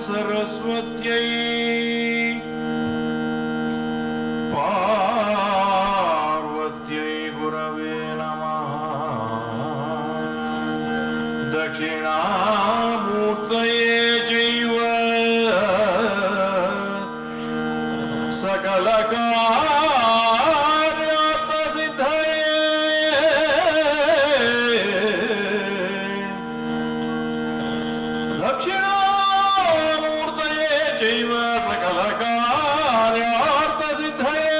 सरस्वत्यै पार्वत्यै गुरवे नमः। दक्षिणामूर्तये चैव सकलकार्यार्थसिद्धये दक्षिणामूर्तये चैव सकलकार्यार्थसिद्धये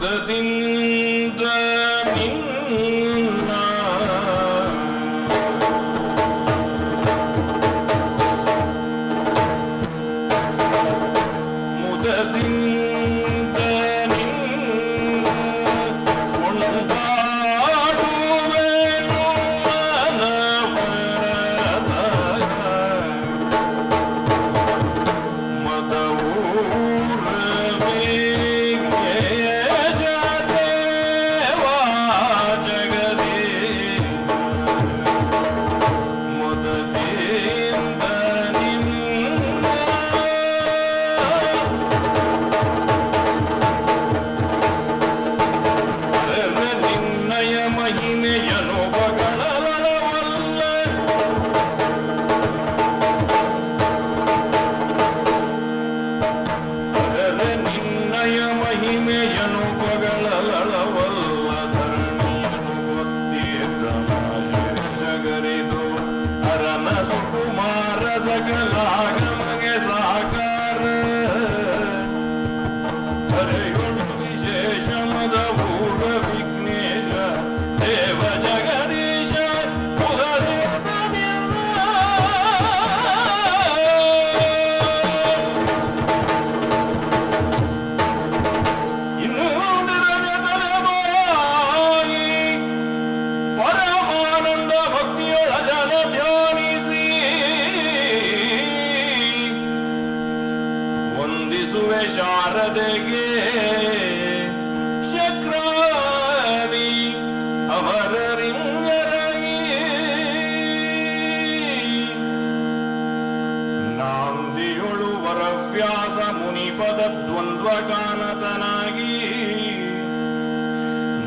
ಮುದದಿಂದ ನಿನ್ನ ಮುದದಿಂದ ನಿನ್ನ ಕೊಂಡಾಡುವೆನು ಮನವರದ ಮದವೂರವೇ ಮಹಿಮೆಯನು ಬಗಳಲವಲ್ಲ ಅರೆ ನಿನ್ನಯ ಮಹಿಮೆಯನು ಬಗಳಲವಲ್ಲ ಧರಣಿಯನು ಗೊತ್ತಿದ್ದನ ಜಗರಿದು ಅರನ ಸುಕುಮಾರ ಸಕಲಾಗಮಗೆ ಸಾಕಾರ ಧರೆಯೊಳು ವಿಶೇಷ ಮದವೂರ ವಿಘ್ನೇಶ ದೇವ ಜಗದೀಶ ಪರಮಾನಂದ ಭಕ್ತಿಯೊಳ ಜನ ಧ್ಯಾನಿಸಿ ವಂದಿಸುವೆ ಶಾರದೆಗೆ ಶಕ್ರಾದಿ ಅಮರರಿಂಗರಗಿ ನಾಂದಿಯೊಳು ವರವ್ಯಾಸ ಮುನಿಪದ ದ್ವಂದ್ವ ಕಾನತನಾಗಿ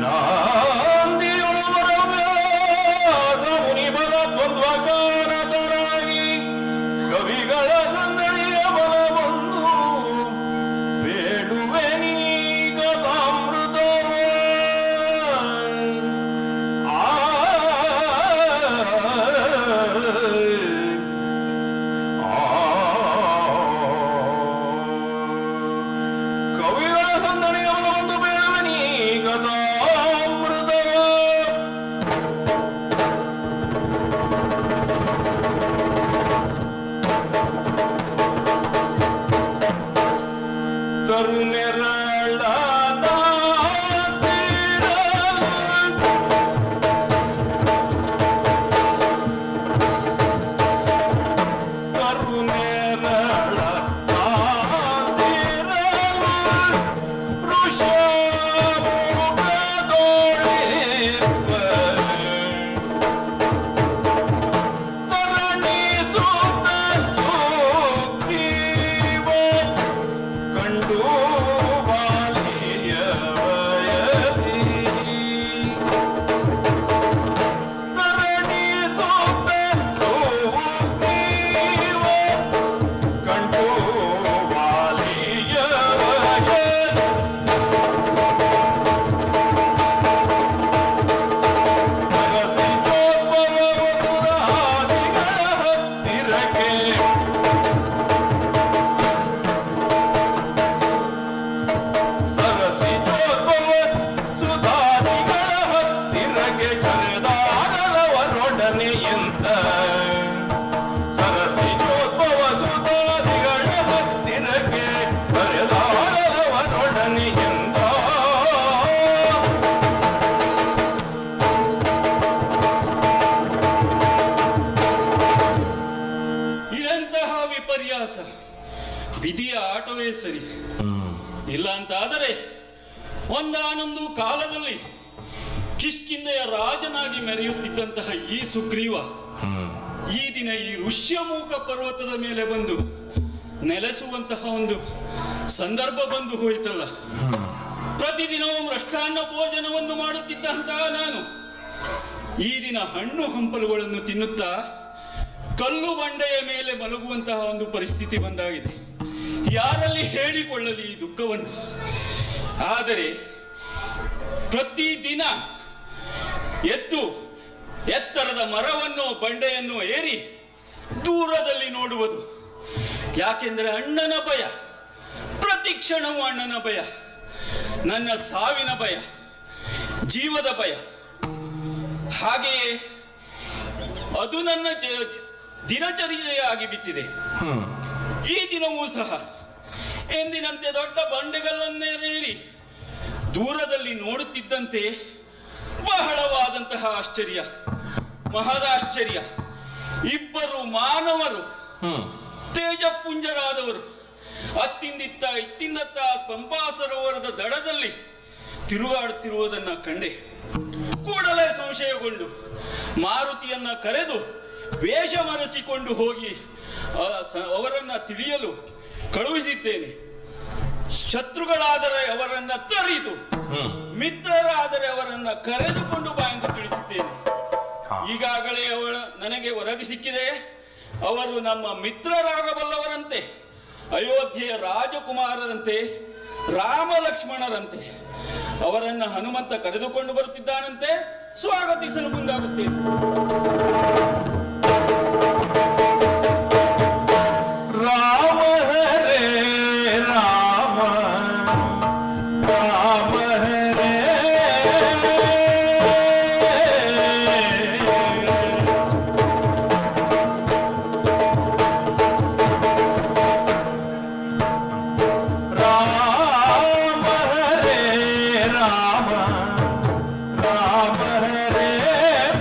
ನಾಂದಿಯೊಳು ವರವ್ಯಾಸ ಮುನಿಪದ ದ್ವಂದ್ವ ಕಾನತನಾಗಿ ಕವಿಗಳ ಸಂದಣಿಯ ಬಲ ಬಂದು ಬೇಡುವೆ ನೀ ಗದಾಮೃತವ ಕವಿಗಳ ಸಂದಣಿಯ ಬಲ ಬಂದು ಬೇಡುವೆ ನೀ ಗದಾಮೃತವ ತರುಣೆರಳ ವಿಪರ್ಯಾಸ, ವಿಧಿಯ ಆಟವೇ ಸರಿ. ಇಲ್ಲ ಅಂತ ಆದರೆ ಒಂದಾನೊಂದು ಕಾಲದಲ್ಲಿ ಕಿಷ್ಕಿಂಧೆಯ ರಾಜನಾಗಿ ಮೆರೆಯುತ್ತಿದ್ದಂತಹ ಈ ಸುಗ್ರೀವ ಈ ದಿನ ಈ ಋಷ್ಯಮೂಕ ಪರ್ವತದ ಮೇಲೆ ಬಂದು ನೆಲೆಸುವಂತಹ ಒಂದು ಸಂದರ್ಭ ಬಂದು ಹೋಯಿತಲ್ಲ. ಪ್ರತಿದಿನವೂ ಮೃಷ್ಟಾನ್ನ ಭೋಜನವನ್ನು ಮಾಡುತ್ತಿದ್ದಂತಹ ನಾನು ಈ ದಿನ ಹಣ್ಣು ಹಂಪಲುಗಳನ್ನು ತಿನ್ನುತ್ತಾ ಕಲ್ಲು ಬಂಡೆಯ ಮೇಲೆ ಮಲಗುವಂತಹ ಒಂದು ಪರಿಸ್ಥಿತಿ ಬಂದಾಗಿದೆ. ಯಾರಲ್ಲಿ ಹೇಳಿಕೊಳ್ಳಲಿ ಈ ದುಃಖವನ್ನು? ಆದರೆ ಪ್ರತಿದಿನ ಎದ್ದು ಎತ್ತರದ ಮರವನ್ನು ಬಂಡೆಯನ್ನು ಏರಿ ದೂರದಲ್ಲಿ ನೋಡುವುದು. ಯಾಕೆಂದರೆ ಅಣ್ಣನ ಭಯ, ಪ್ರತಿ ಕ್ಷಣವೂ ಅಣ್ಣನ ಭಯ, ನನ್ನ ಸಾವಿನ ಭಯ, ಜೀವದ ಭಯ. ಹಾಗೆಯೇ ಅದು ನನ್ನ ದಿನಚರ್ಯೆಯಾಗಿ ಬಿಟ್ಟಿದೆ. ಈ ದಿನವೂ ಸಹ ಎಂದಿನಂತೆ ದೊಡ್ಡ ಬಂಡೆಗಳನ್ನೇರಿ ದೂರದಲ್ಲಿ ನೋಡುತ್ತಿದ್ದಂತೆ ಬಹಳವಾದಂತಹ ಆಶ್ಚರ್ಯ, ಮಹದಾಶ್ಚರ್ಯ. ಇಬ್ಬರು ಮಾನವರು ತೇಜಪುಂಜರಾದವರು ಅತ್ತಿಂದಿತ್ತ ಇತ್ತಿಂದತ್ತ ಪಂಪಾ ಸರೋವರದ ದಡದಲ್ಲಿ ತಿರುಗಾಡುತ್ತಿರುವುದನ್ನು ಕಂಡೆ. ಕೂಡಲೇ ಸಂಶಯಗೊಂಡು ಮಾರುತಿಯನ್ನ ಕರೆದು ವೇಷ ಮರೆಸಿಕೊಂಡು ಹೋಗಿ ಅವರನ್ನ ತಿಳಿಯಲು ಕಳುಹಿಸಿದ್ದೇನೆ. ಶತ್ರುಗಳಾದರೆ ಅವರನ್ನ ತರಿದು, ಮಿತ್ರರಾದರೆ ಅವರನ್ನ ಕರೆದುಕೊಂಡು ಬಾ ಎಂದು ತಿಳಿಸಿದ್ದೇನೆ. ಈಗಾಗಲೇ ನನಗೆ ವರದಿ ಸಿಕ್ಕಿದೆ. ಅವರು ನಮ್ಮ ಮಿತ್ರರಾಗಬಲ್ಲವರಂತೆ, ಅಯೋಧ್ಯೆಯ ರಾಜಕುಮಾರರಂತೆ, ರಾಮ ಲಕ್ಷ್ಮಣರಂತೆ. ಅವರನ್ನ ಹನುಮಂತ ಕರೆದುಕೊಂಡು ಬರುತ್ತಿದ್ದಾನಂತೆ. ಸ್ವಾಗತಿಸಲು ಮುಂದಾಗುತ್ತೇನೆ. ರಾಮ ಹರೇ ರಾಮ, ರಾಮ ಹರೇ ರಾಮ ಹರೇ ರಾಮ, ರಾಮ ಹರೇ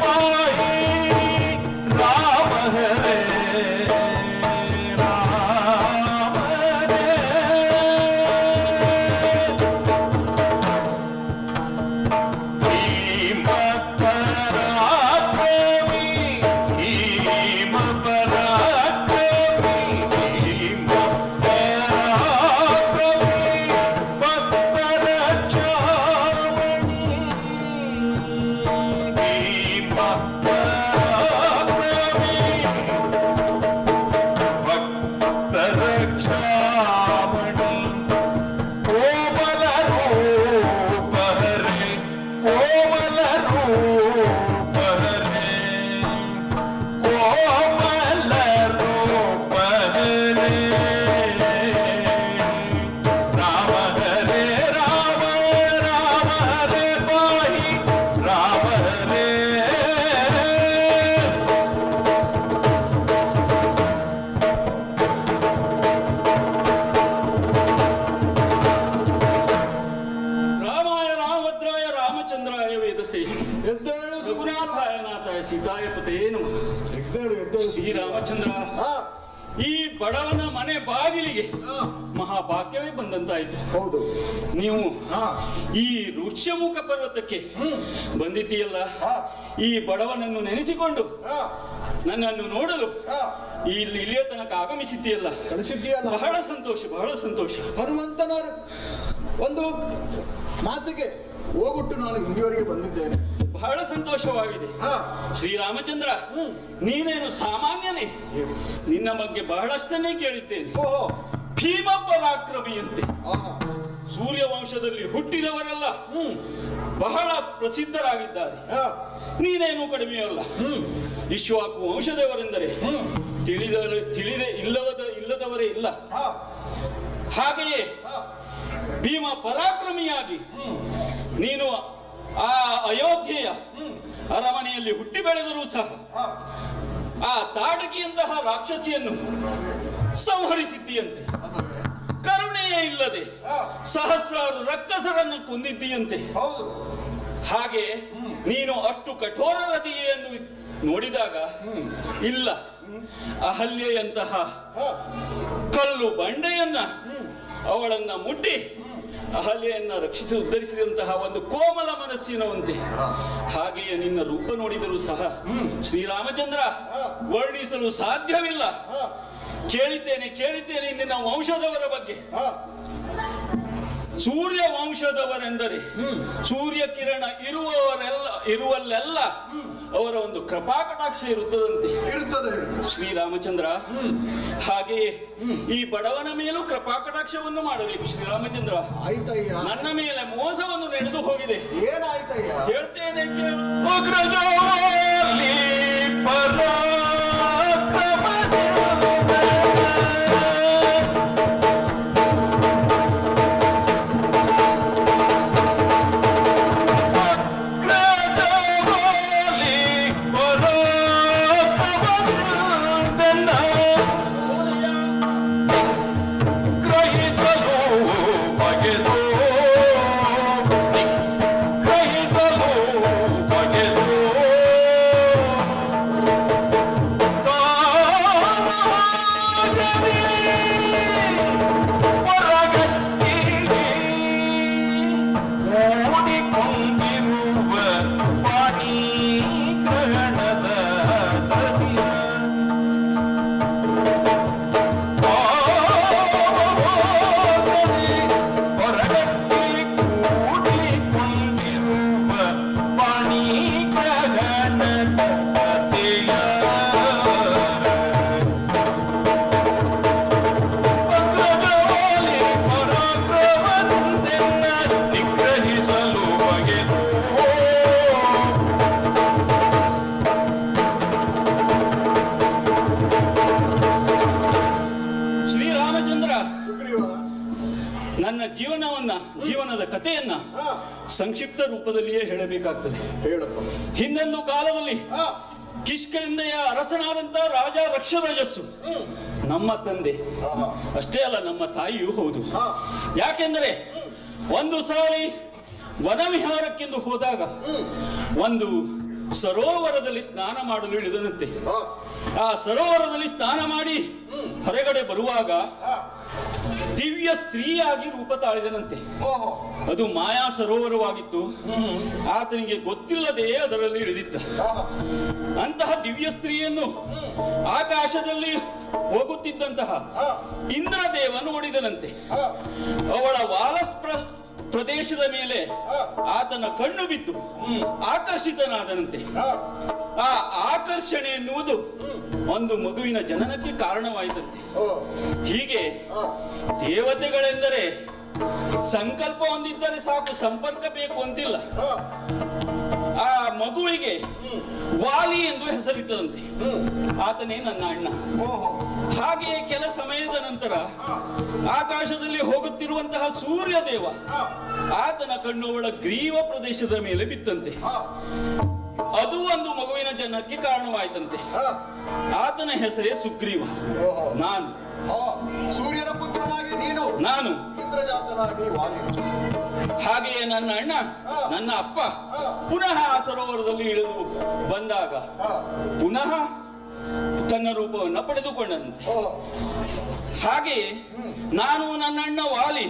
ಪಾಹಿ, ರಾಮ ಹರೇ ಶ್ರೀರಾಮಚಂದ್ರ, ಈ ಬಡವನ ಮನೆ ಬಾಗಿಲಿಗೆ ಮಹಾಭಾಗ್ಯವೇ ಬಂದಂತಾಯ್ತು. ಹೌದು, ನೀವು ಈ ಋಷ್ಯಮುಖ ಪರ್ವತಕ್ಕೆ ಬಂದಿದ್ದೀಯಲ್ಲ, ಈ ಬಡವನನ್ನು ನೆನೆಸಿಕೊಂಡು ನನ್ನನ್ನು ನೋಡಲು ಇಲ್ಲಿಯ ತನಕ ಆಗಮಿಸಿದ್ದೀಯಲ್ಲ, ಬಹಳ ಸಂತೋಷ, ಬಹಳ ಸಂತೋಷ. ಹನುಮಂತನ ಒಂದು ಮಾತಿಗೆ ಹೋಗುಟ್ಟು ನಾನು ಇಲ್ಲಿವರೆಗೆ ಬಂದಿದ್ದೇನೆ. ಬಹಳ ಸಂತೋಷವಾಗಿದೆ. ಶ್ರೀರಾಮಚಂದ್ರ, ನೀನೇನು ಸಾಮಾನ್ಯನೇ? ನಿನ್ನ ಬಗ್ಗೆ ಬಹಳಷ್ಟನ್ನೇ ಕೇಳಿದ್ದೇನೆ. ಭೀಮ ಪರಾಕ್ರಮಿಯಂತೆ. ಸೂರ್ಯವಂಶದಲ್ಲಿ ಹುಟ್ಟಿದವರೆಲ್ಲ ಬಹಳ ಪ್ರಸಿದ್ಧರಾಗಿದ್ದಾರೆ. ನೀನೇನು ಕಡಿಮೆಯಲ್ಲ. ಇಶ್ವಾಕು ವಂಶದವರೆಂದರೆ ತಿಳಿದೇ ಇಲ್ಲದವರೇ ಇಲ್ಲ. ಹಾಗೆಯೇ ಭೀಮ ಪರಾಕ್ರಮಿಯಾಗಿ ನೀನು ಆ ಅಯೋಧ್ಯೆಯ ಅರಮನೆಯಲ್ಲಿ ಹುಟ್ಟಿ ಬೆಳೆದರೂ ಸಹ ಆ ತಾಟಕಿಯಂತಹ ರಾಕ್ಷಸಿಯನ್ನು ಸಂಹರಿಸಿದ್ದೀಯಂತೆ. ಕರುಣೆಯೇ ಇಲ್ಲದೆ ಸಹಸ್ರಾರು ರಕ್ಕಸರನ್ನು ಕೊಂದಿದ್ದೀಯಂತೆ. ಹಾಗೆ ನೀನು ಅಷ್ಟು ಕಠೋರ ರತಿಯನ್ನು ನೋಡಿದಾಗ ಇಲ್ಲ, ಅಹಲ್ಯೆಯಂತಹ ಹಾ, ಕಲ್ಲು ಬಂಡೆಯನ್ನ ಅವಳನ್ನ ಮುಟ್ಟಿ ಅಹಲ್ಯೆಯನ್ನ ರಕ್ಷಿಸಿ ಉದ್ಧರಿಸಿದಂತಹ ಒಂದು ಕೋಮಲ ಮನಸ್ಸಿನವಂತೆ. ಹಾಗೆಯೇ ನಿನ್ನ ರೂಪ ನೋಡಿದರೂ ಸಹ ಶ್ರೀರಾಮಚಂದ್ರ ವರ್ಣಿಸಲು ಸಾಧ್ಯವಿಲ್ಲ. ಕೇಳಿದ್ದೇನೆ ನಿನ್ನ ವಂಶದವರ ಬಗ್ಗೆ. ಹಾ, ಸೂರ್ಯ ವಂಶದವರೆಂದರೆ ಸೂರ್ಯ ಕಿರಣ ಇರುವಲ್ಲೆಲ್ಲ ಅವರ ಒಂದು ಕೃಪಾಕಟಾಕ್ಷ ಇರುತ್ತದಂತೆ ಇರ್ತದೆ. ಶ್ರೀರಾಮಚಂದ್ರ. ಹಾಗೆಯೇ ಈ ಬಡವನ ಮೇಲೂ ಕೃಪಾಕಟಾಕ್ಷವನ್ನು ಮಾಡಬೇಕು ಶ್ರೀರಾಮಚಂದ್ರ. ಆಯ್ತಯ್ಯ. ನನ್ನ ಮೇಲೆ ಮೋಸವನ್ನು ನಡೆದು ಹೋಗಿದೆ. ಏನಾಯ್ತಯ್ಯ? ಹೇಳ್ತೇನೆ ಕೇಳು. ಅಗ್ರಜೋಲಿ ಜೀವನದ ಕಥೆಯನ್ನ ಸಂಕ್ಷಿಪ್ತ ರೂಪದಲ್ಲಿಯೇ ಹೇಳಬೇಕಾಗ್ತದೆ. ಹೇಳಪ್ಪ. ಹಿಂದೊಂದು ಕಾಲದಲ್ಲಿ ಕಿಷ್ಕಿಂಧೆಯ ಅರಸನಾದಂತ ರಾಜ ರಕ್ಷರಾಜಸ್ಸು ನಮ್ಮ ತಂದೆ ಅಷ್ಟೇ ಅಲ್ಲ, ನಮ್ಮ ತಾಯಿಯೂ ಹೌದು. ಯಾಕೆಂದರೆ ಒಂದು ಸಾರಿ ವನವಿಹಾರಕ್ಕೆಂದು ಹೋದಾಗ ಒಂದು ಸರೋವರದಲ್ಲಿ ಸ್ನಾನ ಮಾಡಲು ಇಳಿದನಂತೆ. ಆ ಸರೋವರದಲ್ಲಿ ಸ್ನಾನ ಮಾಡಿ ಹೊರಗಡೆ ಬರುವಾಗ ದಿವ್ಯ ಸ್ತ್ರೀಯಾಗಿ ರೂಪ ತಾಳಿದನಂತೆ. ಅದು ಮಾಯಾ ಸರೋವರವಾಗಿತ್ತು. ಆತನಿಗೆ ಗೊತ್ತಿಲ್ಲದೆ ಅದರಲ್ಲಿ ಇಳಿದಿದ್ದ. ಅಂತಹ ದಿವ್ಯ ಸ್ತ್ರೀಯನ್ನು ಆಕಾಶದಲ್ಲಿ ಹೋಗುತ್ತಿದ್ದಂತಹ ಇಂದ್ರದೇವ ನೋಡಿದನಂತೆ. ಅವಳ ಪ್ರದೇಶದ ಮೇಲೆ ಆತನ ಕಣ್ಣು ಬಿದ್ದು ಆಕರ್ಷಿತನಾದನಂತೆ. ಆ ಆಕರ್ಷಣೆ ಎನ್ನುವುದು ಒಂದು ಮಗುವಿನ ಜನನಕ್ಕೆ ಕಾರಣವಾಯಿತಂತೆ. ಹೀಗೆ ದೇವತೆಗಳೆಂದರೆ ಸಂಕಲ್ಪ ಹೊಂದಿದ್ದರೆ ಸಾಕು, ಸಂಪರ್ಕ ಬೇಕು ಅಂತಿಲ್ಲ. ಆ ಮಗುವಿಗೆ ವಾಲಿ ಎಂದು ಹೆಸರಿಟ್ಟರಂತೆ. ಆತನೇ ನನ್ನ ಅಣ್ಣ. ಹಾಗೆಯೇ ಕೆಲ ಸಮಯದ ನಂತರ ಆಕಾಶದಲ್ಲಿ ಹೋಗುತ್ತಿರುವಂತಹ ಸೂರ್ಯ ದೇವ ಆತನ ಕಣ್ಣು ಅವಳ ಗ್ರೀವ ಪ್ರದೇಶದ ಮೇಲೆ ಬಿತ್ತಂತೆ. ಅದು ಒಂದು ಮಗುವಿನ ಜನನಕ್ಕೆ ಕಾರಣವಾಯ್ತಂತೆ. ಆತನ ಹೆಸರೇ ಸುಗ್ರೀವ. ನಾನು ಸೂರ್ಯನ ಪುತ್ರನಾಗಿ ನೀನು, ನಾನು ಇಂದ್ರಜಾತನಾಗಿ ವಾಲಿ. ಹಾಗೆಯೇ ನನ್ನ ಅಣ್ಣ, ನನ್ನ ಅಪ್ಪ ಪುನಃ ಆ ಸರೋವರದಲ್ಲಿ ಇಳಿದು ಬಂದಾಗ ಪುನಃ ತನ್ನ ರೂಪವನ್ನು ಪಡೆದುಕೊಂಡಂತೆ. ಹಾಗೆಯೇ ನಾನು ನನ್ನ ಅಣ್ಣ ವಾಲಿ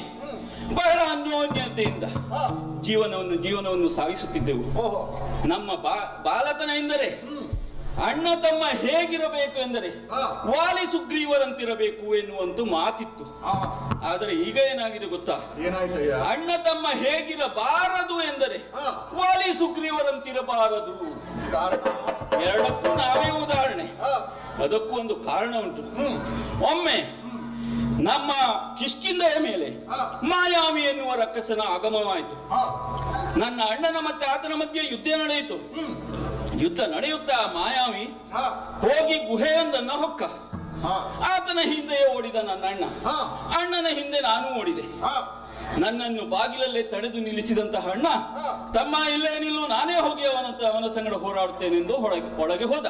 ಬಹಳ ಅನ್ಯೋನ್ಯತೆಯಿಂದ ಜೀವನವನ್ನು ಸಾಗಿಸುತ್ತಿದ್ದೆವು. ನಮ್ಮ ಬಾಲತನ ಎಂದರೆ ಅಣ್ಣ ತಮ್ಮ ಹೇಗಿರಬೇಕು ಎಂದರೆ ವಾಲಿ ಸುಗ್ರೀವರಂತಿರಬೇಕು ಎನ್ನುವಂತ ಮಾತಿತ್ತು. ಆದರೆ ಈಗ ಏನಾಗಿದೆ ಗೊತ್ತಾ? ಏನಾಯ್ತಯ್ಯ? ಅಣ್ಣ ತಮ್ಮ ಹೇಗಿರಬಾರದು ಎಂದರೆ ವಾಲಿ ಸುಗ್ರೀವರಂತಿರಬಾರದು. ಎರಡಕ್ಕೂ ನಾವೇ ಉದಾಹರಣೆ. ಅದಕ್ಕೂ ಒಂದು ಕಾರಣ ಉಂಟು. ಒಮ್ಮೆ ನಮ್ಮ ಕಿಷ್ಕಿಂಧೆಯ ಮೇಲೆ ಮಾಯಾವಿ ಎನ್ನುವ ರಕ್ಕಸನ ಆಗಮನವಾಯಿತು. ನನ್ನ ಅಣ್ಣನ ಮತ್ತೆ ಆತನ ಮಧ್ಯೆ ಯುದ್ಧ ನಡೆಯಿತು. ಯುದ್ಧ ನಡೆಯುತ್ತಾ ಮಾಯಾವಿ ಹೋಗಿ ಗುಹೆಯೊಂದನ್ನು ಹೊಕ್ಕ. ಆತನ ಹಿಂದೆಯೇ ಓಡಿದ ನನ್ನ ಅಣ್ಣ. ಅಣ್ಣನ ಹಿಂದೆ ನಾನು ಓಡಿದೆ. ನನ್ನನ್ನು ಬಾಗಿಲಲ್ಲೇ ತಡೆದು ನಿಲ್ಲಿಸಿದಂತಹ ಅಣ್ಣ, ತಮ್ಮ ಇಲ್ಲೇ ನಿಲ್ಲು, ನಾನೇ ಹೋಗಿ ಅವನ ಸಂಗಡ ಹೋರಾಡುತ್ತೇನೆಂದು ಒಳಗೆ ಹೋದ.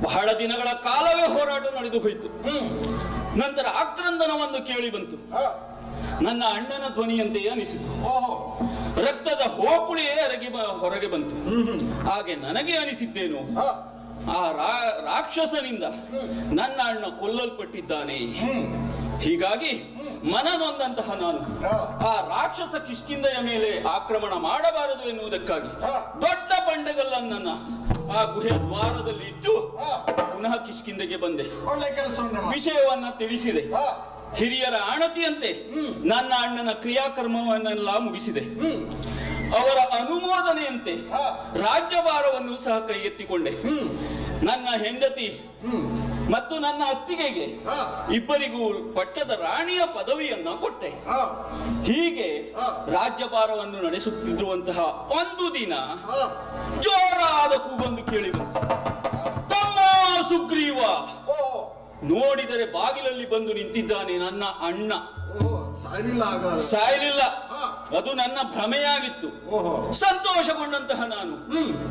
ಬಹಳ ದಿನಗಳ ಕಾಲವೇ ಹೋರಾಟ ನಡೆದು ಹೋಯಿತು. ನಂತರ ಆಕ್ರಂದನವನ್ನು ಕೇಳಿ ಬಂತು. ನನ್ನ ಅಣ್ಣನ ಧ್ವನಿಯಂತೆಯೇ ಅನಿಸಿತು. ರಕ್ತದ ಹೋಕುಳಿಯೇ ಹೊರಗೆ ಬಂತು. ಹಾಗೆ ನನಗೆ ಅನಿಸಿದ್ದೇನು, ಆ ರಾಕ್ಷಸನಿಂದ ನನ್ನ ಅಣ್ಣ ಕೊಲ್ಲಲ್ಪಟ್ಟಿದ್ದಾನೆ. ಹೀಗಾಗಿ ಮನನೊಂದಂತಹ ನಾನು ಆ ರಾಕ್ಷಸ ಕಿಷ್ಕಿಂಧೆಯ ಮೇಲೆ ಆಕ್ರಮಣ ಮಾಡಬಾರದು ಎನ್ನುವುದಕ್ಕಾಗಿ ದೊಡ್ಡ ಬಂಡೆಗಲ್ಲನ್ನ ಆ ಗುಹೆಯ ದ್ವಾರದಲ್ಲಿ ಇಟ್ಟು ಪುನಃ ಕಿಷ್ಕಿಂಧೆಗೆ ಬಂದೆ. ಒಳ್ಳೆ ಕೆಲಸವನ್ನ ಮಾಡಿ. ವಿಷಯವನ್ನ ತಿಳಿಸಿದೆ. ಹಿರಿಯರ ಆಣತಿಯಂತೆ ನನ್ನ ಅಣ್ಣನ ಕ್ರಿಯಾಕರ್ಮವನ್ನೆಲ್ಲ ಮುಗಿಸಿದೆ. ಅವರ ಅನುಮೋದನೆಯಂತೆ ರಾಜ್ಯಭಾರವನ್ನು ಸಹ ಕೈ ಎತ್ತಿಕೊಂಡೆ. ನನ್ನ ಹೆಂಡತಿ ಮತ್ತು ನನ್ನ ಅತ್ತಿಗೆಗೆ ಇಬ್ಬರಿಗೂ ಪಟ್ಟದ ರಾಣಿಯ ಪದವಿಯನ್ನ ಕೊಟ್ಟೆ. ಹೀಗೆ ರಾಜ್ಯಭಾರವನ್ನು ನಡೆಸುತ್ತಿರುವಂತಹ ಒಂದು ದಿನ ಜೋರಾದ ಕೂಗೊಂದು ಕೇಳಿ ಬಂತು. ತಮ್ಮ ಸುಗ್ರೀವ! ನೋಡಿದರೆ ಬಾಗಿಲಲ್ಲಿ ಬಂದು ನಿಂತಿದ್ದಾನೆ ನನ್ನ ಅಣ್ಣ. ಸಾಯಲಿಲ್ಲ, ಅದು ನನ್ನ ಭ್ರಮೆಯಾಗಿತ್ತು. ಸಂತೋಷಗೊಂಡಂತಹ ನಾನು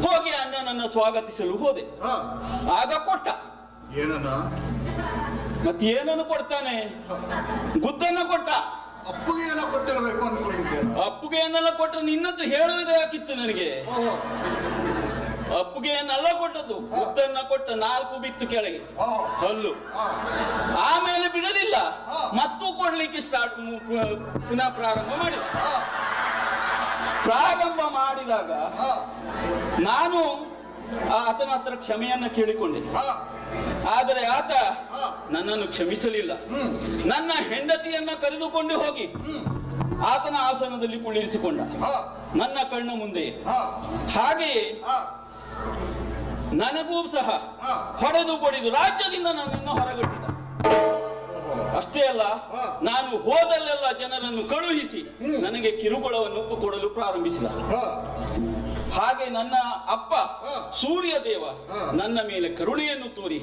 ಹೋಗಿ ಅಣ್ಣನನ್ನ ಸ್ವಾಗತಿಸಲು ಹೋದೆ. ಆಗ ಕೊಟ್ಟ. ಮತ್ತೇನನ್ನು ಕೊಡ್ತಾನೆ? ಗುದ್ದನ್ನ ಕೊಟ್ಟ. ಅಪ್ಪುಗೆ ಏನೋ ಕೊಟ್ಟಿರಬೇಕು ಅನ್ಕೊಂಡಿದ್ದೇನೆ. ಅಪ್ಪುಗೆ ಏನೆಲ್ಲ ಕೊಟ್ಟರೆ ನಿನ್ನತ್ರ ಹೇಳುವುದೇ ಯಾಕಿತ್ತು ನನಗೆ. ಅಪ್ಪುಗೆ ಏನೆಲ್ಲ ಕೊಟ್ಟದ್ದು, ಗುದ್ದನ್ನ ಕೊಟ್ಟ, 4 ಬಿತ್ತು ಕೆಳಗೆ ಹಲ್ಲು. ಆಮೇಲೆ ಬಿಡಲಿಲ್ಲ, ಮತ್ತೂ ಕೊಡ್ಲಿಕ್ಕೆ ಪುನಃ ಪ್ರಾರಂಭ ಮಾಡಿದ. ಪ್ರಾರಂಭ ಮಾಡಿದಾಗ ನಾನು ಆತನ ಹತ್ರ ಕ್ಷಮೆಯನ್ನ ಕೇಳಿಕೊಂಡೆ. ಆದರೆ ಆತ ನನ್ನನ್ನು ಕ್ಷಮಿಸಲಿಲ್ಲ. ನನ್ನ ಹೆಂಡತಿಯನ್ನ ಕರೆದುಕೊಂಡು ಹೋಗಿ ಆತನ ಆಸನದಲ್ಲಿ ಕುಳ್ಳಿರಿಸಿಕೊಂಡ, ನನ್ನ ಕಣ್ಣ ಮುಂದೆ. ಹಾಗೆಯೇ ನನಗೂ ಸಹ ಹೊಡೆದು ಬಡಿದು ರಾಜ್ಯದಿಂದ ನನ್ನನ್ನು ಹೊರಗಟ್ಟಿದ. ಅಷ್ಟೇ ಅಲ್ಲ, ನಾನು ಹೋದಲ್ಲೆಲ್ಲ ಜನರನ್ನು ಕಳುಹಿಸಿ ನನಗೆ ಕಿರುಕುಳವನ್ನು ಕೊಡಲು ಪ್ರಾರಂಭಿಸಿದ. ಹಾಗೆ ನನ್ನ ಅಪ್ಪ ಸೂರ್ಯದೇವ ನನ್ನ ಮೇಲೆ ಕರುಣೆಯನ್ನು ತೋರಿ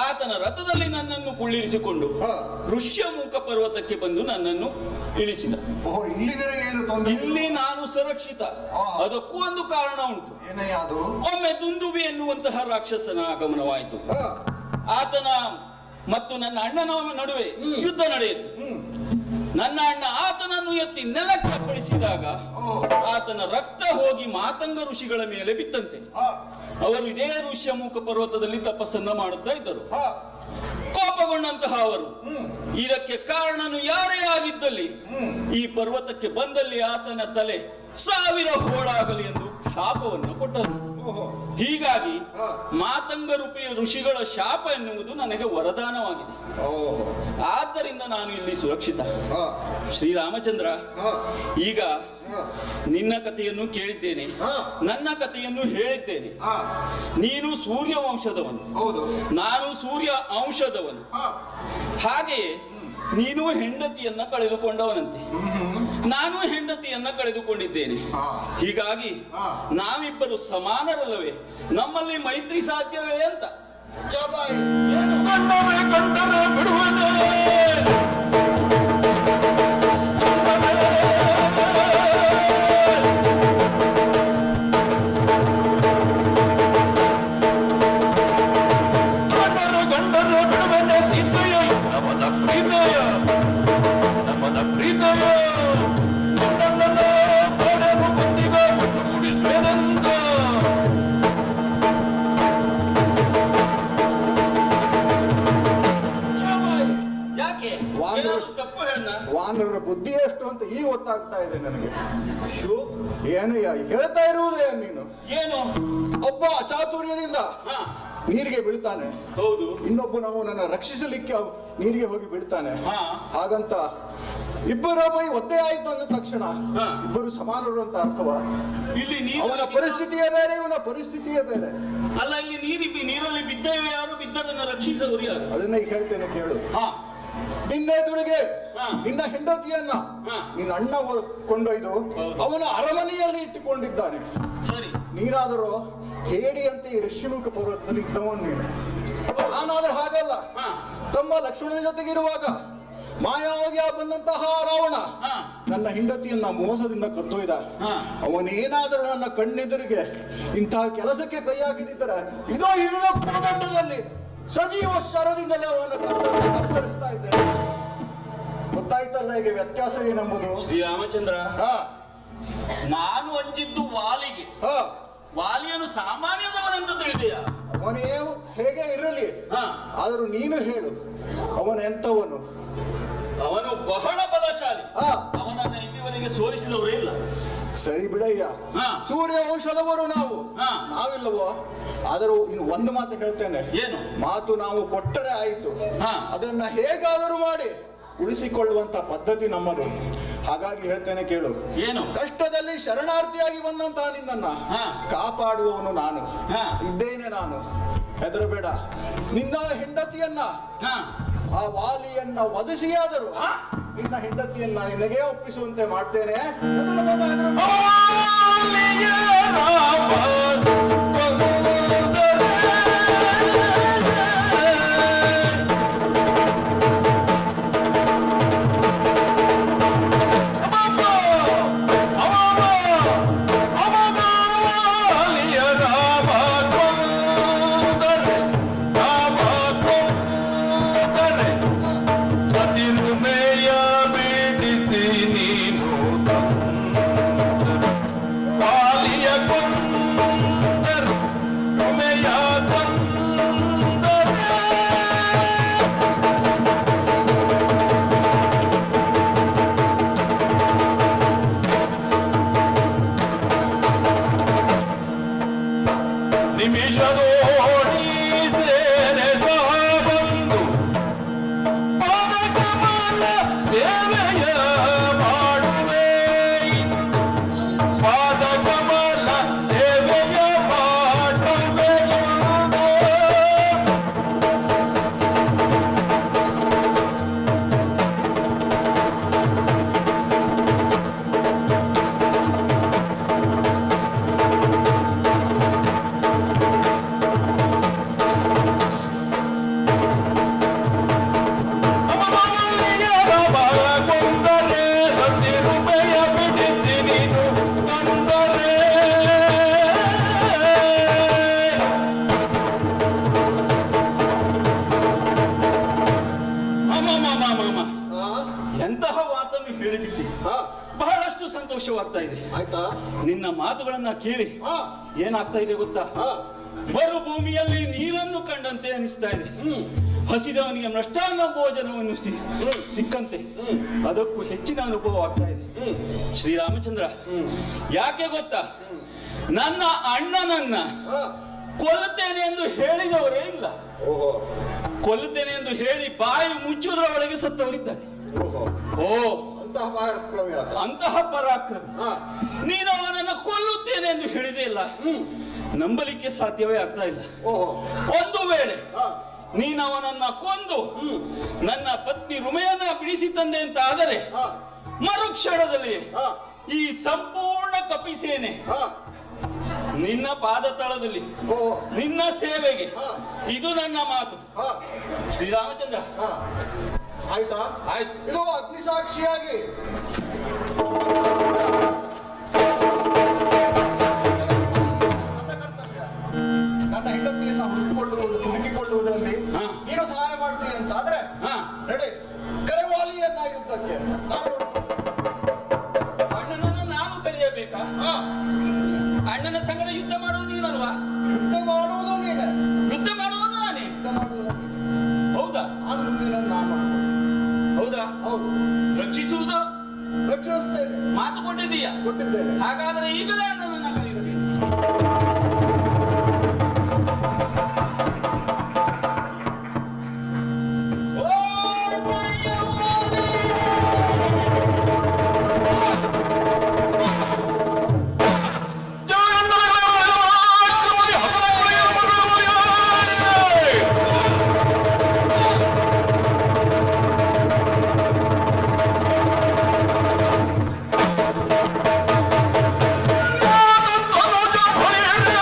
ಆತನ ರಥದಲ್ಲಿ ನನ್ನನ್ನು ಕುಳ್ಳಿರಿಸಿಕೊಂಡು ಋಷ್ಯಮುಖ ಪರ್ವತಕ್ಕೆ ಬಂದು ನನ್ನನ್ನು ಇಳಿಸಿದ. ಇಲ್ಲಿ ನಾನು ಸುರಕ್ಷಿತ. ಅದಕ್ಕೂ ಒಂದು ಕಾರಣ ಉಂಟು. ಒಮ್ಮೆ ದುಂದುಬಿ ಎನ್ನುವಂತಹ ರಾಕ್ಷಸನ ಆಗಮನವಾಯಿತು. ಆತನ ಮತ್ತು ನನ್ನ ಅಣ್ಣನ ನಡುವೆ ಯುದ್ಧ ನಡೆಯಿತು. ನನ್ನ ಅಣ್ಣ ಆತನನ್ನು ಎತ್ತಿ ನೆಲಕ್ಕೆ ಅಪ್ಪಳಿಸಿದಾಗ ಆತನ ರಕ್ತ ಹೋಗಿ ಮಾತಂಗ ಋಷಿಗಳ ಮೇಲೆ ಬಿತ್ತಂತೆ. ಅವರು ಇದೇ ಋಷ್ಯಮುಖ ಪರ್ವತದಲ್ಲಿ ತಪಸ್ಸನ್ನ ಮಾಡುತ್ತಾ ಇದ್ದರು. ಕೋಪಗೊಂಡಂತಹ ಅವರು ಇದಕ್ಕೆ ಕಾರಣನು ಯಾರೇ ಆಗಿದ್ದಲ್ಲಿ ಈ ಪರ್ವತಕ್ಕೆ ಬಂದಲ್ಲಿ ಆತನ ತಲೆ 1000 ಹೋಳಾಗಲಿ ಎಂದು ಶಾಪವನ್ನು ಕೊಟ್ಟರು. ಹೀಗಾಗಿ ಮಾತಂಗ ಋಷಿಗಳ ಶಾಪ ಎನ್ನುವುದು ನನಗೆ ವರದಾನವಾಗಿದೆ. ಆದ್ದರಿಂದ ನಾನು ಇಲ್ಲಿ ಸುರಕ್ಷಿತ. ಶ್ರೀರಾಮಚಂದ್ರ, ಈಗ ನಿನ್ನ ಕಥೆಯನ್ನು ಕೇಳಿದ್ದೇನೆ, ನನ್ನ ಕಥೆಯನ್ನು ಹೇಳಿದ್ದೇನೆ. ನೀನು ಸೂರ್ಯ ವಂಶದವನು, ನಾನು ಸೂರ್ಯ ಅಂಶದವನು. ಹಾಗೆಯೇ ನೀನು ಹೆಂಡತಿಯನ್ನ ಕಳೆದುಕೊಂಡವನಂತೆ, ನಾನು ಹೆಂಡತಿಯನ್ನ ಕಳೆದುಕೊಂಡಿದ್ದೇನೆ. ಹೀಗಾಗಿ ನಾವಿಬ್ಬರು ಸಮಾನರಲ್ಲವೇ? ನಮ್ಮಲ್ಲಿ ಮೈತ್ರಿ ಸಾಧ್ಯವೇ ಅಂತ. ವಾನರ ಬುದ್ಧಿ ಎಷ್ಟು ಅಂತ ಈಗ ಗೊತ್ತಾಗ್ತಾ ಇದೆ ನನಗೆ. ಏನು ಹೇಳ್ತಾ ಇರುವುದೇ ನೀನು? ಏನು? ಒಬ್ಬ ಚಾತುರ್ಯದಿಂದ ನೀರಿಗೆ ಬೀಳ್ತಾನೆ, ಹೌದು. ಇನ್ನೊಬ್ಬ ಅವನನ್ನ ರಕ್ಷಿಸಲಿಕ್ಕೆ ನೀರಿಗೆ ಹೋಗಿ ಬಿಡ್ತಾನೆ. ಹಾಗಂತ ಇಬ್ಬರ ಮೈ ಒದ್ದೆ ಆಯ್ತು ಅಂದ ತಕ್ಷಣ ಇಬ್ಬರು ಸಮಾನರು ಅಂತ ಅರ್ಥವ? ಇಲ್ಲಿ ಅವನ ಪರಿಸ್ಥಿತಿಯೇ ಬೇರೆ, ಇವನ ಪರಿಸ್ಥಿತಿಯೇ ಬೇರೆ. ಅಲ್ಲ, ಇಲ್ಲಿ ನೀರಲ್ಲಿ ಬಿದ್ದವೇ ಯಾರು, ಬಿದ್ದದನ್ನ ರಕ್ಷಿಸವರು ಯಾರು? ಅದನ್ನ ಈಗ ಹೇಳ್ತೇನೆ ಕೇಳು. ನಿನ್ನೆದುರಿಗೆ ನಿನ್ನ ಹೆಂಡತಿಯನ್ನ ನಿನ್ನ ಅಣ್ಣ ಕೊಂಡೊಯ್ದು ಅವನ ಅರಮನೆಯಲ್ಲಿ ಇಟ್ಟುಕೊಂಡಿದ್ದಾನೆ. ಸರಿ, ನೀನಾದರೂ ಹೇಡಿಯಂತೆ ಈ ಋಷ್ಯಮುಖ ಪರ್ವತದಲ್ಲಿ ಇದ್ದವನು ನೀನು. ನಾನಾದ್ರೂ ಹಾಗಲ್ಲ. ತಮ್ಮ ಲಕ್ಷ್ಮಣನ ಜೊತೆಗಿರುವಾಗ ಮಾಯಾವಾಗಿ ಬಂದಂತಹ ರಾವಣ ನನ್ನ ಹೆಂಡತಿಯನ್ನ ಮೋಸದಿಂದ ಕತ್ತೊಯ್ದ. ಅವನೇನಾದರೂ ನನ್ನ ಕಣ್ಣೆದುರಿಗೆ ಇಂತಹ ಕೆಲಸಕ್ಕೆ ಕೈ ಹಾಕಿದಿದ್ದರೆ ಇದೋ ಹಿಡಿದ ಕೋದಂಡದಲ್ಲಿ ಸಜೀವ ಶರದಿಂದಲೇ ಅವನ ಕತ್ತರಿಸ್ತಾ ಇದ್ದೇನೆ. ಗೊತ್ತಾಯ್ತಲ್ಲ ಈಗ ವ್ಯತ್ಯಾಸ ಏನೆಂಬುದು? ಶ್ರೀರಾಮಚಂದ್ರ, ನಾನು ಅಂಜಿದ್ದು ವಾಲಿಗೆ. ವಾಲಿಯನ್ನು ಸಾಮಾನ್ಯದವನಂತ ತಿಳಿದೆಯಾ? ಅವನೇ ಹೇಗೆ ಇರಲಿ, ಹಾ. ಆದರೂ ನೀನು ಹೇಳು, ಅವನು ಎಂತವನು? ಅವನು ಬಹಳ ಬಲಶಾಲಿ. ಹಾ. ಅವನನ್ನ ಇಲ್ಲಿವರೆಗೆ ಸೋಲಿಸಿದವರೇ ಇಲ್ಲ. ಸರಿ ಬಿಡಯ್ಯ, ಹಾ. ಸೂರ್ಯ ವಂಶದವರು ನಾವು, ಹಾ. ನಾವಿಲ್ಲವೋ? ಆದರೂ ಇನ್ನು ಒಂದು ಮಾತು ಹೇಳ್ತೇನೆ. ಏನು ಮಾತು ನಾವು ಕೊಟ್ಟರೆ ಆಯಿತು, ಹಾ. ಅದನ್ನ ಹೇಗಾದರೂ ಮಾಡಿ ಉಳಿಸಿಕೊಳ್ಳುವಂತ ಪದ್ಧತಿ ನಮ್ಮದು. ಹಾಗಾಗಿ ಹೇಳ್ತೇನೆ ಕೇಳು. ಏನು? ಕಷ್ಟದಲ್ಲಿ ಶರಣಾರ್ಥಿಯಾಗಿ ಬಂದಂತಹ ನಿನ್ನನ್ನ ಹಾ. ಕಾಪಾಡುವವನು ನಾನು ಹಾ. ಇದ್ದೇನೆ. ನಾನು ಹೆದರಬೇಡ. ನಿನ್ನ ಹೆಂಡತಿಯನ್ನ, ಹಾ. ಆ ವಾಲಿಯನ್ನ ವಧಿಸಿಯಾದರೂ ನಿನ್ನ ಹೆಂಡತಿಯನ್ನ ನಿನಗೆ ಒಪ್ಪಿಸುವಂತೆ ಮಾಡ್ತೇನೆ. ಎಂತಹ ಮಾತನ್ನು ಹೇಳಿಬಿಟ್ಟಿ. ಬಹಳಷ್ಟು ಸಂತೋಷವಾಗ್ತಾ ಇದೆ. ಆಯ್ತಾ? ನಿನ್ನ ಮಾತುಗಳನ್ನ ಕೇಳಿ ಹಾ. ಏನಾಗ್ತಾ ಇದೆ ಗೊತ್ತಾ? ಮರುಭೂಮಿಯಲ್ಲಿ ನೀರನ್ನು ಕಂಡಂತೆ ಅನಿಸ್ತಾ ಇದೆ. ಹಸಿದವನಿಗೆ ಮೃಷ್ಟಾನ್ನ ಭೋಜನವನ್ನು ಸಿಕ್ಕಂತೆ ಅದಕ್ಕೂ ಹೆಚ್ಚಿನ ಅನುಭವ ಆಗ್ತಾ ಇದೆ. ಶ್ರೀರಾಮಚಂದ್ರ, ಯಾಕೆ ಗೊತ್ತಾ? ನನ್ನ ಅಣ್ಣನನ್ನ ಕೊಲ್ಲುತ್ತೇನೆ ಎಂದು ಹೇಳಿದವರೇ ಇಲ್ಲ. ಕೊಲ್ಲುತ್ತೇನೆ ಎಂದು ಹೇಳಿ ಬಾಯಿ ಮುಚ್ಚುವುದರ ಒಳಗೆ ಸತ್ತವರಿದ್ದಾರೆ. ಓ, ಅಂತಹ ಪರಾಕ್ರಮ. ನೀನು ಅವನನ್ನು ಕೊಲ್ಲುತ್ತೇನೆ ಎಂದು ಹೇಳಿದೆ ಇಲ್ಲ, ನಂಬಲಿಕ್ಕೆ ಸಾಧ್ಯವೇ ಆಗ್ತಾ ಇಲ್ಲ. ಒಂದು ವೇಳೆ ನೀನು ಅವನನ್ನ ಕೊಂದು ನನ್ನ ಪತ್ನಿ ರುಮೆಯನ್ನ ಬಿಡಿಸಿ ತಂದೆ ಅಂತ ಆದರೆ ಮರುಕ್ಷಣದಲ್ಲಿ ಈ ಸಂಪೂರ್ಣ ಕಪಿಸೇನೆ ನಿನ್ನ ಪಾದ ತಳದಲ್ಲಿ ನಿನ್ನ ಸೇವೆಗೆ. ಇದು ನನ್ನ ಮಾತು ಶ್ರೀರಾಮಚಂದ್ರ. ಆಯ್ತಾ? ಆಯ್ತು. ಇದು ಅಗ್ನಿಸಾಕ್ಷಿಯಾಗಿ ನನ್ನ ಹೆಂಡತಿಯನ್ನ ಹುಡುಕಿಕೊಳ್ಳುವುದರಲ್ಲಿ ನೀನು ಸಹಾಯ ಮಾಡ್ತೀನಿ ಅಂತ ಆದ್ರೆ ನಡೆ, ಕರೆವಾಲಿಯನ್ನ ಯುದ್ಧಕ್ಕೆ. ಅಣ್ಣನನ್ನು ನಾನು ಕರೆಯಬೇಕಾ? ಅಣ್ಣನ ಸಂಗಡ ಯುದ್ಧ ಮಾಡುವುದು ನೀನಲ್ವಾ? ಯುದ್ಧ ಮಾಡುವುದು ನೀನೆ, ಯುದ್ಧ ಮಾಡುವುದು ನಾನೇ. ಯುದ್ಧ ಮಾಡುವುದು ಹೌದಾ? ನಾನು. ಹೌದಾ? ಹೌದು. ರಕ್ಷಿಸುವುದು ರಕ್ಷಿಸ್ತೇನೆ. ಮಾತು ಕೊಟ್ಟಿದ್ದೇನೆ. ಹಾಗಾದ್ರೆ ಈಗಲೇ ಅಣ್ಣನನ್ನ ಕರೆಯುತ್ತೇನೆ. ¡Vamos!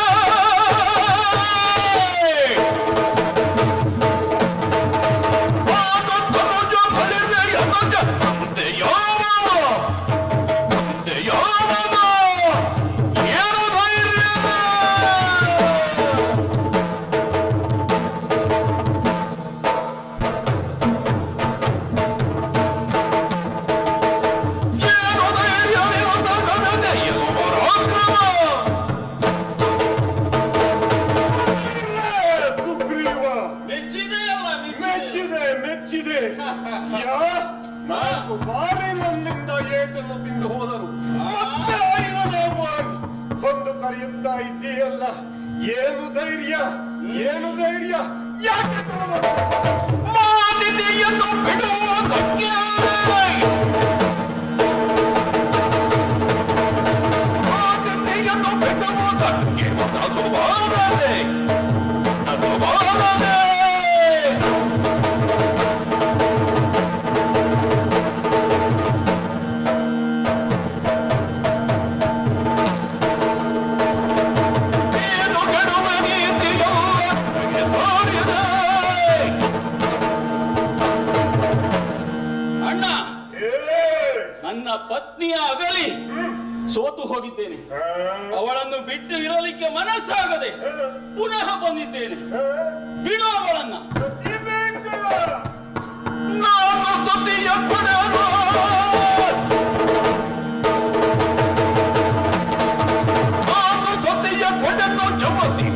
ಅಯ್ಯ ನಾಲ್ಕು ಬಾರಿ ನನ್ನಿಂದ ಏಟನ್ನು ತಿಂದು ಹೋದರು ಮತ್ತೆ 5ನೇ ಬಾರಿ ಬಂದು ಕರೆಯುತ್ತಾ ಇದ್ದೀಯಲ್ಲ. ಏನು ಧೈರ್ಯ, ಏನು ಧೈರ್ಯ, ಯಾಕೆ ಮಾನಿದೆಯನ್ನು ಬಿಡುವುದಕ್ಕೆ ಮಾನಿದೆಯನ್ನು ಬಿಡುವುದಕ್ಕೆ ನಜುಬಾರದೆ ನಜುಬಾರದೆ ಪತ್ನಿಯ ಅಗಲಿ ಸೋತು ಹೋಗಿದ್ದೇನೆ. ಅವಳನ್ನು ಬಿಟ್ಟು ಇರಲಿಕ್ಕೆ ಮನಸ್ಸಾಗದೆ ಪುನಃ ಬಂದಿದ್ದೇನೆ. ಬಿಡು ಅವಳನ್ನ. ನಾನು ಸತಿಯ ಕೊಡಲು ನಾನು ಸತಿಯ ಕೊಡಲು ಜಮತಿ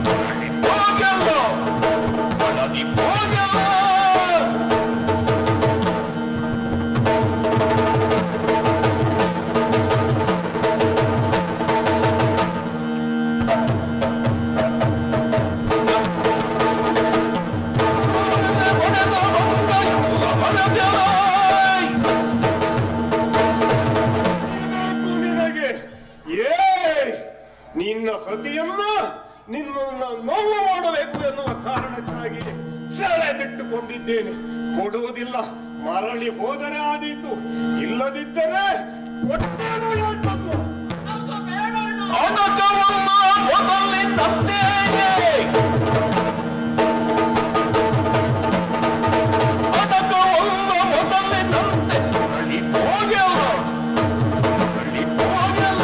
ಹೋಗಲ್ಲ ಒಳಗಿ ಹೋಗಲ್ಲ. ನಿನ್ನ ಸತಿಯನ್ನ ನಿನ್ನ ನೋವು ಮಾಡಬೇಕು ಎನ್ನುವ ಕಾರಣಕ್ಕಾಗಿ ಸೆಳೆದಿಟ್ಟುಕೊಂಡಿದ್ದೇನೆ. ಕೊಡುವುದಿಲ್ಲ, ಮರಳಿ ಹೋದರೆ ಆದೀತು, ಇಲ್ಲದಿದ್ದರೆ ಕೊಟ್ಟೇನು ಯಾಕನ್ನು ಅನಗವನ್ನ ಮೊದಲಿನಂತೆಯೇ ಅನಗವನ್ನ ಮೊದಲಿನಂತೆ ಮರಳಿ ಹೋಗಲ್ಲ ಮರಳಿ ಹೋಗಲ್ಲ.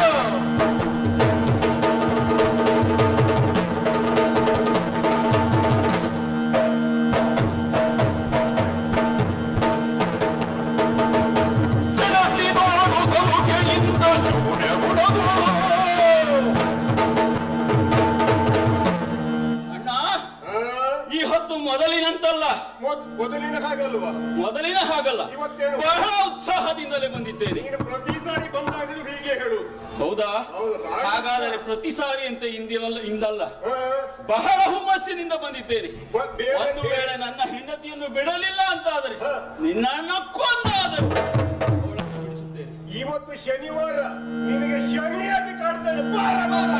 ಮೊದಲಿನಂತಲ್ಲ, ಮೊದಲಿನ ಹಾಗಲ್ವಾ? ಮೊದಲಿನ ಹಾಗಲ್ಲ. ಇವತ್ತೇನು ಬಹಳ ಉತ್ಸಾಹದಿಂದಲೇ ಬಂದಿದ್ದೇನೆ. ನೀನು ಪ್ರತಿ ಸಾರಿ ಬಂದಾಗಲೂ ಹೀಗೆ ಹೇಳು. ಹೌದಾ? ಹಾಗಾದರೆ ಪ್ರತಿ ಸಾರಿ ಅಂತ ಇಂದಲ್ಲ, ಬಹಳ ಹುಮ್ಮಸ್ಸಿನಿಂದ ಬಂದಿದ್ದೇನೆ. ಒಂದು ವೇಳೆ ನನ್ನ ಹೆಂಡತಿಯನ್ನು ಬಿಡಲಿಲ್ಲ ಅಂತ ಆದರೆ ನಿನ್ನನ್ನು ಕೊಂದಾದರೂ ಬಿಡಿಸುತ್ತೇನೆ. ಇವತ್ತು ಶನಿವಾರ, ನಿನಗೆ ಶನಿಯಾಗಿ ಕಾಡ್ತೇನೆ. ಬಾರ ಬಾರ.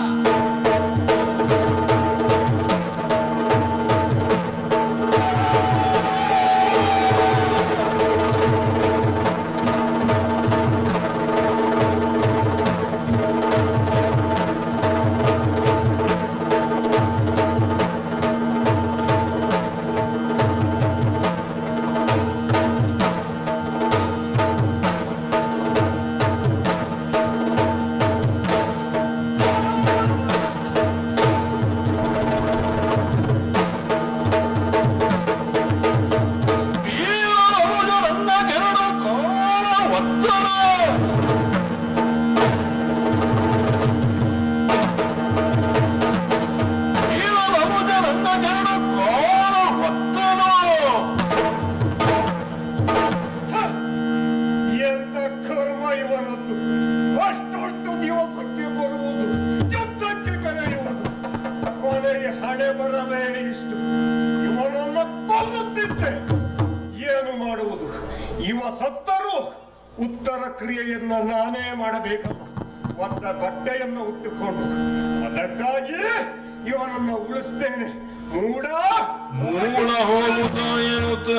ಇವ ಸತ್ತರೂ ಉತ್ತರ ಕ್ರಿಯೆಯನ್ನ ನಾನೇ ಮಾಡಬೇಕಲ್ಲ. ಒತ್ತ ಬಟ್ಟೆಯನ್ನು ಉಟ್ಟುಕೊಂಡು ಅದಕ್ಕಾಗಿ ಇವನನ್ನ ಉಳಿಸ್ತೇನೆ. ಮೂಡ ಮೂಳ ಹೋಗುತ್ತ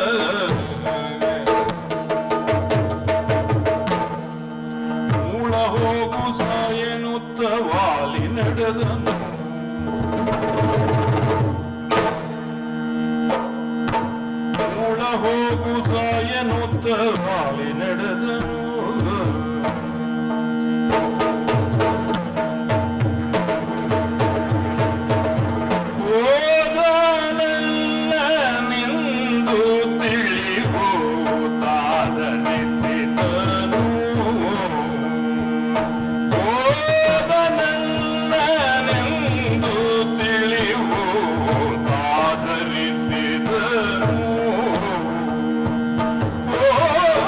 ಮೂಳ ಹೋಗು ಸಾಯನುತ್ತ ವಾಲಿ ನಡೆದನು. ಮೂಳ ಹೋಗು ಸಾಯನುತ್ತ ವಾಲಿ ನಡೆದನು. Oh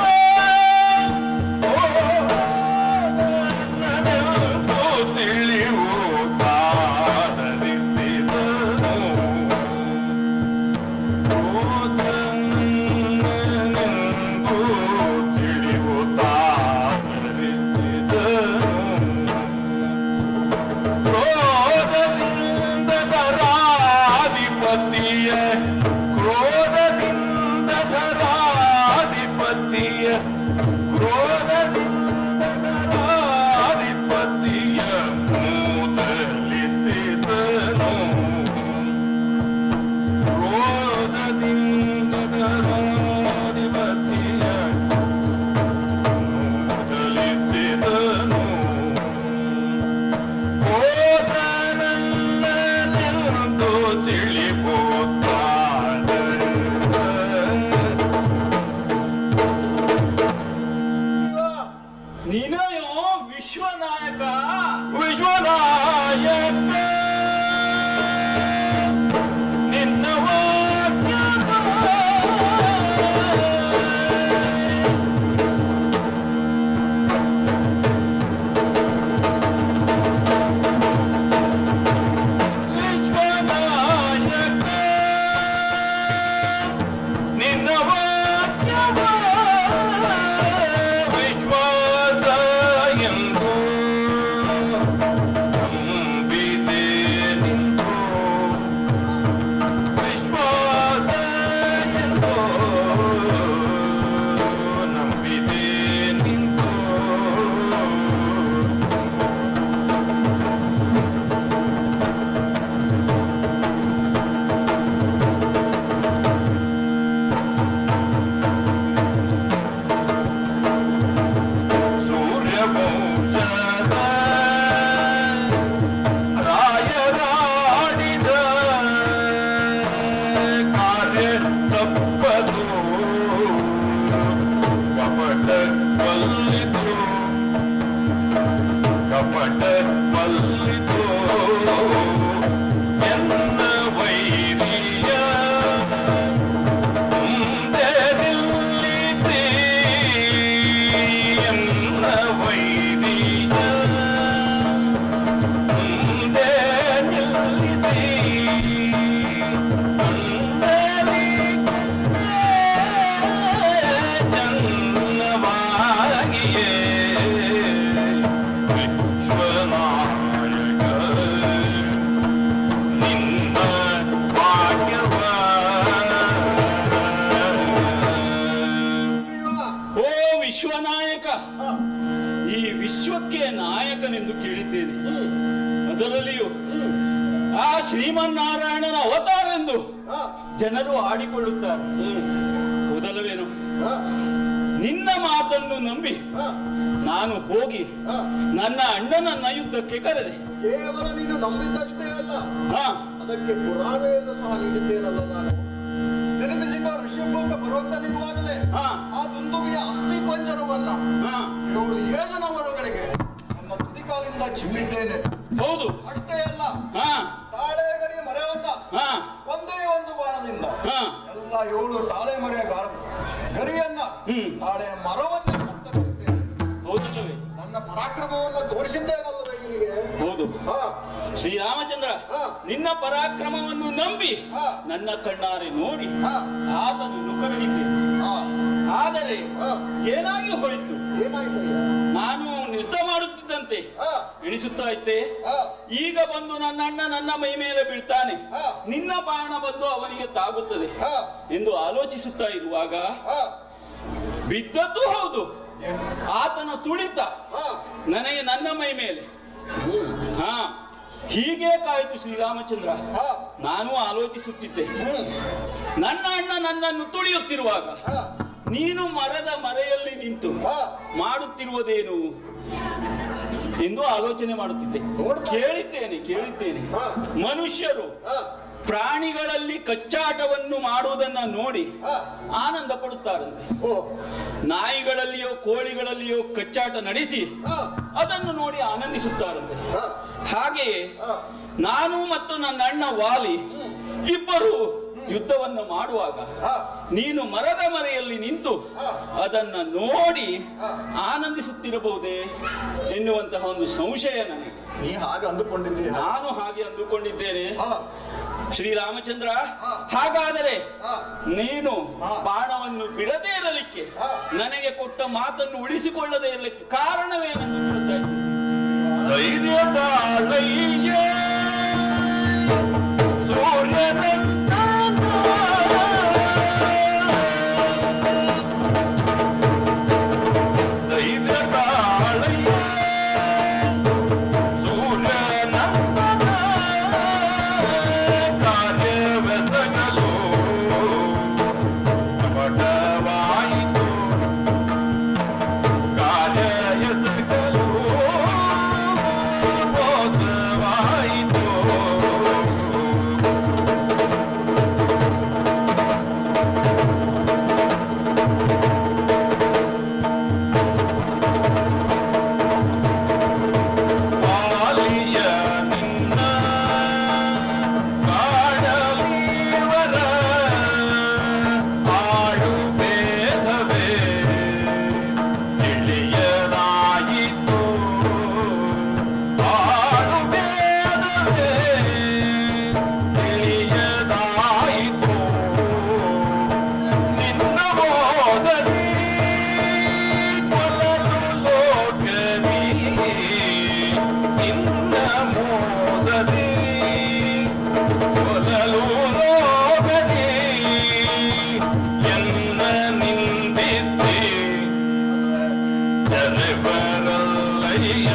ನೀನೋ ವಿಶ್ವನಾಯಕ. ವಿಶ್ವನಾಯಕ ನಿನ್ನ ವಾಕ್ಯವ ವಿಶ್ವನಾಯಕ ನಿನ್ನ ವಾಕ್ಯವ ವಿಶ್ವಾಸ ಎಂದು ನಂಬಿದೆ ನಿಂತು ವಿಶ್ವಾಸ ಎಂದು ನಂಬಿದೆ ನಿಂತು ಸೂರ್ಯವಂಶದ ರಾಯರಾಡಿದ ಕಾರ್ಯ ತಪ್ಪದು ಕಪಟ ಬಲ್ಲಿತು ಕಪಟ ಬಲ್ಲಿತು ಎನ್ನ ವೈರಿಯ ಮುಂದೆ ನಿಲ್ಲಿಸಿ ಎನ್ನ ವೈರಿಯ ಮುಂದೆ ನಿಲ್ಲಿಸಿ ಕಣ್ಣಲ್ಲಿ ಚನ್ನವಾಗಿಯೇ ವಿಶ್ವನಾಯಕ ನಿನ್ನ ವಾಕ್ಯವ ಓ ವಿಶ್ವನಾಯಕ, ಈ ವಿಶ್ವಕ್ಕೆ ನಾಯಕನೆಂದು ಕೇಳಿದ್ದೇನೆ. ಅದರಲ್ಲಿಯೂ ಆ ಶ್ರೀಮನ್ನಾರಾಯಣನ ಅವತಾರ ಎಂದು ಜನರು ಆಡಿಕೊಳ್ಳುತ್ತಾರೆ. ಹೌದಲ್ಲವೇನು? ನಿನ್ನ ಮಾತನ್ನು ನಂಬಿ ನಾನು ಹೋಗಿ ನನ್ನ ಅಣ್ಣನನ್ನ ಯುದ್ಧಕ್ಕೆ ಕರೆದೆ. ಕೇವಲ ನೀನು ನಂಬಿದ್ದಷ್ಟೇ ಅಲ್ಲ, ಹಾ ಅದಕ್ಕೆ ಪುರಾವೆಯನ್ನು ಸಹ ನೀಡಿದ್ದೇನಲ್ಲ ನಾನು. ನೆನಪಿಸಿಕೋ, ಋಷಭಲೋಕ ಪರ್ವತದಲ್ಲಿರುವಾಗಲೇ ಹಾ. ಆ ದುಂದುಬಿಯ ಅಸ್ಥಿ ಪಂಜರವನ್ನ ಹಾ 7 ಏಜನವರುಗಳಿಗೆ ನನ್ನ ತುದಿಕಾಲಿಂದ ಚಿಮ್ಮಿದ್ದೇನೆ. ಹೌದು. ಅಷ್ಟೇ ಅಲ್ಲ, ಹಾ ತಾಳೆಗರಿಯ ಮರವನ್ನ ಹಾ ಒಂದೇ ಒಂದು ಬಾಣದಿಂದ ಹಾ ಎಲ್ಲ 7 ತಾಳೆ ಮರೆಯ ಗರಿಯನ್ನ ತಾಳೆ ಮರವನ್ನೇ ಕತ್ತರಿಸಿದ್ದೇನೆ. ಹೌದಲ್ಲವೇ? ನನ್ನ ಪರಾಕ್ರಮವನ್ನು ತೋರಿಸಿದ್ದೇನಲ್ಲವೇ ನಿನಗೆ? ಹೌದು. ಹಾ ಶ್ರೀರಾಮಚಂದ್ರ, ಹಾ. ನಿನ್ನ ಪರಾಕ್ರಮವನ್ನು ನಂಬಿ ಹಾ. ನನ್ನ ಕಣ್ಣಾರೆ ನೋಡಿ ಹಾ. ಆತನನ್ನು ಕರೆದಿದ್ದೇನೆ. ಹಾ. ಆದರೆ ಹಾ. ಏನಾಗಿ ಹೋಯಿತು? ಏನಾಯ್ತಯ್ಯ? ನಾನು ಯುದ್ಧ ಮಾಡುತ್ತಿದ್ದಂತೆ ಹಾ. ಎಣಿಸುತ್ತಾ ಇದ್ದೆ, ಹಾ. ಈಗ ಬಂದು ನನ್ನ ಅಣ್ಣ ನನ್ನ ಮೈ ಮೇಲೆ ಬೀಳ್ತಾನೆ, ಹಾ. ನಿನ್ನ ಬಾಣ ಬಂದು ಅವನಿಗೆ ತಾಗುತ್ತದೆ ಹಾ. ಎಂದು ಆಲೋಚಿಸುತ್ತಾ ಇರುವಾಗ ಹಾ. ಬಿದ್ದದ್ದು ಹೌದು, ಏನು? ಆತನ ತುಳಿತ ಹಾ. ನನಗೆ ನನ್ನ ಮೈ ಮೇಲೆ. ಹ್ಮ್. ಹಾ ಹೀಗೆ ಕಾಯಿತು ಶ್ರೀರಾಮಚಂದ್ರ. ಹಾ. ನಾನು ಆಲೋಚಿಸುತ್ತಿದ್ದೆ, ಹ್ಮ್. ನನ್ನ ಅಣ್ಣ ನನ್ನನ್ನು ತುಳಿಯುತ್ತಿರುವಾಗ ಹಾ. ನೀನು ಮರದ ಮರೆಯಲ್ಲಿ ನಿಂತು ಹಾ. ಮಾಡುತ್ತಿರುವುದೇನು ಎಂದು ಆಲೋಚನೆ ಮಾಡುತ್ತಿದ್ದೆ. ನೋಡ್ತಾ- ಕೇಳಿದ್ದೇನೆ ಹಾ. ಮನುಷ್ಯರು ಹಾ. ಪ್ರಾಣಿಗಳಲ್ಲಿ ಕಚ್ಚಾಟವನ್ನು ಮಾಡುವುದನ್ನ ನೋಡಿ ಹಾ. ಆನಂದ ಪಡುತ್ತಾರಂತೆ. ಓ. ನಾಯಿಗಳಲ್ಲಿಯೋ ಕೋಳಿಗಳಲ್ಲಿಯೋ ಕಚ್ಚಾಟ ನಡೆಸಿ ಹಾ. ಅದನ್ನು ನೋಡಿ ಆನಂದಿಸುತ್ತಾರಂತೆ. ಹಾ. ಹಾಗೆಯೇ ಹಾ. ನಾನು ಮತ್ತು ನನ್ನ ಅಣ್ಣ ವಾಲಿ ಇಬ್ಬರು ಯುದ್ಧವನ್ನು ಮಾಡುವಾಗ ಹಾ. ನೀನು ಮರದ ಮರೆಯಲ್ಲಿ ನಿಂತು ಹಾ. ಅದನ್ನ ನೋಡಿ ಹಾ. ಆನಂದಿಸುತ್ತಿರಬಹುದೇ ಎನ್ನುವಂತಹ ಒಂದು ಸಂಶಯ ನನಗೆ. ನೀ ಹಾಗೆ ಅಂದುಕೊಂಡಿದ್ದೀಯ? ನಾನು ಹಾಗೆ ಅಂದುಕೊಂಡಿದ್ದೇನೆ. ಹಾ. ಶ್ರೀರಾಮಚಂದ್ರ, ಹಾ. ಹಾಗಾದರೆ ಹಾ. ನೀನು ಹಾ. ಬಾಣವನ್ನು ಬಿಡದೇ ಇರಲಿಕ್ಕೆ, ಹಾ. ನನಗೆ ಕೊಟ್ಟ ಮಾತನ್ನು ಉಳಿಸಿಕೊಳ್ಳದೇ ಇರಲಿಕ್ಕೆ ಕಾರಣವೇನೆಂದು ಕೇಳ್ತಾ ಇದ್ದೀನಿ. ಧೈರ್ಯದಾಳಯ್ಯ ಸೂರ್ಯನಂತನ ಧೈರ್ಯದಾಳಯ್ಯ ಸೂರ್ಯನಂತನ ಕಾರ್ಯವೆಸಗಲು ಕಪಟವಾಯಿತು ಕಾರ್ಯ ಎಸಗಲು ಮೋಸವಾಯಿತು ತಾಳಯ್ಯ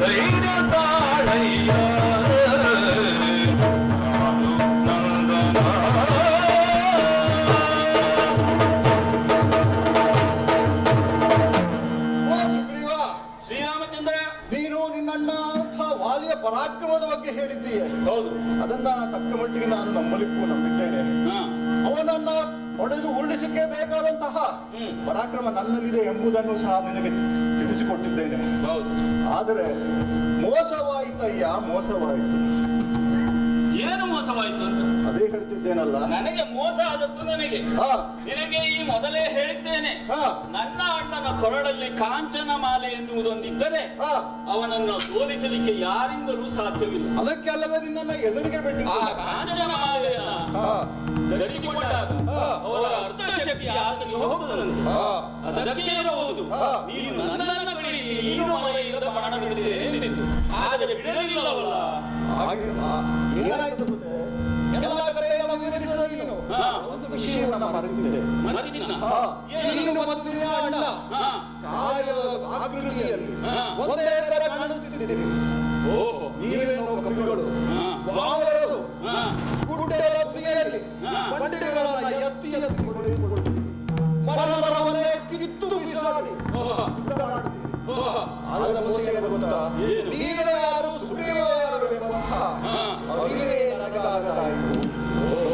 ಧೈರ್ಯ ತಾಳಯ್ಯ ನಂದನ ಓ ಸುಗ್ರೀವ, ಶ್ರೀರಾಮಚಂದ್ರ. ನೀನು ನಿನ್ನಣ್ಣ ಅಂಥ ವಾಲಿಯ ಪರಾಕ್ರಮದ ಬಗ್ಗೆ ಹೇಳಿದ್ದೀಯ. ಹೌದು. ಅದನ್ನ ತಕ್ಕ ಮಟ್ಟಿಗೆ ನಾನು ನಂಬಲಿಕ್ಕೂ ನಂಬಿದ್ದೇನೆ. ಹಾ. ಅವನನ್ನ ಹೊಡೆದು ಉರುಳಿಸಕ್ಕೆ ಬೇಕಾದಂತಹ ಪರಾಕ್ರಮ ನನ್ನಲ್ಲಿದೆ ಎಂಬುದನ್ನು ಸಹ ನಿನಗೆ ತಿಳಿಸಿಕೊಟ್ಟಿದ್ದೇನೆ. ಹೌದು. ಆದರೆ ಮೋಸವಾಯಿತಯ್ಯ, ಮೋಸವಾಯಿತು. ಏನು ಮೋಸವಾಯಿತು ಅಂತ ಅದೇ ಹೇಳ್ತಿದ್ದೇನಲ್ಲ. ನನಗೆ ಮೋಸ ಆದದ್ದು ನನಗೆ. ಹಾ, ನಿನಗೆ ಈ ಮೊದಲೇ ಹೇಳಿದ್ದೇನೆ. ಹಾ, ನನ್ನ ಅಣ್ಣನ ಕೊರಳಲ್ಲಿ ಕಾಂಚನ ಮಾಲೆ ಎನ್ನುವುದೊಂದಿದ್ದರೆ ಹಾ. ಅವನನ್ನು ಸೋಲಿಸಲಿಕ್ಕೆ ಯಾರಿಂದಲೂ ಸಾಧ್ಯವಿಲ್ಲ. ಅದಕ್ಕೆ ಅಲ್ಲವೇ ನಿನ್ನನ್ನ ಎದುರಿಗೆ ಆ ಬಿಟ್ಟಿದ್ದು. ಕಾಂಚನ ಮಾಲೆಯನ್ನ ಹಾ, ಧರಿಸಿಕೊಂಡಾಗ ಅವರ ಅರ್ಥಶಕ್ತಿ ಆತನಿಗೆ ಹೋಗುವುದಂತೆ. ಹಾ, ಅದಕ್ಕೆ ಇರಬಹುದು ನೀನು ನನ್ನನ್ನು ಬಿಡಿಸಿ ನೀನು ಮನೆಯಿಂದ ಬಾಣ ಬಿಡುತ್ತೇನೆ ಎಂದಿತ್ತು. ಆದರೆ ಬಿಡಲಿಲ್ಲವಲ್ಲ. ಹಾಗೆ ಏನಾಯ್ತು ಗೊತ್ತೇ? ಎಲ್ಲ ಕಡೆಯನ್ನು ವಿವರಿಸಿದ ನೀನು ಹಾ. ಒಂದು ವಿಷಯವನ್ನ ಮರೆತಿದ್ದೆ. ಮರೆತಿದ್ನ? ಹಾ, ಏನು? ನೀನು ಮತ್ತು ನಿನ್ನ ಅಣ್ಣ ಹಾ. ಕಾಯದ ಆಕೃತಿಯಲ್ಲಿ ಹಾ. ಒಂದೇ ತರ ಕಾಣುತ್ತಿದ್ದೀರಿ. ಓಹೋ. ನೀವೇನು ಕಪಿಗಳು, ಹಾ. ವಾಮನರು ಹಾ. ಗುಡ್ಡೆಯ ತುದಿಯಲ್ಲಿ ಹಾ. ಬಂಡೆಗಳನ್ನ ಎತ್ತಿ ಎತ್ತಿ ಹೊಡೆದುಕೊಳ್ಳುತ್ತೀರಿ. ಮರವನ್ನೇ ಕಿತ್ತು ಬಿಸಾಡಿ ಓಹೋ. ಯುದ್ಧ ಮಾಡುತ್ತೀರಿ. ಓಹೋ. ಅದರ ಮೋಸ ಏನು ಗೊತ್ತಾ? ಏನು? ನೀನು ಯಾರು, ಸುಗ್ರೀವ ಯಾರು ಎಂಬಂತಹ ಹಾ. ಅವರಿಗೆ ನನಗಾಗದಾಯಿತು.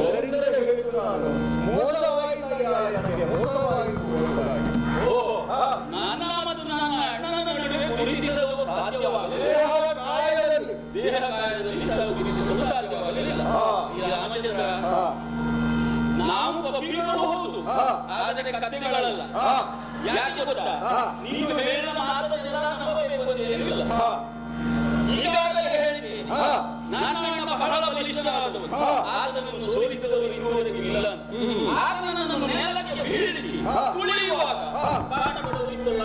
ಅದರಿಂದಲೇ ಹೇಳಿದ್ದು ನಾನು, ಮೋಸವಾಯಿತಯ್ಯ ನನಗೆ, ಮೋಸವಾಯಿತು ಎಂಬುದಾಗಿ. ಓಹೋ. ಹಾ. ನನ್ನ ಮತ್ತು ನನ್ನ ಅಣ್ಣನ ನಡುವೆ ಗುರುತಿಸಲು ಸಾಧ್ಯವಾಗಲಿಲ್ಲ. ದೇಹ ಕಾಯದಲ್ಲಿ ದೇಹ ಕಾಯದಲ್ಲಿ ಗುರುತಿಸಲು ಸಾಧ್ಯವಾಗಲಿಲ್ಲ. ಹಾ. ಈ ರಾಮಚಂದ್ರ, ಹಾ, ನಾವು ಕಪಿಗಳು ಹೌದು, ಹಾ. ಆದರೆ ಕಥೆಗಳಲ್ಲ. ಹಾ, ಯಾಕೆ ಗೊತ್ತಾ? ಹಾ. ನೀನು ಹೇಳಿದ ಮಾತನ್ನೆಲ್ಲ ನಂಬಬೇಕು ಅಂತ ಏನಿಲ್ಲ. ಹಾ, ಈಗಾಗಲೇ ಹೇಳಿದೆ, ಹಾ. ನನ್ನ ಅಣ್ಣ ಬಹಳ ಬಲಿಷ್ಠನಾದವನು, ಹಾ. ಆತನನ್ನು ಸೋಲಿಸಿದವರು ಇರುವವರೆಗೆ ಇಲ್ಲ ಅಂತ. ಆತನನ್ನು ನೆಲಕ್ಕೆ ಬೀಳಿಸಿ ಹಾ. ತುಳಿಯುವಾಗ ಹಾ. ಬಾಣ ಬಿಡುವುದಿತ್ತಲ್ಲ.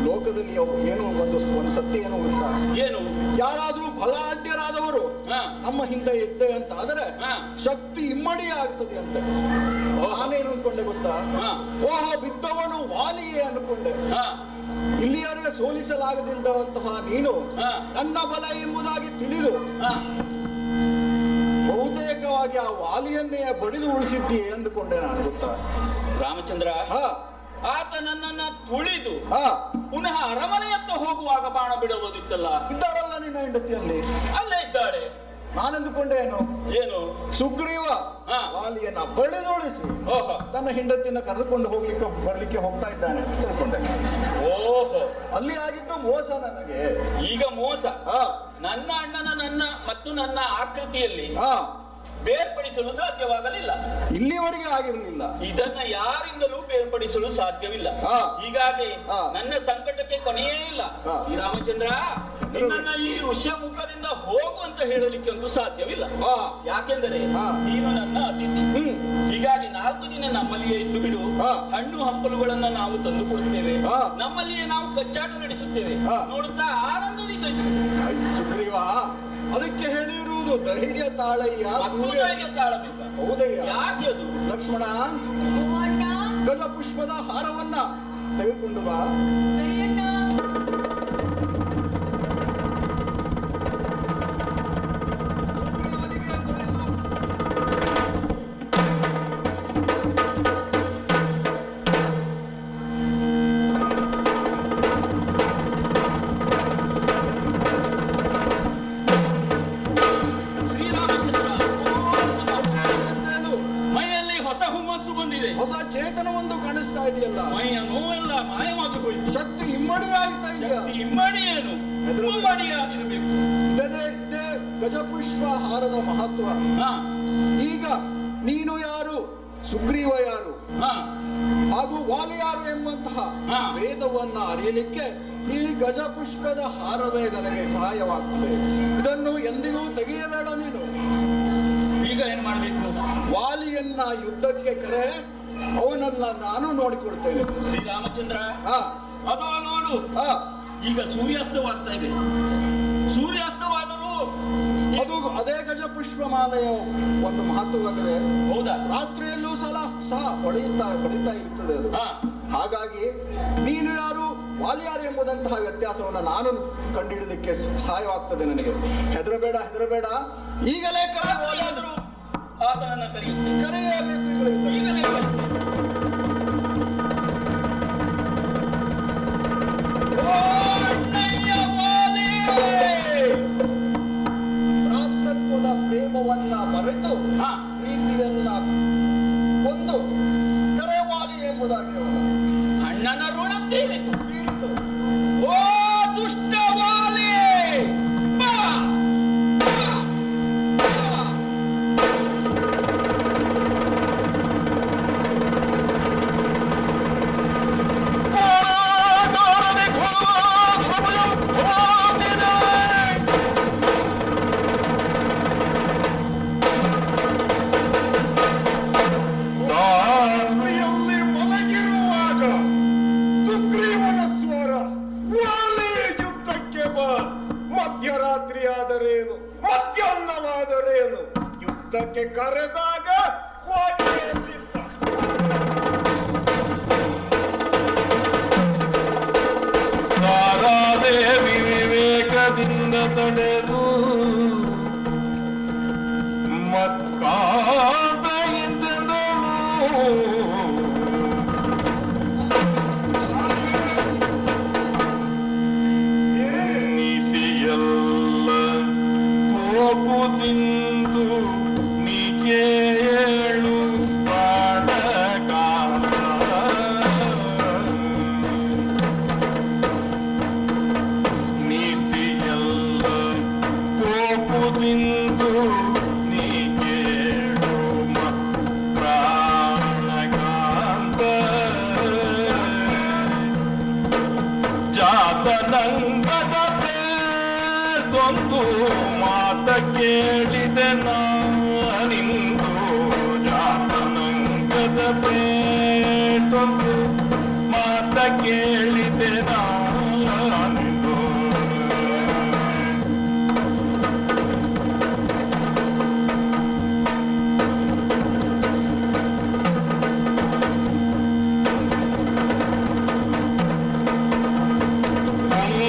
ಲೋಕದಲ್ಲಿ ಅವು ಏನು ಒಂದು ಸತ್ಯ ಏನು ಗೊತ್ತಾ? ಏನು? ಯಾರಾದ್ರೂ ಬಲಾಢ್ಯರಾದವರು ಹಾ. ನಮ್ಮ ಹಿಂದೆ ಇದ್ದೆ ಅಂತ ಆದರೆ ಹಾ. ಶಕ್ತಿ ಇಮ್ಮಡಿ ಆಗ್ತದೆ ಅಂತ. ನಾನೇನು ಅನ್ಕೊಂಡೆ ಗೊತ್ತಾ? ಹಾ. ಓಹೋ, ಬಿದ್ದವನು ವಾಲಿಯೇ ಅನ್ಕೊಂಡೆ. ಹಾ. ಇಲ್ಲಿಯವರೆಗೆ ಸೋಲಿಸಲಾಗದಿದ್ದಂತಹ ನೀನು ಹಾ. ನನ್ನ ಬಲ ಎಂಬುದಾಗಿ ತಿಳಿದು ಹಾ. ಬಹುತೇಕವಾಗಿ ಆ ವಾಲಿಯನ್ನೇ ಬಡಿದು ಉಳಿಸಿದ್ದೀಯೇ ಎಂದುಕೊಂಡೆ ನಾನು, ಗೊತ್ತಾ? ರಾಮಚಂದ್ರ, ಹಾ, ಆತ ನನ್ನನ್ನ ತುಳಿದು ಹಾ. ಪುನಃ ಅರಮನೆಯತ್ತ ಹೋಗುವಾಗ ಬಾಣ ಬಿಡುವುದಿತ್ತಲ್ಲ. ಇದ್ದಾಳಲ್ಲ ನಿನ್ನ ಹೆಂಡತಿಯಲ್ಲಿ, ಅಲ್ಲೇ ಇದ್ದಾಳೆ. ನಾನೆಂದುಕೊಂಡೆ ಏನು? ಸುಗ್ರೀವ ಹಾ. ವಾಲಿಯನ್ನ ಬಡಿದೊಳಿಸಿ ಓಹೋ. ತನ್ನ ಹೆಂಡತಿಯನ್ನು ಕರೆದುಕೊಂಡು ಬರ್ಲಿಕ್ಕೆ ಹೋಗ್ತಾ ಇದ್ದಾನೆ ಅಂತ ತಿಳ್ಕೊಂಡೆ. ಓಹೋ. ಅಲ್ಲಿ ಆಗಿದ್ದು ಮೋಸ ನನಗೆ. ಈಗ ಮೋಸ. ಹಾ, ನನ್ನ ಅಣ್ಣನ ನನ್ನ ಮತ್ತು ನನ್ನ ಆಕೃತಿಯಲ್ಲಿ ಹಾ. ಬೇರ್ಪಡಿಸಲು ಸಾಧ್ಯವಾಗಲಿಲ್ಲ. ಇಲ್ಲಿವರೆಗೆ ಆಗಿರಲಿಲ್ಲ. ಇದನ್ನ ಯಾರಿಂದಲೂ ಬೇರ್ಪಡಿಸಲು ಸಾಧ್ಯವಿಲ್ಲ. ಹಾ. ಹೀಗಾಗಿ ಹಾ. ನನ್ನ ಸಂಕಟಕ್ಕೆ ಕೊನೆಯೇ ಇಲ್ಲ. ಹಾ. ಈ ರಾಮಚಂದ್ರ, ನಿನ್ನನ್ನ ಈ ಋಷ್ಯ ಮುಖದಿಂದ ಹೋಗು ಅಂತ ಹೇಳಲಿಕ್ಕೆ ಅಂತೂ ಸಾಧ್ಯವಿಲ್ಲ. ಹಾ. ಯಾಕೆಂದರೆ ಹಾ. ನೀನು ನನ್ನ ಅತಿಥಿ. ಹೀಗಾಗಿ 4 ದಿನ ನಮ್ಮಲ್ಲಿಯೇ ಇದ್ದು ಬಿಡು. ಹಾ. ಹಣ್ಣು ಹಂಪಲುಗಳನ್ನ ನಾವು ತಂದು ಕೊಡುತ್ತೇವೆ. ಹಾ. ನಮ್ಮಲ್ಲಿಯೇ ನಾವು ಕಚ್ಚಾಟ ನಡೆಸುತ್ತೇವೆ. ಹಾ. ನೋಡುತ್ತಾ ಆನಂದದಿಂದ ಐ, ಸುಗ್ರೀವ, ಅದಕ್ಕೆ ಹೇಳಿರುವುದು ಧೈರ್ಯ ತಾಳಯ್ಯ, ಮತ್ತು ಸೂರ್ಯ. ಧೈರ್ಯ ತಾಳಬೇಕು. ಹೌದಯ್ಯ. ಯಾಕೆ ಅದು? ಲಕ್ಷ್ಮಣ, ಅಣ್ಣ, ಗಜ ಪುಷ್ಪದ ಹಾರವನ್ನ ತೆಗೆದುಕೊಂಡು ಬಾ. ಸರಿ ಅಣ್ಣ. ಸುಗ್ರೀವನಿಗೆ ಕೊಡಿಸು. ಶ್ರೀರಾಮಚಂದ್ರ, ಎದ್ದೇಳು. ಮೈಯಲ್ಲಿ ಹೊಸ ಹುಮ್ಮಸ್ಸು ಬಂದಿದೆ. ಹೊಸ ಚೇತನವೊಂದು ಕಾಣಿಸ್ತಾ ಇದೆಯಲ್ಲ. ಮೈಯ ನೋವೆಲ್ಲ ಮಾಯವಾಗಿ ಹೋಯಿತು. ಶಕ್ತಿ ಇಮ್ಮಡಿ ಆಯ್ತಾ ಇದೆಯಾ? ಇಮ್ಮಡಿ ಏನು? ಮುಮ್ಮಡಿಯಾಗಿರಬೇಕು. ಇದೇ ಗಜಪುಷ್ಪ ಹಾರದ ಮಹತ್ವ. ಹಾ. ಈಗ ನೀನು ಯಾರು, ಸುಗ್ರೀವ ಯಾರು, ಹಾ. ಹಾಗೂ ವಾಲಿ ಯಾರು ಎಂಬಂತಹ ಹಾ. ವೇದವನ್ನ ಅರಿಯಲಿಕ್ಕೆ ಈ ಗಜಪುಷ್ಪದ ಹಾರವೇ ನನಗೆ ಸಹಾಯವಾಗ್ತದೆ. ಇದನ್ನು ಎಂದಿಗೂ ತೆಗೆಯಬೇಡ ನೀನು. ಈಗ ಏನ್ ಮಾಡ್ಬೇಕು? ವಾಲಿಯನ್ನ ಯುದ್ಧಕ್ಕೆ ಕರೆ, ಅವನನ್ನ ನಾನು ನೋಡಿಕೊಡ್ತೇನೆ. ಶ್ರೀರಾಮಚಂದ್ರ, ಹಾ, ಅದು ನೋಡು, ಹಾ. ಈಗ ಸೂರ್ಯಾಸ್ತವಾಗ್ತಾ ಇದೆ. ಸೂರ್ಯಾಸ್ತವಾದರೂ ಅದು ಅದೇ ಗಜಪುಷ್ಪ ಮಾಲೆಯ ಒಂದು ಮಹತ್ವವಲ್ಲವೇ? ಹೌದಾ? ರಾತ್ರಿಯಲ್ಲೂ ಸಹ ಹೊಡೆಯುತ್ತಾ ಇರ್ತದೆ ಅದು. ಹಾ. ಹಾಗಾಗಿ ನೀನು ಯಾರು ವಾಲಿ ಯಾರು ಎಂಬುದಂತಹ ವ್ಯತ್ಯಾಸವನ್ನು ನಾನು ಕಂಡುಹಿಡಿದಕ್ಕೆ ಸಹಾಯವಾಗ್ತದೆ ನನಗೆ. ಹೆದರಬೇಡ ಹೆದರಬೇಡ, ಈಗಲೇ ರಾತ್ರಿಯಾದರೂ ಆತನನ್ನ ಕರೆಯುತ್ತೇನೆ. ಕರೆಯಬೇಕು ಈಗಲೇ. ಈಗಲೇ ಕರೆಯುತ್ತೇನೆ. ಓ ಅಣ್ಣಯ್ಯ ವಾಲಿ! ಭ್ರಾತೃತ್ವದ ಪ್ರೇಮವನ್ನ ಮರೆತು ಹಾ. ಪ್ರೀತಿಯನ್ನ ಕೊಂದು ಕರೆವಾಲಿ ಎಂಬುದಾಗಿ ಅವನು ಅಣ್ಣನ ಋಣ ತೀರಿತು. ತೀರಿತು. ಓ ದುಷ್ಟ ವಾಲಿ! ಬಾ! ಬಾ! ಬಾ! ರಾತ್ರಿಯಲ್ಲಿ ಮಲಗಿರುವಾಗ ಸುಗ್ರೀವನ ಸ್ವರ, ವಾಲಿ ಯುದ್ಧಕ್ಕೆ ಬಾ. ಮಧ್ಯರಾತ್ರಿ ಆದರೇನು, ಮಧ್ಯಾಹ್ನವಾದರೇನು, ಯುದ್ಧಕ್ಕೆ ಕರೆದಾಗ ವಾಲಿಯೇ ಸಿದ್ಧ. ತಾರಾದೇವಿ ವಿವೇಕದಿಂದ ತಡೆದು ಮತ್ಕಾಂತ ಇದ್ದಳು. ನೀತಿಯಲ್ಲ ಪೋಪುದಿಂದು ನೀ ಕೇಳು ಪ್ರಾಣಕಾಂತ. ನೀತಿಯಲ್ಲ ಪೋಪುದಿಂದು ನೀ ಕೇಳು ಪ್ರಾಣಕಾಂತ. ಜಾತನಂಗದ ಬೇದೊಂದು ಮಾತ ಕೇಳಿದೆ ನಾನಿಂದು. ಜಾತನಂಗದ ಬೇದೊಂದು ಮಾತ ಕೇಳಿದೆ ನಾನಿಂದು.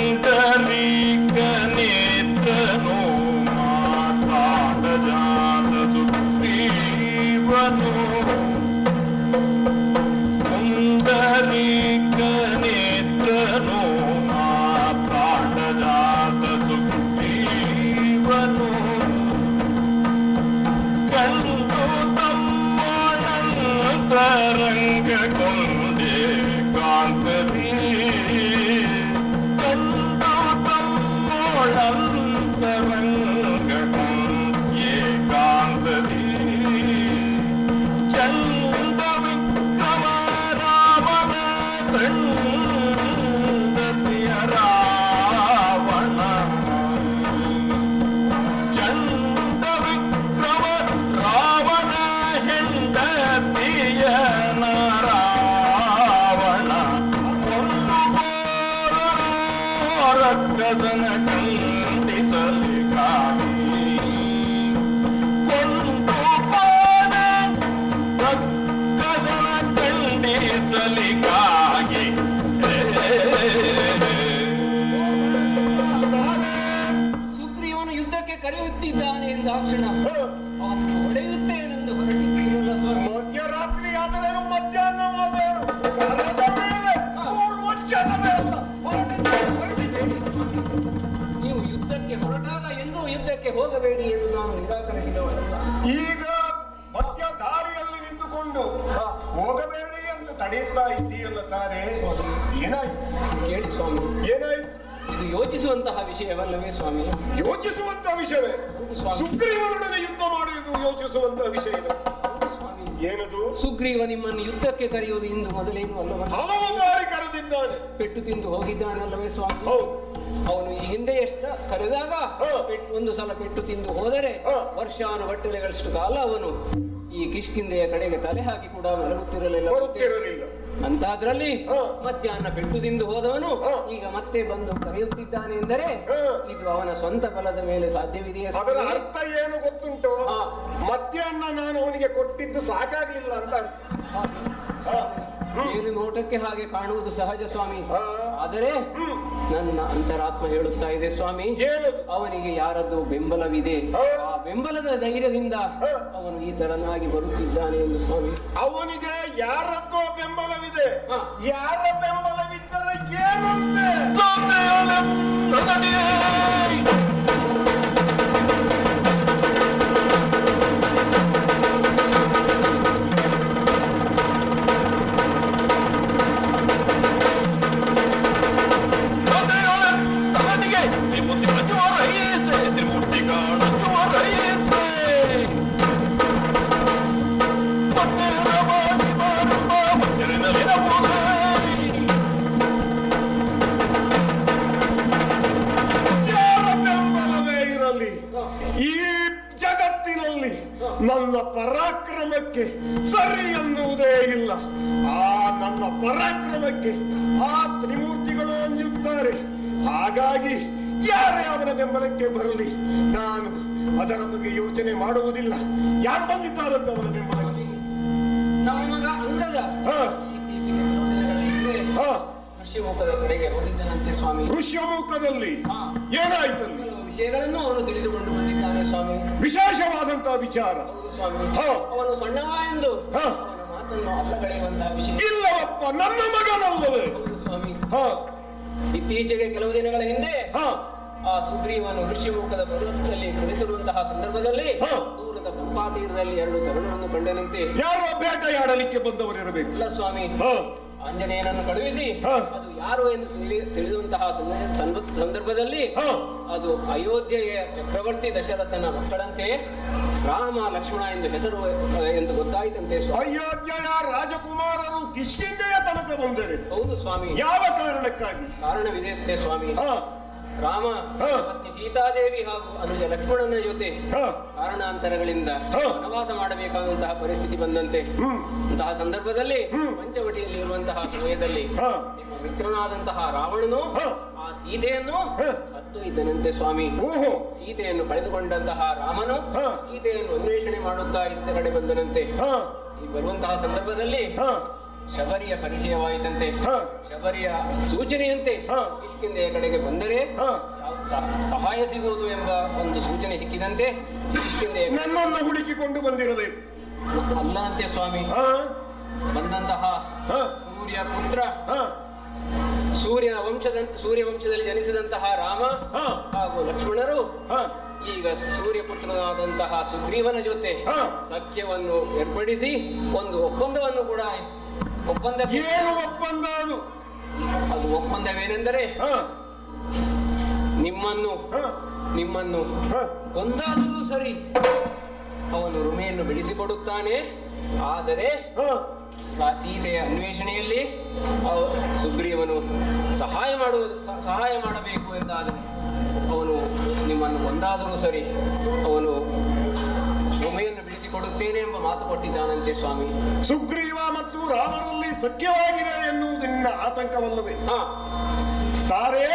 ಪುಂಡರೀಕ ನೇತ್ರನು ಮಾತಾಡಜಾತ ಸುಗ್ರೀವನು. ಪುಂಡರೀಕ ನೇತ್ರನು ಮಾತಾಡಜಾತ ಸುಗ್ರೀವನು. ಕಂಡು ತಮ್ಮನಂತರಂಗ ಕೊಂಡೆ ಕಾಂತದಿ. ಕಂಡು ತಮ್ಮೋಳಂತರಂಗ ಕೊಂಡೆ ಕಾಂತದಿ. ಚಂಡ ವಿಕ್ರಮ ರಾವಣ ಕಂಡತಿಯ ರಾವಣ. ಚಂಡ ವಿಕ್ರಮ ರಾವಣ ಹೆಂಡತಿಯ ರಾವಣ. ಒಂದು ರಕ್ಕಸನ ಖಂಡಿಸಲಿಕ್ಕಾಗಿ ಕೊಂಡು ಪಾದ ರಕ್ಕಸನ ಖಂಡಿಸಲಿಕ್ಕಾಗಿ. ಸುಗ್ರೀವನು ಯುದ್ಧಕ್ಕೆ ಕರೆಯುತ್ತಿದ್ದಾನೆ ಎಂದಾಕ್ಷಣ ಅವನು ಹೊಡೆಯುತ್ತೇನೆಂದು ಹೊರಟಿದ್ದೀರಲ್ಲ ಸ್ವಾಮಿ. ಮಧ್ಯರಾತ್ರಿ ಆದರೇನು, ಮಧ್ಯಾಹ್ನವಾದರೇನು, ಕರೆದ ಮೇಲೆ ಪೂರ್ವಜ್ಜನ ಮೇಲೆ ಹೊರಟಿದ್ದೇನೆ. ನೀವು ಯುದ್ಧಕ್ಕೆ ಹೊರಟಾಗ ಎಂದೂ ಯುದ್ಧಕ್ಕೆ ಹೋಗಬೇಡಿ ಎಂದು ನಾನು ನಿರಾಕರಿಸಿದವನಲ್ಲ. ಈಗ ಮಧ್ಯ ದಾರಿಯಲ್ಲಿ ನಿಂತುಕೊಂಡು ಹೋಗಬೇಡಿ ಅಂತ ತಡೆಯುತ್ತಾ ಇದ್ದೀಯಲ್ಲ ತಾರೆ, ಏನಾಯ್ತು? ಕೇಳಿ ಸ್ವಾಮಿ, ಏನಾಯ್ತು? ಇದು ಯೋಚಿಸುವಂತಹ ವಿಷಯವಲ್ಲವೇ ಸ್ವಾಮಿ? ಯೋಚಿಸುವಂತ ವಿಷಯವೇ. ಸ್ವಾಮಿ. ಸುಗ್ರೀವನೊಡನೆ ಯುದ್ಧ ಮಾಡುವುದು ಯೋಚಿಸುವಂತ ವಿಷಯವೇ. ಸ್ವಾಮಿ, ಏನದು? ಸುಗ್ರೀವ ನಿಮ್ಮನ್ನು ಯುದ್ಧಕ್ಕೆ ಕರೆಯುವುದು ಇಂದು ಮೊದಲೇನು ಅಲ್ಲವ? ಹಲವು ಬಾರಿ ಕರೆದಿದ್ದಾನೆ. ಪೆಟ್ಟು ತಿಂದು ಹೋಗಿದ್ದಾನಲ್ಲವೇ ಸ್ವಾಮಿ? ಹೌದು. ಅವನು ಈ ಹಿಂದೆ ಎಷ್ಟ ಕರೆದಾಗ ಒಂದು ಸಲ ಪೆಟ್ಟು ತಿಂದು ಹೋದರೆ ವರ್ಷಾನುಗಟ್ಟಲೆಗಳಷ್ಟು ಕಾಲ ಅವನು ಈ ಕಿಷ್ಕಿಂದೆಯ ಕಡೆಗೆ ತಲೆ ಹಾಕಿ ಕೂಡ ಮಲಗುತ್ತಿರಲಿಲ್ಲ. ಬರುತ್ತಿರಲಿಲ್ಲ. ಅಂತಾದ್ರಲ್ಲಿ ಮಧ್ಯಾಹ್ನ ಪೆಟ್ಟು ತಿಂದು ಹೋದವನು ಈಗ ಮತ್ತೆ ಬಂದು ಕರೆಯುತ್ತಿದ್ದಾನೆ ಎಂದರೆ ಇದು ಅವನ ಸ್ವಂತ ಬಲದ ಮೇಲೆ ಸಾಧ್ಯವಿದೆಯೇ? ಅದರ ಅರ್ಥ ಏನು ಗೊತ್ತುಂಟು? ಮಧ್ಯಾಹ್ನ ನಾನು ಅವನಿಗೆ ಕೊಟ್ಟಿದ್ದು ಸಾಕಾಗ್ಲಿಲ್ಲ ಅಂತ ಅರ್ಥ. ಏನು ನೋಟಕ್ಕೆ ಹಾಗೆ ಕಾಣುವುದು ಸಹಜ ಸ್ವಾಮಿ. ಆದರೆ ನನ್ನ ಅಂತರಾತ್ಮ ಹೇಳುತ್ತಾ ಇದೆ ಸ್ವಾಮಿ, ಅವನಿಗೆ ಯಾರದ್ದು ಬೆಂಬಲವಿದೆ, ಆ ಬೆಂಬಲದ ಧೈರ್ಯದಿಂದ ಅವನು ಈ ತರನಾಗಿ ಬರುತ್ತಿದ್ದಾನೆ ಎಂದು ಸ್ವಾಮಿ. ಅವನಿಗೆ ಯಾರದ್ದೋ ಬೆಂಬಲವಿದೆ, ಯಾರ ಬೆಂಬಲವಿದ್ದರೆ ಏನಂತೆ? ನನ್ನ ಪರಾಕ್ರಮಕ್ಕೆ ಸರಿ ಅನ್ನುವುದೇ ಇಲ್ಲ. ಆ ನನ್ನ ಪರಾಕ್ರಮಕ್ಕೆ ಆ ತ್ರಿಮೂರ್ತಿಗಳು ಅಂಜುತ್ತಾರೆ. ಹಾಗಾಗಿ ಯಾರೇ ಅವನ ಬೆಂಬಲಕ್ಕೆ ಬರಲಿ, ನಾನು ಅದರ ಬಗ್ಗೆ ಯೋಚನೆ ಮಾಡುವುದಿಲ್ಲ. ಯಾರು ಬಂದಿದ್ದಾರಂತ ಅವನ ಬೆಂಬಲಕ್ಕೆ? ನಮ್ಮ ಮಗ ಅಂಗದ ಇತ್ತೀಚೆಗೆ ಋಷ್ಯಮುಖದ ಕಡೆಗೆ ಹೋಗಿದ್ದನಂತೆ ಸ್ವಾಮಿ. ಋಷ್ಯಮುಖದಲ್ಲಿ ಏನಾಯ್ತಲ್ಲಿ? ವಿಷಯಗಳನ್ನು ಅವನು ತಿಳಿದುಕೊಂಡು ಬಂದಿದ್ದಾನೆ ಸ್ವಾಮಿ. ವಿಶೇಷವಾದಂತಹ ವಿಚಾರ. ಸ್ವಾಮಿ, ಅವನು ಸಣ್ಣವ ಎಂದು ಅವನ ಮಾತನ್ನು ಅಲ್ಲಗಳೆಯುವಂತಹ ವಿಷಯ ಇಲ್ಲವಪ್ಪ, ನನ್ನ ಮಗನಲ್ಲವೇ? ಸ್ವಾಮಿ, ಇತ್ತೀಚೆಗೆ ಕೆಲವು ದಿನಗಳ ಹಿಂದೆ ಆ ಸುಗ್ರೀವನು ಋಷ್ಯಮುಖದ ಪರ್ವತದಲ್ಲಿ ಕುಳಿತಿರುವಂತಹ ಸಂದರ್ಭದಲ್ಲಿ ದೂರದ ಪಂಪಾತೀರದಲ್ಲಿ 2 ತರುಣರನ್ನು ಕಂಡನಂತೆ. ಯಾರೋ ಬೇಟೆಯಾಡಲಿಕ್ಕೆ ಬಂದವರಿರಬೇಕು. ಇಲ್ಲ ಸ್ವಾಮಿ, ಆಂಜನೇಯನನ್ನು ಕಳುಹಿಸಿ ಅದು ಯಾರು ಎಂದು ತಿಳಿದಂತಹ ಸಂದರ್ಭದಲ್ಲಿ ಅದು ಅಯೋಧ್ಯೆಯ ಚಕ್ರವರ್ತಿ ದಶರಥನ ಮಕ್ಕಳಂತೆ ರಾಮ ಲಕ್ಷ್ಮಣ ಎಂದು ಹೆಸರು ಎಂದು ಗೊತ್ತಾಯಿತಂತೆ ಸ್ವಾಮಿ. ಅಯೋಧ್ಯೆಯ ರಾಜಕುಮಾರರು ಕಿಷ್ಕಿಂಧೆಯ ತನಕ ಬಂದರೆ? ಹೌದು ಸ್ವಾಮಿ. ಯಾವ ಕಾರಣಕ್ಕಾಗಿ? ಕಾರಣವಿದೆ ಸ್ವಾಮಿ. ರಾಮ ಪತ್ನಿ ಸೀತಾದೇವಿ ಹಾಗೂ ಅನುಜ ಲಕ್ಷ್ಮಣನ ಜೊತೆ ಕಾರಣಾಂತರಗಳಿಂದ ವನವಾಸ ಮಾಡಬೇಕಾದಂತಹ ಪರಿಸ್ಥಿತಿ ಬಂದಂತೆ. ಅಂತಹ ಸಂದರ್ಭದಲ್ಲಿ ಪಂಚವಟಿಯಲ್ಲಿ ಇರುವಂತಹ ಸಮಯದಲ್ಲಿ ನಿಮ್ಮ ಮಿತ್ರನಾದಂತಹ ರಾವಣನು ಆ ಸೀತೆಯನ್ನು ಹತ್ತು ಇದ್ದನಂತೆ ಸ್ವಾಮಿ. ಸೀತೆಯನ್ನು ಕಳೆದುಕೊಂಡಂತಹ ರಾಮನು ಸೀತೆಯನ್ನು ಅನ್ವೇಷಣೆ ಮಾಡುತ್ತಾ ಇದ್ದ ಕಡೆ ಬಂದನಂತೆ. ಈ ಬರುವಂತಹ ಸಂದರ್ಭದಲ್ಲಿ ಶಬರಿಯ ಪರಿಚಯವಾಯಿತಂತೆ. ಶಬರಿಯ ಸೂಚನೆಯಂತೆ ಕಿಷ್ಕಿಂಧೆಯ ಕಡೆಗೆ ಬಂದರೆ ಸಹಾಯ ಸಿಗುವುದು ಎಂಬ ಒಂದು ಸೂಚನೆ ಸಿಕ್ಕಿದಂತೆ ನನ್ನನ್ನು ಹುಡುಕಿಕೊಂಡು ಬಂದಿರಬೇಕು. ಅಲ್ಲ ಅಂತೆ ಸ್ವಾಮಿ. ಬಂದಂತಹ ಸೂರ್ಯ ಪುತ್ರ ಸೂರ್ಯ ವಂಶದಲ್ಲಿ ಜನಿಸಿದಂತಹ ರಾಮ ಹಾಗೂ ಲಕ್ಷ್ಮಣರು ಈಗ ಸೂರ್ಯಪುತ್ರನಾದಂತಹ ಸುಗ್ರೀವನ ಜೊತೆ ಸಖ್ಯವನ್ನು ಏರ್ಪಡಿಸಿ ಒಂದು ಒಪ್ಪಂದವನ್ನು ಕೂಡ ಏನು ಒಪ್ಪಂದ? ಅದು ಒಪ್ಪಂದವೇನೆಂದರೆ ನಿಮ್ಮನ್ನು ಕೊಂದಾದರೂ ಸರಿ ಅವನು ರುಮೆಯನ್ನು ಬಿಡಿಸಿಕೊಡುತ್ತಾನೆ. ಆದರೆ ಆ ಸೀತೆಯ ಅನ್ವೇಷಣೆಯಲ್ಲಿ ಸುಗ್ರೀವನು ಸಹಾಯ ಮಾಡಬೇಕು ಎಂದಾದರೆ ಅವನು ನಿಮ್ಮನ್ನು ಕೊಂದಾದರೂ ಸರಿ ಅವನು ರುಮೆಯನ್ನು ಬಿಡಿಸಿಕೊಡುತ್ತೇನೆ ಎಂಬ ಮಾತು ಕೊಟ್ಟಿದ್ದಾನಂತೆ ಸ್ವಾಮಿ. ಸುಗ್ರೀವ ಮತ್ತು ರಾಮನಲ್ಲಿ ಸಖ್ಯವಾಗಿದೆ ಎನ್ನುವುದು ನಿನ್ನ ಆತಂಕವಲ್ಲವೇ? ತಾರೆ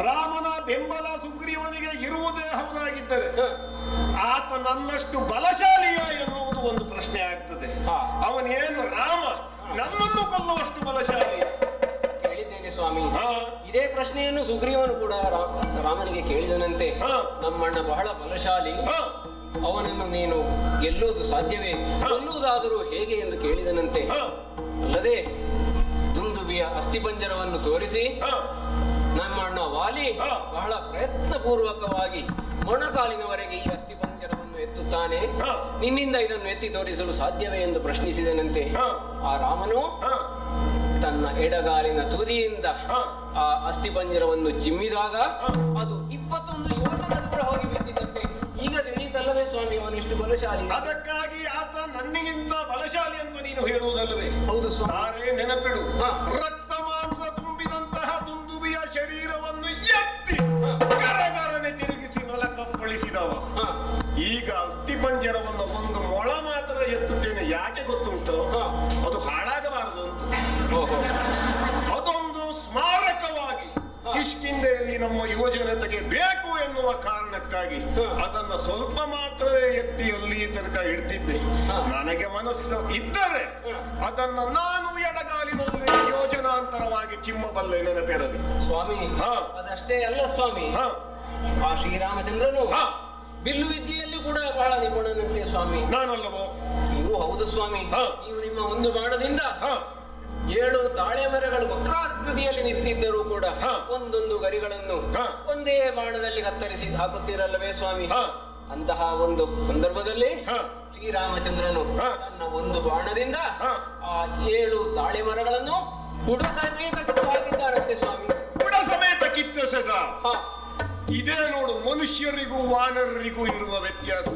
ರಾಮನ ಬೆಂಬಲ ಸುಗ್ರೀವನಿಗೆ ಇರುವುದೇ ಹೌದಾಗಿದ್ದರೆ ಆತ ನನ್ನಷ್ಟು ಬಲಶಾಲಿಯ ಎನ್ನುವುದು ಒಂದು ಪ್ರಶ್ನೆ ಆಗ್ತದೆ. ಅವನೇನು ರಾಮ ನನ್ನನ್ನು ಕೊಲ್ಲುವಷ್ಟು ಬಲಶಾಲಿ? ಕೇಳಿದ್ದೇನೆ ಸ್ವಾಮಿ. ಇದೇ ಪ್ರಶ್ನೆಯನ್ನು ಸುಗ್ರೀವನು ಕೂಡ ರಾಮನಿಗೆ ಕೇಳಿದನಂತೆ. ನಮ್ಮಣ್ಣ ಬಹಳ ಬಲಶಾಲಿ, ಅವನನ್ನು ನೀನು ಗೆಲ್ಲುವುದು ಸಾಧ್ಯವೇ, ಕೊಲ್ಲುವುದಾದರೂ ಹೇಗೆ ಎಂದು ಕೇಳಿದನಂತೆ. ಅಲ್ಲದೆ ದುಂದುಬಿಯ ಅಸ್ಥಿಪಂಜರವನ್ನು ತೋರಿಸಿ ನಮ್ಮಣ್ಣ ವಾಲಿ ಬಹಳ ಪ್ರಯತ್ನ ಪೂರ್ವಕವಾಗಿ ಮೊಣಕಾಲಿನವರೆಗೆ ಈ ಅಸ್ಥಿಪಂಜರವನ್ನು ಎತ್ತುತ್ತಾನೆ, ನಿನ್ನಿಂದ ಇದನ್ನು ಎತ್ತಿ ತೋರಿಸಲು ಸಾಧ್ಯವೇ ಎಂದು ಪ್ರಶ್ನಿಸಿದನಂತೆ. ಆ ರಾಮನು ತನ್ನ ಎಡಗಾಲಿನ ತುದಿಯಿಂದ ಆ ಅಸ್ಥಿಪಂಜರವನ್ನು ಚಿಮ್ಮಿದಾಗ ಅದು 21 ಯೋಧನ ದೂರ ಹೋಗಿ ಬಿದ್ದಿದ್ದಂತೆ. ಈಗ ತಿಳಿಯಿತಲ್ಲವೇ ಸ್ವಾಮಿ ಅವನು ಎಷ್ಟು ಬಲಶಾಲಿ? ಅದಕ್ಕಾಗಿ ಆತ ನನ್ನಿಗಿಂತ ಬಲಶಾಲಿ ಅಂತ ನೀನು ಹೇಳುವುದಲ್ಲವೇ? ಹೌದು ಸ್ವಾಮಿ. ನೆನಪಿಡು, ರಕ್ತ ಮಾಂಸ ತುಂಬಿದಂತಹ ದುಂದುಬಿಯ ಶರೀರವನ್ನು ಎತ್ತಿ ಕರಗರನೆ ತಿರುಗಿಸಿ ನೊಲಕಪ್ಪಳಿಸಿದವ ಈಗ ಅಸ್ಥಿಪಂಜರವನ್ನು ಒಂದು ಮೊಳ ಮಾತ್ರ ಎತ್ತುತ್ತೇನೆ. ಯಾಕೆ ಗೊತ್ತುಂಟು? ಅದು ಹಾಳಾಗಬಾರದು ಅಂತ. ಅದೊಂದು ಸ್ಮಾರಕವಾಗಿ ಕಿಷ್ಕಿಂಧೆಯಲ್ಲಿ ನಮ್ಮ ಯುವಜನತೆಗೆ ಬೇಕು ಎನ್ನುವ ಕಾರಣಕ್ಕಾಗಿ ಅದನ್ನ ಸ್ವಲ್ಪ ಮಾತ್ರ ಎತ್ತಿ ಅಲ್ಲಿ ತನಕ ಇಡ್ತಿದ್ದೆ. ನನಗೆ ಮನಸ್ಸು ಇದ್ದರೆ ಅದನ್ನ ನಾನು ಎಡಗ ಚಿಮ್ಮಬಲ್ಲೆ ನೆನಪಿರಲಿ. ಸ್ವಾಮಿ ಹಾ. ಅದಷ್ಟೇ ಅಲ್ಲ ಸ್ವಾಮಿ, ಹಾ ಆ ಶ್ರೀರಾಮಚಂದ್ರನು ಹಾ ಬಿಲ್ಲು ವಿದ್ಯೆಯಲ್ಲಿ ಕೂಡ ಬಹಳ ನಿಪುಣನಂತೆ ಸ್ವಾಮಿ. ನಾನಲ್ಲವೋ? ನೀವು ಹೌದು ಸ್ವಾಮಿ. ಹಾ. ನೀವು ನಿಮ್ಮ ಒಂದು ಬಾಣದಿಂದ ಹಾ 7 ತಾಳೆ ಮರಗಳು ವಕ್ರಾಕೃತಿಯಲ್ಲಿ ನಿಂತಿದ್ದರೂ ಕೂಡ ಹಾ. ಒಂದೊಂದು ಗರಿಗಳನ್ನು ಹಾ. ಒಂದೇ ಬಾಣದಲ್ಲಿ ಕತ್ತರಿಸಿ ಹಾಕುತ್ತೀರಲ್ಲವೇ ಸ್ವಾಮಿ. ಹಾ. ಅಂತಹ ಒಂದು ಸಂದರ್ಭದಲ್ಲಿ ಹಾ. ಶ್ರೀರಾಮಚಂದ್ರನು ಹಾ. ತನ್ನ ಒಂದು ಬಾಣದಿಂದ ಹಾ. ಆ 7 ತಾಳೆ ಮರಗಳನ್ನು ಬುಡ ಸಮೇತ ಕಿತ್ತು ಹಾಕಿದ್ದಾರಂತೆ ಸ್ವಾಮಿ. ಬುಡ ಸಮೇತ ಕಿತ್ತೆಸೆದ. ಹಾ. ಇದೇ ನೋಡು ಮನುಷ್ಯರಿಗೂ ವಾನರರಿಗೂ ಇರುವ ವ್ಯತ್ಯಾಸ.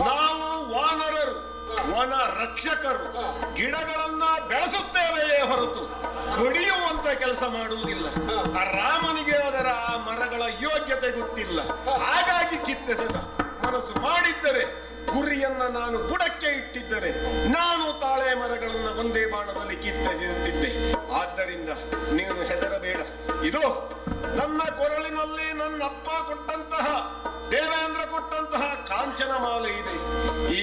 ನಾವು ವಾನರರು ವನ ರಕ್ಷಕರು, ಗಿಡಗಳನ್ನ ಬೆಳೆಸುತ್ತೇವೆಯೇ ಹೊರತು ಕಡಿಯುವಂತ ಕೆಲಸ ಮಾಡುವುದಿಲ್ಲ. ಆ ರಾಮನಿಗೆ ಅದರ ಆ ಮರಗಳ ಯೋಗ್ಯತೆ ಗೊತ್ತಿಲ್ಲ, ಹಾಗಾಗಿ ಕಿತ್ತೆಸೆದ. ಮನಸ್ಸು ಮಾಡಿದ್ದರೆ ಗುರಿಯನ್ನ ನಾನು ಬುಡಕ್ಕೆ ಇಟ್ಟಿದ್ದರೆ ನಾನು ತಾಳೆ ಮರಗಳನ್ನ ಒಂದೇ ಬಾಣದಲ್ಲಿ ಕಿತ್ತೆಸೆಯುತ್ತಿದ್ದೆ. ಆದ್ದರಿಂದ ನೀನು ಹೆದರಬೇಡ. ಇದು ನನ್ನ ಕೊರಳಿನಲ್ಲಿ ನನ್ನ ಅಪ್ಪ ಕೊಟ್ಟಂತಹ, ದೇವೇಂದ್ರ ಕೊಟ್ಟಂತಹ ಕಾಂಚನ ಮಾಲೆ ಇದೆ. ಈ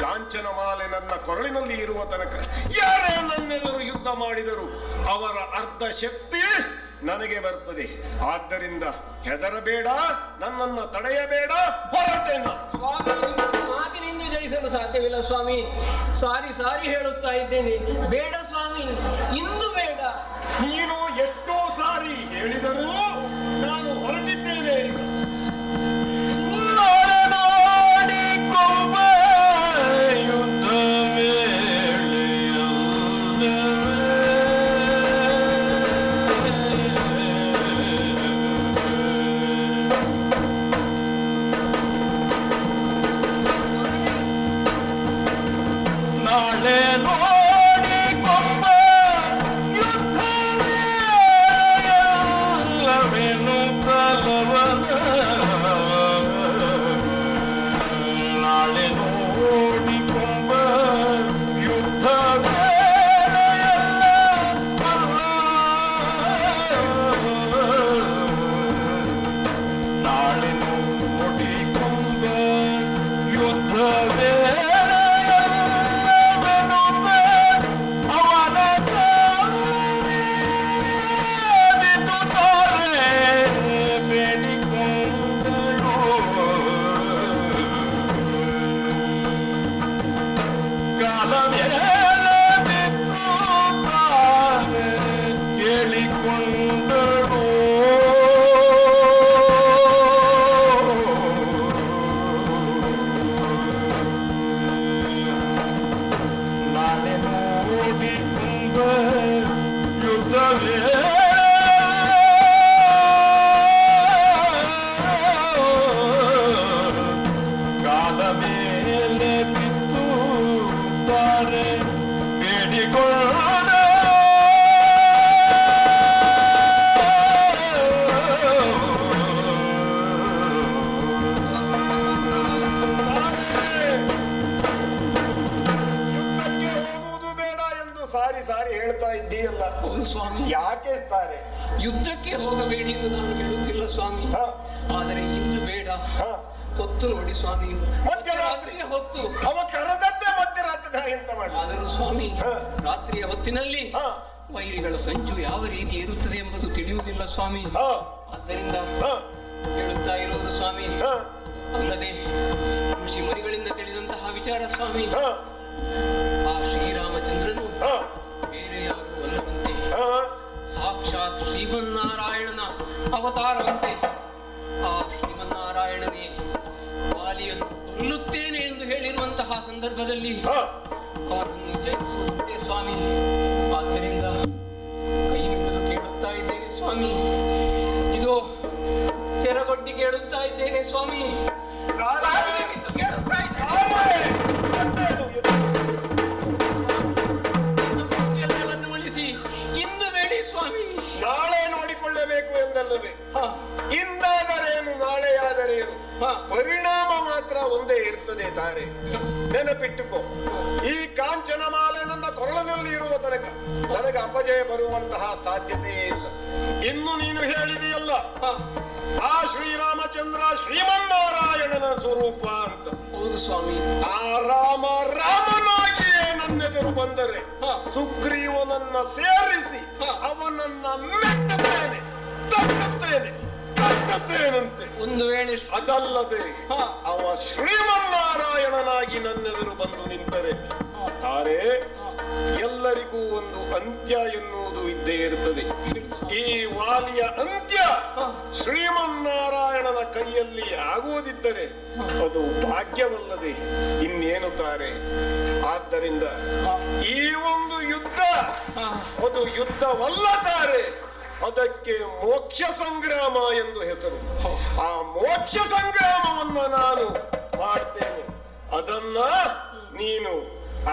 ಕಾಂಚನ ಮಾಲೆ ನನ್ನ ಕೊರಳಿನಲ್ಲಿ ಇರುವ ತನಕ ಯಾರೇ ನನ್ನೆದುರು ಯುದ್ಧ ಮಾಡಿದರು ಅವರ ಅರ್ಧ ಶಕ್ತಿ ನನಗೆ ಬರ್ತದೆ. ಆದ್ದರಿಂದ ಹೆದರಬೇಡ, ನನ್ನನ್ನು ತಡೆಯಬೇಡ, ಹೊರಟೇನ. ಸ್ವಾಮಿ, ನಿಮ್ಮನ್ನು ಮಾತಿನಿಂದ ಜಯಿಸಲು ಸಾಧ್ಯವಿಲ್ಲ ಸ್ವಾಮಿ. ಸಾರಿ ಸಾರಿ ಹೇಳುತ್ತಾ ಇದ್ದೇನೆ, ಬೇಡ ಸ್ವಾಮಿ, ಇಂದು ಬೇಡ. ನೀನು ಎಷ್ಟೋ ಸಾರಿ ಹೇಳಿದರೂ ನಾನು ಹೊರಟಿದ್ದೇನೆ ಈಗ. ನೋಡಿಕೊಂಬ ಯುದ್ಧ ನಾಳೆ ನೋಡಿಕೊಂಬ ಯುದ್ಧ ವೇಳೆಯಲ್ಲವೇನು ತಲವನ. ನಾಳೆ ನೋಡಿಕೊಂಬ ಯುದ್ಧ ವೇಳೆಯಲ್ಲ ನಾಳೆ ನೋಡಿಕೊಂಬ ಯುದ್ಧ ಹೇಳಿಕೊಂಡಳು. ನಾಳೆ ನೋಡಿಕೊಂಡ ಯುದ್ಧವೇ ಕಾಲ ಮೇಲೆ ಬಿತ್ತು ತಾರೆ ಬೇಡಿಕೊಂಡ. ಯುದ್ಧಕ್ಕೆ ಹೋಗುವುದು ಬೇಡ ಎಂದು ಸಾರಿ ಸಾರಿ ಹೇಳ್ತಾ ಇದ್ದೀಯಲ್ಲ, ಹೌದು ಸ್ವಾಮಿ, ಯಾಕೆ ತಾರೆ? ಯುದ್ಧಕ್ಕೆ ಹೋಗಬೇಡಿ ಎಂದು ನಾನು ಹೇಳುತ್ತಿಲ್ಲ ಸ್ವಾಮಿ. ಹಾ. ಆದರೆ ಇಂದು ಬೇಡ. ಹಾ. ಹೊತ್ತು ನೋಡಿ ಸ್ವಾಮಿ, ಮಧ್ಯರಾತ್ರಿ ರಾತ್ರಿಯ ಹೊತ್ತು. ಅವ ಕರೆದದ್ದೇ ಮಧ್ಯರಾತ್ರಿ ನಾ ಎಂತ ಮಾಡಿ? ಆದರೂ ಸ್ವಾಮಿ, ಹಾ. ರಾತ್ರಿಯ ಹೊತ್ತಿನಲ್ಲಿ ಹಾ. ವೈರಿಗಳ ಸಂಚು ಯಾವ ರೀತಿ ಇರುತ್ತದೆ ಎಂಬುದು ತಿಳಿಯುವುದಿಲ್ಲ ಸ್ವಾಮಿ. ಹಾ. ಆದ್ದರಿಂದ ಹಾ. ಹೇಳುತ್ತಾ ಇರುವುದು ಸ್ವಾಮಿ. ಹಾ. ಅಲ್ಲದೆ ಋಷಿ ಮುನಿಗಳಿಂದ ತಿಳಿದಂತಹ ವಿಚಾರ ಸ್ವಾಮಿ. ಹಾ. ಆ ಶ್ರೀರಾಮಚಂದ್ರನು ಹಾ. ಬೇರೆ ಯಾರು ಅಲ್ಲವಂತೆ, ಹಾ. ಸಾಕ್ಷಾತ್ ಶ್ರೀಮನ್ನಾರಾಯಣನ ಅವತಾರವಂತೆ. ಆ ಶ್ರೀಮನ್ನಾರಾಯಣನೇ ವಾಲಿಯನ್ನು ಕೊಲ್ಲುತ್ತೇನೆ ಎಂದು ಹೇಳಿರುವಂತಹ ಸಂದರ್ಭದಲ್ಲಿ ಹಾ. ಅವನನ್ನು ಜಯಿಸುವಂತೆ ಸ್ವಾಮಿ. ಆದ್ದರಿಂದ ಕೈ ಮುಗಿದು ಕೇಳುತ್ತಾ ಇದ್ದೇನೆ ಸ್ವಾಮಿ. ಇದು ಸೆರಗೊಡ್ಡಿ ಕೇಳುತ್ತಾ ಇದ್ದೇನೆ ಸ್ವಾಮಿ. ಕಾಲಿಗೆ ಬಿದ್ದು ಕೇಳುತ್ತಾ ಇದ್ದೇನೆ. ಎಲ್ಲವನ್ನು ಉಳಿಸಿ ಇಂದು ಬೇಡಿ ಸ್ವಾಮಿ. ನಾಳೆ ನೋಡಿಕೊಳ್ಳಬೇಕು ಎಂದಲ್ಲವೇ? ಹಾ. ಇಂದಾದರೇನು ನಾಳೆಯಾದರೇನು, ಹಾ. ಪರಿಣಾಮ ಮಾತ್ರ ಒಂದೇ ಇರ್ತದೆ ತಾರೆ. ನೆನಪಿಟ್ಟುಕೋ, ಈ ಕಾಂಚನ ಮಾಲೆ ನನ್ನ ಕೊರಳಿನಲ್ಲಿ ಇರುವ ತನಕ ನನಗೆ ಅಪಜಯ ಬರುವಂತಹ ಸಾಧ್ಯತೆಯೇ ಇಲ್ಲ. ಇನ್ನು ನೀನು ಹೇಳಿದೆಯಲ್ಲ, ಹಾ. ಆ ಶ್ರೀರಾಮಚಂದ್ರ ಶ್ರೀಮನ್ನಾರಾಯಣನ ಸ್ವರೂಪ ಅಂತ. ಹೌದು ಸ್ವಾಮಿ. ಆ ರಾಮ ರಾಮನಾಗಿಯೇ ನನ್ನೆದುರು ಬಂದರೆ ಹಾ. ಸುಗ್ರೀವನನ್ನ ಸೇರಿಸಿ ಹಾ. ಅವನನ್ನ ಮೆಟ್ಟುತ್ತೇನೆ, ತಟ್ಟುತ್ತೇನೆ, ತಟ್ಟುತ್ತೇನಂತೆ. ಒಂದು ವೇಳೆ ಅದಲ್ಲದೆ ಅವ ಶ್ರೀಮನ್ನಾರಾಯಣನಾಗಿ ನನ್ನೆದುರು ಬಂದು ನಿಂತರೆ ತಾರೆ ಎಲ್ಲರಿಗೂ ಒಂದು ಅಂತ್ಯ ಎನ್ನುವುದು ಇದ್ದೇ ಇರುತ್ತದೆ. ಈ ವಾಲಿಯ ಅಂತ್ಯ ಶ್ರೀಮನ್ನಾರಾಯಣನ ಕೈಯಲ್ಲಿ ಆಗುವುದಿದ್ದರೆ ಅದು ಭಾಗ್ಯವಲ್ಲದೆ ಇನ್ನೇನು ತಾರೆ. ಆದ್ದರಿಂದ ಈ ಒಂದು ಯುದ್ಧ ಅದು ಯುದ್ಧವಲ್ಲ ತಾರೆ, ಅದಕ್ಕೆ ಮೋಕ್ಷ ಸಂಗ್ರಾಮ ಎಂದು ಹೆಸರು. ಆ ಮೋಕ್ಷ ಸಂಗ್ರಾಮವನ್ನು ನಾನು ಮಾಡ್ತೇನೆ. ಅದನ್ನ ನೀನು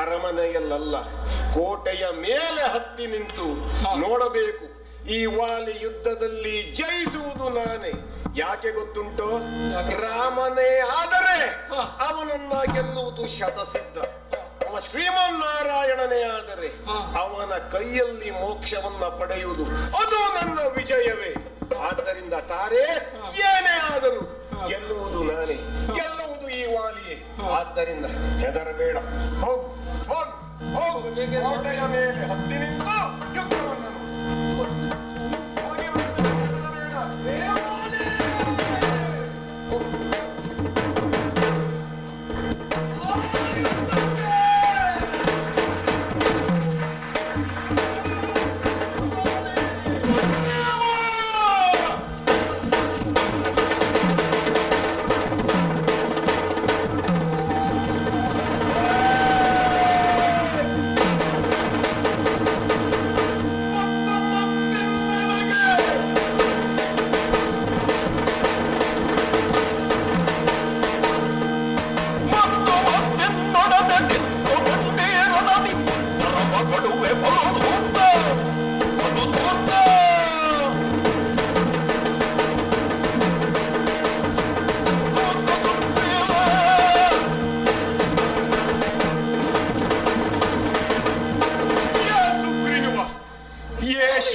ಅರಮನೆಯಲ್ಲ, ಕೋಟೆಯ ಮೇಲೆ ಹತ್ತಿ ನಿಂತು ನೋಡಬೇಕು. ಈ ವಾಲಿ ಯುದ್ಧದಲ್ಲಿ ಜಯಿಸುವುದು ನಾನೇ. ಯಾಕೆ ಗೊತ್ತುಂಟೋ? ರಾಮನೇ ಆದರೆ ಅವನನ್ನ ಗೆಲ್ಲುವುದು ಶತಸಿದ್ಧ. ಅವ ಶ್ರೀಮನ್ನಾರಾಯಣನೇ ಆದರೆ ಅವನ ಕೈಯಲ್ಲಿ ಮೋಕ್ಷವನ್ನ ಪಡೆಯುವುದು ಅದು ನನ್ನ ವಿಜಯವೇ. ಆದ್ದರಿಂದ ತಾರೆ ಏನೇ ಆದರೂ ಗೆಲ್ಲುವುದು ನಾನೇ, ಗೆಲ್ಲುವುದು ಈ ವಾಲಿಯೇ. ಆದ್ದರಿಂದ ಹೆದರಬೇಡ, ಹೋಗು ಹೋಗು ಹೋಗು, ಕೋಟೆಯ ಮೇಲೆ ಹತ್ತಿ ನಿಂತು ಯುದ್ಧವನ್ನು ಹೋಗಿ ಬರ್ತೇನೆ. ಹೆದರಬೇಡ, ಏ ವಾಲಿ! ಹೋಗು.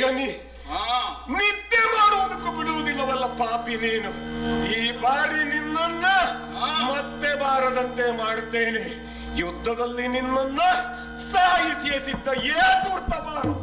ಶನಿ ನಿದ್ದೆ ಮಾಡುವುದಕ್ಕೂ ಬಿಡುವುದಿಲ್ಲವಲ್ಲ ಪಾಪಿ ನೀನು. ಈ ಬಾರಿ ನಿನ್ನನ್ನ ಮತ್ತೆ ಬಾರದಂತೆ ಮಾಡುತ್ತೇನೆ. ಯುದ್ಧದಲ್ಲಿ ನಿನ್ನನ್ನ ಸಾಯಿಸಿ ಸಿದ್ಧ ಏತೂರ್ತ ಮಾಡು.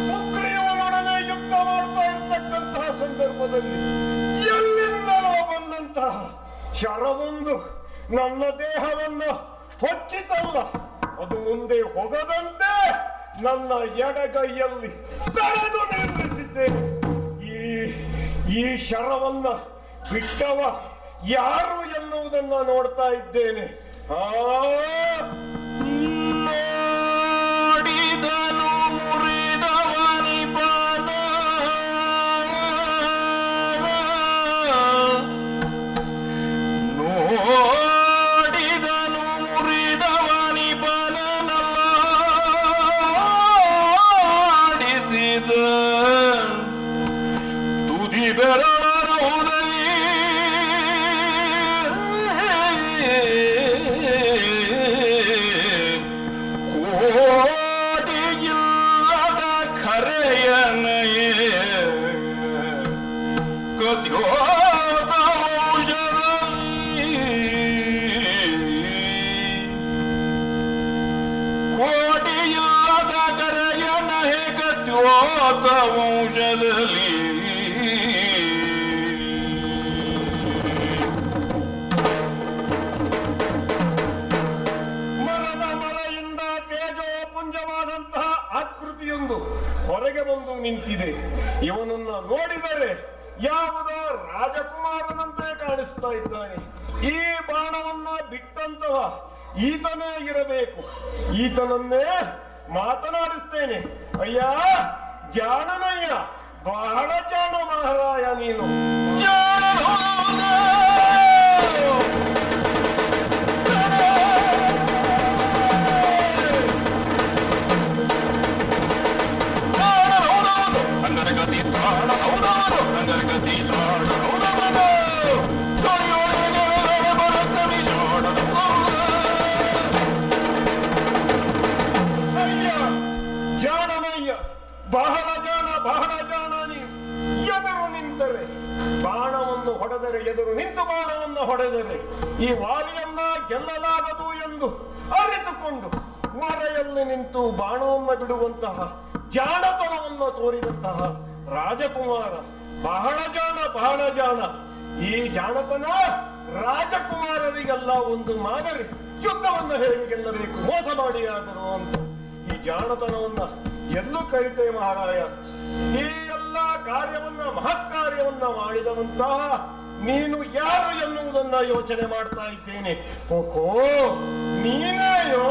ಸುಗ್ರೀವನೊಡನೆ ಯುದ್ಧ ಮಾಡ್ತಾ ಇರ್ತಕ್ಕಂತಹ ಸಂದರ್ಭದಲ್ಲಿ ಎಲ್ಲಿಂದಲೋ ಬಂದಂತಹ ಶರವೊಂದು ನನ್ನ ದೇಹವನ್ನು ಹೊಚ್ಚಿತಲ್ಲ, ಅದು ಮುಂದೆ ಹೋಗದಂತೆ ನನ್ನ ಎಡಗೈಯಲ್ಲಿ ತಡೆದು ನಿಲ್ಲಿಸಿದ್ದೇನೆ. ಈ ಶರವನ್ನ ಬಿಟ್ಟವ ಯಾರು ಎನ್ನುವುದನ್ನ ನೋಡ್ತಾ ಇದ್ದೇನೆ. ನೋಡಿದನು ಮುರಿದವನಿಪನ, ನೋಡಿದನು ಮುರಿದವನಿಪನನಲ್ಲಾಡಿಸಿದ ತುದಿ ಬೆರಳರ ಉದಯ ಸಾಮ್ರಾತ ವಂಶದಲ್ಲಿ ಮರದ ಮರೆಯಿಂದ ತೇಜೋಪುಂಜವಾದಂತಹ ಆಕೃತಿಯೊಂದು ಹೊರಗೆ ಬಂದು ನಿಂತಿದೆ. ಇವನನ್ನ ನೋಡಿದರೆ ಯಾವುದೋ ರಾಜಕುಮಾರನಂತೆ ಕಾಣಿಸ್ತಾ ಇದ್ದಾನೆ. ಈ ಬಾಣವನ್ನ ಬಿಟ್ಟಂತವ ಈತನೇ ಇರಬೇಕು. ಈತನನ್ನೇ ಮಾತನಾಡಿಸ್ತೇನೆ. ಅಯ್ಯ ಜಾಣನಯ್ಯ, ಬಹಳ ಜಾಣ ಮಹಾರಾಯ ನೀನು. ಅಯ್ಯ ಜಾಣನಯ್ಯ, ಬಹಳ ಜಾಣ ನೀನು. ಎದುರು ನಿಂತರೆ ಬಾಣವನ್ನು ಹೊಡೆದರೆ, ಎದುರು ನಿಂತು ಬಾಣವನ್ನು ಹೊಡೆದರೆ ಈ ವಾಲಿಯನ್ನ ಗೆಲ್ಲಲಾಗದು ಎಂದು ಅರಿತುಕೊಂಡು ಮರೆಯಲ್ಲಿ ನಿಂತು ಬಾಣವನ್ನು ಬಿಡುವಂತಹ ಜಾಣತನವನ್ನು ತೋರಿದಂತಹ ರಾಜಕುಮಾರ. ಬಹಳ ಜಾಣ. ಈ ಜಾಣತನ ರಾಜಕುಮಾರರಿಗೆಲ್ಲ ಒಂದು ಮಾದರಿ. ಯುದ್ಧವನ್ನು ಹೇಗೆ ಗೆಲ್ಲಬೇಕು ಮೋಸ ಮಾಡಿ ಆದರು ಅಂತ ಈ ಜಾಣತನವನ್ನ ಎಲ್ಲೂ ಕರಿತೆ ಮಹಾರಾಯ. ಈ ಎಲ್ಲ ಕಾರ್ಯವನ್ನ, ಮಹತ್ ಕಾರ್ಯವನ್ನ ಮಾಡಿದವಂತಹ ನೀನು ಯಾರು ಎನ್ನುವುದನ್ನ ಯೋಚನೆ ಮಾಡ್ತಾ ಇದ್ದೇನೆ. ಓಹೋ, ನೀನೇಯೋ?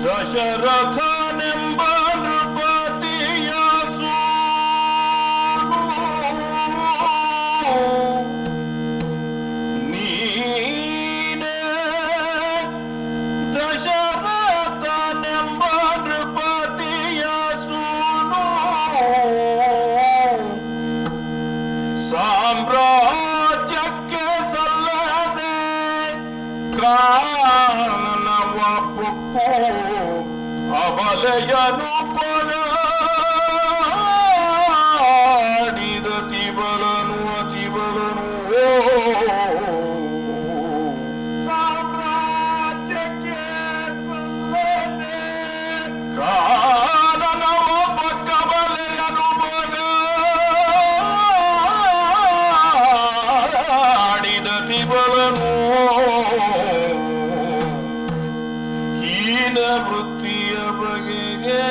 ದಶರಥನೆಂಬ ನೃಪತಿಯ ಸೂನು ನೀನೇ. ದಶರಥನೆಂಬ ನೃಪತಿಯ ಸೂನು ಸಾಮ್ರಾಜ್ಯಕ್ಕೆ ಸಲ್ಲದೆ ಕಾರಣವ ಪೊಕ್ಕು ಅಬಲೆಯನು ಪೊಲಾಡಿದ ಅತಿಬಲನು ಸಾಮ್ರಾಜ್ಯಕ್ಕೆ ಸಲ್ಲದೆ ಕಾರಣವ ಪಕ್ಕ ಬಲೆಯನು ಪೊಲಾಡಿದ ಅತಿಬಲನು ಹೀನ ವೃತ್ತಿಯ ಬಗೆಗೆ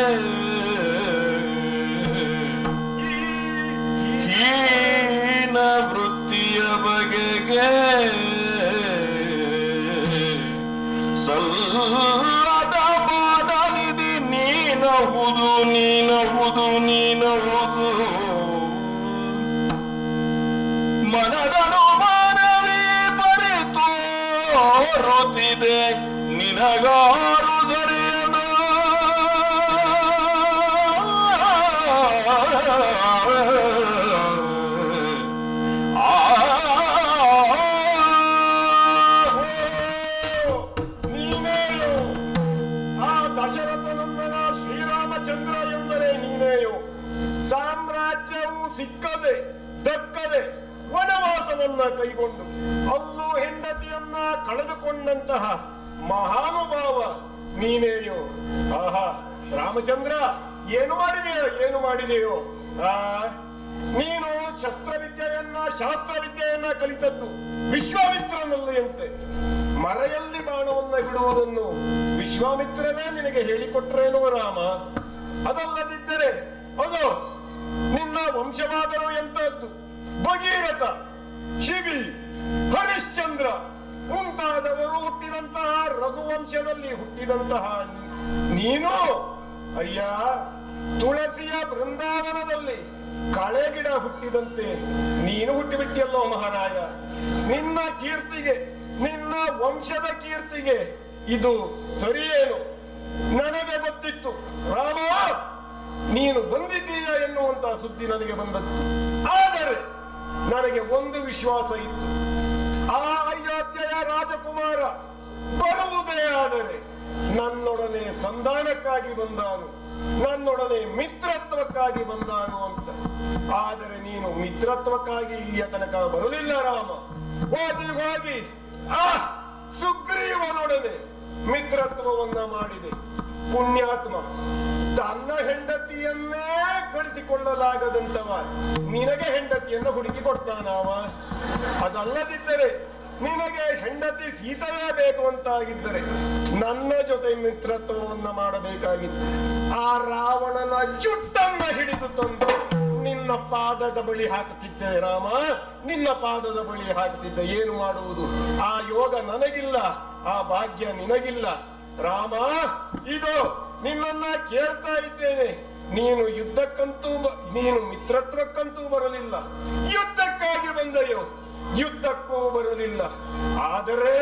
ಹೀನ ವೃತ್ತಿಯ ಬಗೆಗೆ ಸಲ್ಲದ ಮಾನನಿಧಿ ನೀನಹುದು ಮನದನು ಮಾನವೀ ಪರಿತೋರುತ್ತಿದೆ ನಿನಗಾರು ಸರಿಯನ ನೀನೇಯೋ? ಆ ದಶರಥನಂದನ ಶ್ರೀರಾಮಚಂದ್ರ ಎಂದರೆ ನೀನೇಯೋ? ಸಾಮ್ರಾಜ್ಯವು ಸಿಕ್ಕದೆ ದಕ್ಕದೆ ವನವಾಸವನ್ನ ಕೈಗೊಂಡು ಅಲ್ಲೂ ಹೆಂಡತಿಯನ್ನ ಕಳೆದುಕೊಂಡಂತಹ ಮಹಾನುಭಾವ ನೀನೇಯೋ? ಆಹಾ ರಾಮಚಂದ್ರ, ಏನು ಮಾಡಿದೆಯೋ? ನೀನು ಶಾಸ್ತ್ರವಿದ್ಯೆಯನ್ನ ಕಲಿತದ್ದು ವಿಶ್ವಾಮಿತ್ರನಲ್ಲಿಯಂತೆ. ಮರೆಯಲ್ಲಿ ಬಾಣವನ್ನ ಬಿಡುವುದನ್ನು ವಿಶ್ವಾಮಿತ್ರನೇ ನಿನಗೆ ಹೇಳಿಕೊಟ್ರೇನೋ ರಾಮ? ಅದಲ್ಲದಿದ್ದರೆ ಅದು ನಿನ್ನ ವಂಶವಾದರೂ ಎಂತದ್ದು? ಭಗೀರಥ, ಶಿಬಿ, ಹರಿಶ್ಚಂದ್ರ ಮುಂತಾದವರು ಹುಟ್ಟಿದಂತಹ ರಘುವಂಶದಲ್ಲಿ ಹುಟ್ಟಿದಂತಹ ನೀನು ಅಯ್ಯ ತುಳಸಿಯ ಬೃಂದಾವನದಲ್ಲಿ ಕಳೆಗಿಡ ಹುಟ್ಟಿದಂತೆ ನೀನು ಹುಟ್ಟಿಬಿಟ್ಟಿಯಲ್ಲೋ ಮಹಾರಾಯ. ನಿನ್ನ ಕೀರ್ತಿಗೆ, ನಿನ್ನ ವಂಶದ ಕೀರ್ತಿಗೆ ಇದು ಸರಿಯೇನು? ನನಗೆ ಗೊತ್ತಿತ್ತು ರಾಮ ನೀನು ಬಂದಿದ್ದೀಯ ಎನ್ನುವಂತ ಸುದ್ದಿ ನನಗೆ ಬಂದದ್ದು. ಆದರೆ ನನಗೆ ಒಂದು ವಿಶ್ವಾಸ ಇತ್ತು, ಆ ಅಯೋಧ್ಯೆಯ ರಾಜಕುಮಾರ ಬರುವುದೇ ಆದರೆ ನನ್ನೊಡನೆ ಸಂಧಾನಕ್ಕಾಗಿ ಬಂದಾನು, ನನ್ನೊಡನೆ ಮಿತ್ರತ್ವಕ್ಕಾಗಿ ಬಂದಾನು ಅಂತ. ಆದರೆ ನೀನು ಮಿತ್ರತ್ವಕ್ಕಾಗಿ ಇಲ್ಲಿಯ ತನಕ ಬರಲಿಲ್ಲ ರಾಮ. ಹೋಗಿ ಸುಗ್ರೀವನೊಡನೆ ಮಿತ್ರತ್ವವನ್ನ ಮಾಡಿದೆ. ಪುಣ್ಯಾತ್ಮ, ತನ್ನ ಹೆಂಡತಿಯನ್ನೇ ಗಳಿಸಿಕೊಳ್ಳಲಾಗದಂತವ ನಿನಗೆ ಹೆಂಡತಿಯನ್ನು ಹುಡುಕಿ ಕೊಡ್ತಾನವ. ಅದಲ್ಲದಿದ್ದರೆ ನಿನಗೆ ಹೆಂಡತಿ ಸೀತೆಯೇ ಬೇಕು ಅಂತಾಗಿದ್ದರೆ ನನ್ನ ಜೊತೆ ಮಿತ್ರತ್ವವನ್ನ ಮಾಡಬೇಕಾಗಿತ್ತು. ಆ ರಾವಣನ ಜುಟ್ಟನ್ನ ಹಿಡಿದು ತಂದು ನಿನ್ನ ಪಾದದ ಬಳಿ ಹಾಕುತ್ತಿದ್ದೆ ರಾಮ, ನಿನ್ನ ಪಾದದ ಬಳಿ ಹಾಕುತ್ತಿದ್ದೆ. ಏನು ಮಾಡುವುದು? ಆ ಯೋಗ ನನಗಿಲ್ಲ, ಆ ಭಾಗ್ಯ ನಿನಗಿಲ್ಲ. ರಾಮ, ಇದು ನಿನ್ನನ್ನ ಕೇಳ್ತಾ ಇದ್ದೇನೆ. ನೀನು ಯುದ್ಧಕ್ಕಂತೂ ನೀನು ಮಿತ್ರತ್ವಕ್ಕಂತೂ ಬರಲಿಲ್ಲ, ಯುದ್ಧಕ್ಕಾಗಿ ಬಂದೆಯೋ? ಯುದ್ಧಕ್ಕೂ ಬರಲಿಲ್ಲ. ಆದರೆ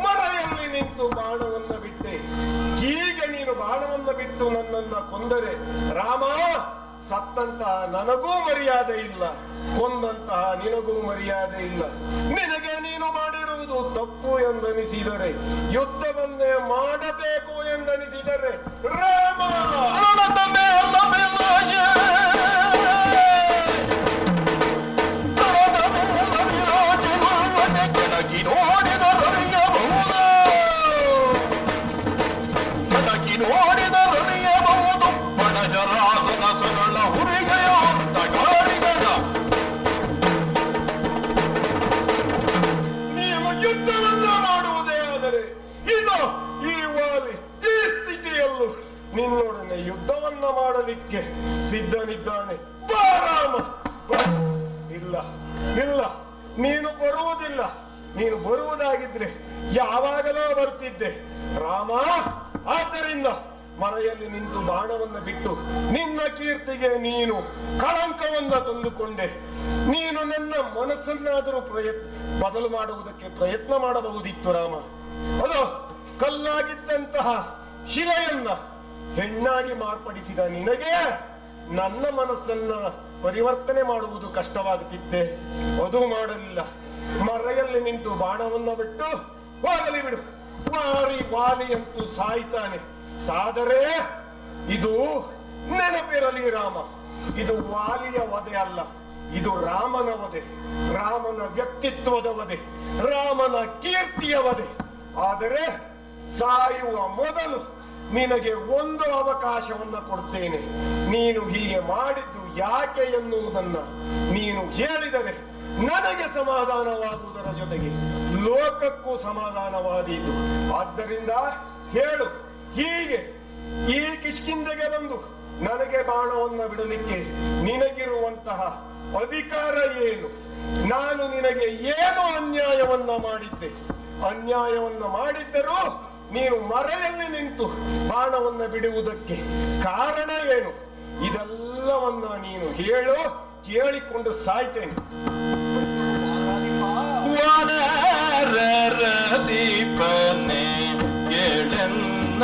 ಮರೆಯಲ್ಲಿ ನಿಂತು ಬಾಣವನ್ನ ಬಿಟ್ಟೆ. ಹೀಗೆ ನೀನು ಬಾಣವನ್ನ ಬಿಟ್ಟು ನನ್ನನ್ನ ಕೊಂದರೆ ರಾಮ, ಸತ್ತಂತಹ ನನಗೂ ಮರ್ಯಾದೆ ಇಲ್ಲ, ಕೊಂದಂತಹ ನಿನಗೂ ಮರ್ಯಾದೆ ಇಲ್ಲ. ನಿನಗೆ ನೀನು ಮಾಡಿರುವುದು ತಪ್ಪು ಎಂದನಿಸಿದರೆ, ಯುದ್ಧವನ್ನೇ ಮಾಡಬೇಕು ಎಂದನಿಸಿದರೆ ರಾಮ ನೀವು ಯುದ್ಧವನ್ನ ಮಾಡುವುದೇ ಆದರೆ ಇದು ಈ ವಾಲಿ ಈ ಸ್ಥಿತಿಯಲ್ಲೂ ನಿನ್ನೊಡನೆ ಯುದ್ಧವನ್ನ ಮಾಡಲಿಕ್ಕೆ ಸಿದ್ಧನಿದ್ದಾನೆ. ಬಾ ರಾಮ, ಬಾ. ಇಲ್ಲ ಇಲ್ಲ, ನೀನು ಬರುವುದಿಲ್ಲ. ನೀನು ಬರುವುದಾಗಿದ್ರೆ ಯಾವಾಗಲೋ ಬರ್ತಿದ್ದೆ ರಾಮ. ಆದ್ದರಿಂದ ಮರೆಯಲ್ಲಿ ನಿಂತು ಬಾಣವನ್ನ ಬಿಟ್ಟು ನಿನ್ನ ಕೀರ್ತಿಗೆ ನೀನು ಕಳಂಕವನ್ನ ತಂದುಕೊಂಡೆ. ನೀನು ನನ್ನ ಮನಸ್ಸನ್ನಾದರೂ ಬದಲು ಮಾಡುವುದಕ್ಕೆ ಪ್ರಯತ್ನ ಮಾಡಬಹುದಿತ್ತು ರಾಮ. ಅದು ಕಲ್ಲಾಗಿದ್ದಂತಹ ಶಿಲೆಯನ್ನ ಹೆಣ್ಣಾಗಿ ಮಾರ್ಪಡಿಸಿದ ನಿನಗೆ ನನ್ನ ಮನಸ್ಸನ್ನ ಪರಿವರ್ತನೆ ಮಾಡುವುದು ಕಷ್ಟವಾಗುತ್ತಿದ್ದೆ. ಅದು ಮಾಡಲಿಲ್ಲ. ಮರೆಯಲ್ಲಿ ನಿಂತು ಬಾಣವನ್ನ ಬಿಟ್ಟು ಹೋಗಲಿ ಬಿಡು. ವಾಲಿ ಅಂತೂ ಸಾಯ್ತಾನೆ. ಸಾದರೆ ಇದು ನೆನಪಿರಲಿ ರಾಮ, ಇದು ವಾಲಿಯ ವಧೆ ಅಲ್ಲ, ಇದು ರಾಮನ ವಧೆ, ರಾಮನ ವ್ಯಕ್ತಿತ್ವದ ವಧೆ, ರಾಮನ ಕೀರ್ತಿಯ ವಧೆ. ಆದರೆ ಸಾಯುವ ಮೊದಲು ನಿನಗೆ ಒಂದು ಅವಕಾಶವನ್ನ ಕೊಡ್ತೇನೆ. ನೀನು ಹೀಗೆ ಮಾಡಿದ್ದು ಯಾಕೆ ಎನ್ನುವುದನ್ನ ನೀನು ಹೇಳಿದರೆ ನನಗೆ ಸಮಾಧಾನವಾಗುವುದರ ಜೊತೆಗೆ ಲೋಕಕ್ಕೂ ಸಮಾಧಾನವಾದೀತು. ಆದ್ದರಿಂದ ಹೇಳು, ಹೀಗೆ ಈ ಕಿಷ್ಕಿಂಧೆಗೆ ಬಂದು ನನಗೆ ಬಾಣವನ್ನ ಬಿಡಲಿಕ್ಕೆ ನಿನಗಿರುವಂತಹ ಅಧಿಕಾರ ಏನು? ನಾನು ನಿನಗೆ ಏನು ಅನ್ಯಾಯವನ್ನ ಮಾಡಿದ್ದೆ? ಅನ್ಯಾಯವನ್ನ ಮಾಡಿದ್ದರೂ ನೀನು ಮರೆಯಲ್ಲಿ ನಿಂತು ಬಾಣವನ್ನ ಬಿಡುವುದಕ್ಕೆ ಕಾರಣ ಏನು? ಇದೆಲ್ಲವನ್ನ ನೀನು ಹೇಳು, ಕೇಳಿಕೊಂಡು ಸಾಯ್ತೇನೆ. ವಾನರರ ದೀಪನೆ ಕೇಳನ್ನ